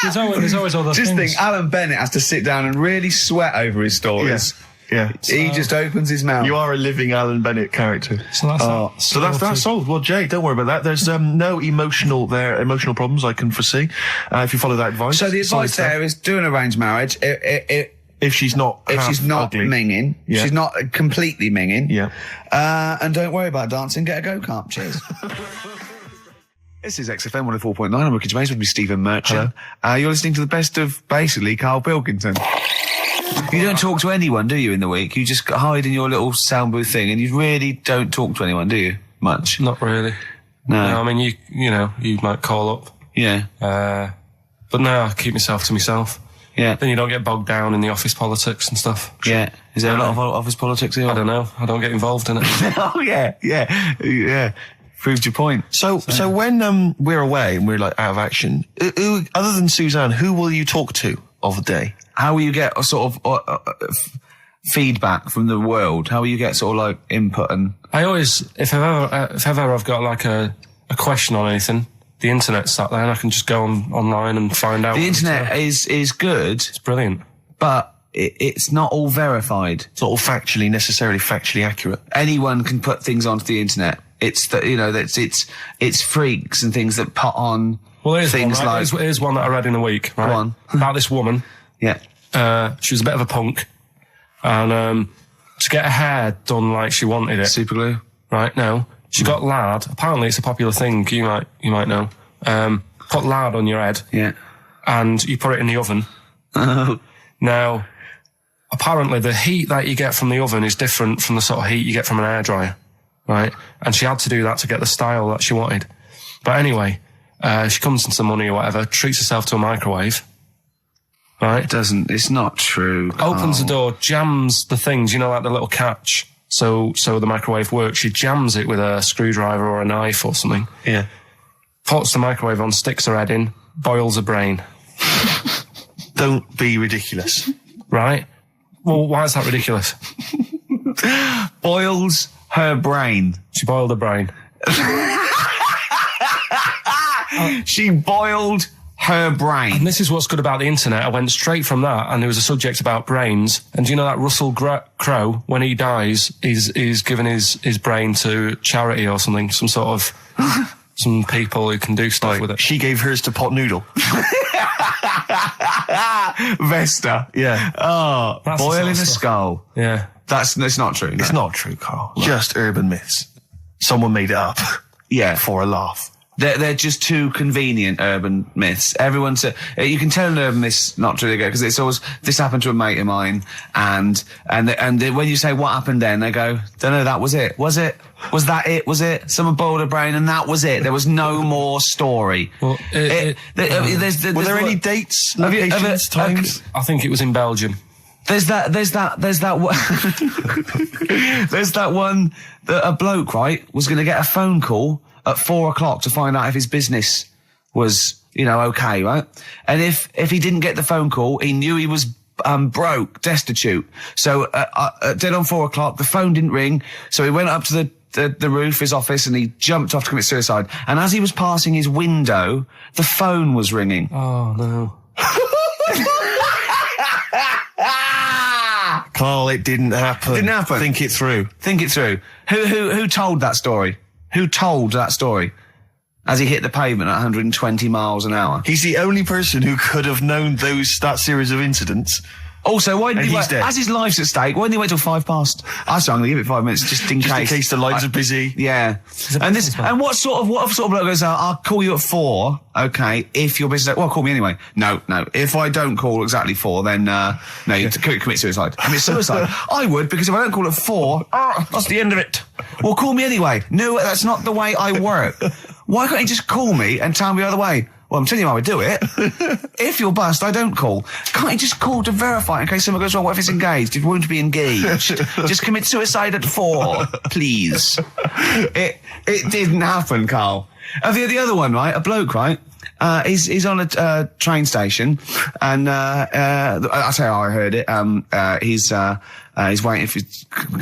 C: there's always other
A: Just
C: things.
A: think, Alan Bennett has to sit down and really sweat over his stories.
B: Yeah.
A: He just opens his mouth.
B: You are a living Alan Bennett character.
C: So that's that.
B: So that's solved. Well, Jay, don't worry about that. There's no emotional problems I can foresee if you follow that advice.
A: So the advice there is do an arranged marriage.
B: If she's not ugly.
A: minging, she's not completely minging.
B: Yeah.
A: And don't worry about dancing. Get a go-kart. Cheers. This is XFM 104.9. I'm Ricky Gervais with me, Stephen Merchant. You're listening to the best of basically Karl Pilkington. You don't talk to anyone, do you, in the week? You just hide in your little sound booth thing, and you really don't talk to anyone, do you? much?
C: Not really.
A: No.
C: I mean, you might call up.
A: Yeah.
C: But no, I keep myself to myself.
A: Yeah.
C: Then you don't get bogged down in the office politics and stuff.
A: Yeah. Is there a lot of office politics here?
C: I don't know. I don't get involved in it.
A: Oh, yeah. Proved your point.
B: So when we're away and we're like out of action, who, other than Suzanne, who will you talk to of the day?
A: How will you get a sort of feedback from the world? How will you get sort of like input and...
C: I always, if ever I've got like a question on anything, the internet's sat there and I can just go online and find out.
A: The internet is good.
C: It's brilliant.
A: But it's not all verified.
B: It's not all necessarily factually accurate.
A: Anyone can put things onto the internet. It's it's freaks and things that put on things like...
C: Here's one that I read in a week, right?
A: Go on.
C: About this woman.
A: Yeah.
C: She was a bit of a punk. And to get her hair done like she wanted it.
A: Super glue?
C: Right, no. She got lard. Apparently it's a popular thing, you might know. Put lard on your head.
A: Yeah.
C: And you put it in the oven. Now, apparently the heat that you get from the oven is different from the sort of heat you get from an hairdryer. Right? And she had to do that to get the style that she wanted. But anyway, she comes into money or whatever, treats herself to a microwave. Right?
A: It's not true.
C: Opens the door, jams the things, like the little catch. So the microwave works. She jams it with a screwdriver or a knife or something.
B: Yeah.
C: Puts the microwave on, sticks her head in, boils her brain.
B: Don't be ridiculous.
C: Right? Well, why is that ridiculous?
A: Boils her brain.
C: She boiled her brain.
A: She boiled her brain.
C: And this is what's good about the internet. I went straight from that, and there was a subject about brains. And do you know that Russell Crowe, when he dies, is giving his brain to charity or something, some sort of some people who can do stuff with it.
B: She gave hers to Pot Noodle.
A: Vesta.
B: Yeah.
A: Oh,
C: That's
A: boiling
C: the
A: a
C: sort of
A: skull.
C: Yeah.
A: It's not true. No.
B: It's not true, Carl. Just urban myths. Someone made it up.
A: Yeah.
B: For a laugh.
A: They're just too convenient urban myths. You can tell an urban myth's not true because it's always, this happened to a mate of mine, and when you say what happened then, they go, don't know, that was it. Was it? Was that it? Was it? Someone boiled a brain and that was it. There was no more story.
C: Well,
B: Were there any dates, locations, times?
C: I think it was in Belgium.
A: There's that one, there's that one that a bloke, right, was going to get a phone call at 4:00 to find out if his business was, okay, right? And if he didn't get the phone call, he knew he was broke, destitute. So dead on 4:00, the phone didn't ring, so he went up to the roof of his office and he jumped off to commit suicide. And as he was passing his window, the phone was ringing.
C: Oh no.
B: Carl, it didn't happen.
A: Didn't happen.
B: Think it through.
A: Think it through. Who told that story? Who told that story? As he hit the pavement at 120 miles an hour.
B: He's the only person who could have known that series of incidents.
A: Also, why didn't he wait?
B: Dead.
A: As his life's at stake, why didn't he wait till 5:00? I'm going to give it 5 minutes just in case.
B: Just in case the lines are busy.
A: Yeah. And what sort of bloke goes, I'll call you at 4, okay, if your business... Well, call me anyway. No. If I don't call exactly 4, then, you commit suicide. Commit suicide. I would, because if I don't call at 4, that's the end of it. Well, call me anyway. No, that's not the way I work. Why can't you just call me and tell me the other way? Well, I'm telling you how I do it. If you're bust, I don't call. Can't you just call to verify in case something goes wrong? What if it's engaged? It won't be engaged. Just commit suicide at 4, please. It didn't happen, Carl. The other one, right? A bloke, right? He's on a train station, and I'll tell you how I heard it. He's waiting for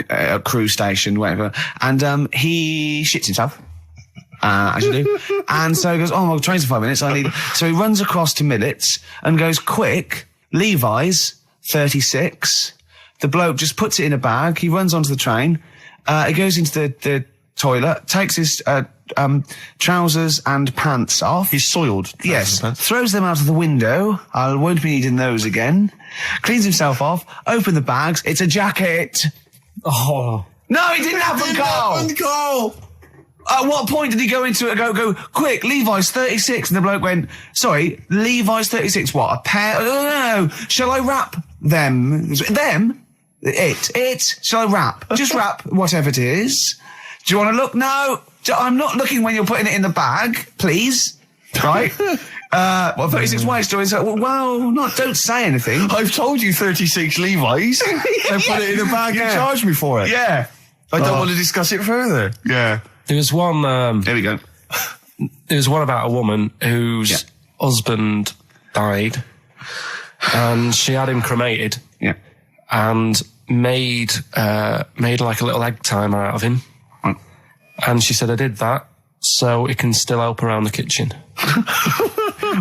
A: a cruise station, whatever, and he shits himself. As you do. And so he goes, oh, my train's in 5 minutes. So he runs across to Millets and goes, quick, Levi's 36. The bloke just puts it in a bag. He runs onto the train. He goes into the toilet, takes his trousers and pants off.
B: He's soiled.
A: Yes. Throws them out of the window. I won't be needing those again. Cleans himself off. Open the bags. It's a jacket.
C: Oh.
A: No, it didn't happen, Carl. At what point did he go into it and go, quick, Levi's 36? And the bloke went, sorry, Levi's 36, what, a pair? No. Shall I wrap them? Them? It. Shall I wrap? Just wrap whatever it is. Do you want to look? No, I'm not looking when you're putting it in the bag, please. Right? 36 White stories. Don't say anything.
B: I've told you 36 Levi's. They put it in a bag and charged me for it.
A: Yeah.
B: I don't want to discuss it further.
A: Yeah.
C: There was one.
A: There we go.
C: There was one about a woman whose husband died, and she had him cremated.
A: Yeah.
C: And made like a little egg timer out of him.
A: Right.
C: And she said, I did that so it can still help around the kitchen.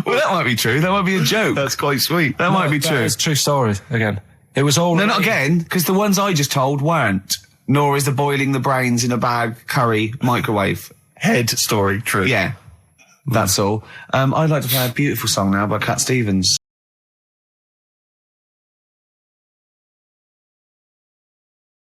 A: Well, that might be true. That might be a joke.
B: That's quite sweet.
A: That might be true.
C: It's a true story, again. It was all...
A: No, not again, because the ones I just told weren't. Nor is the boiling the brains in a bag curry microwave.
B: Head story, true.
A: Yeah. That's all. I'd like to play a beautiful song now by Cat Stevens.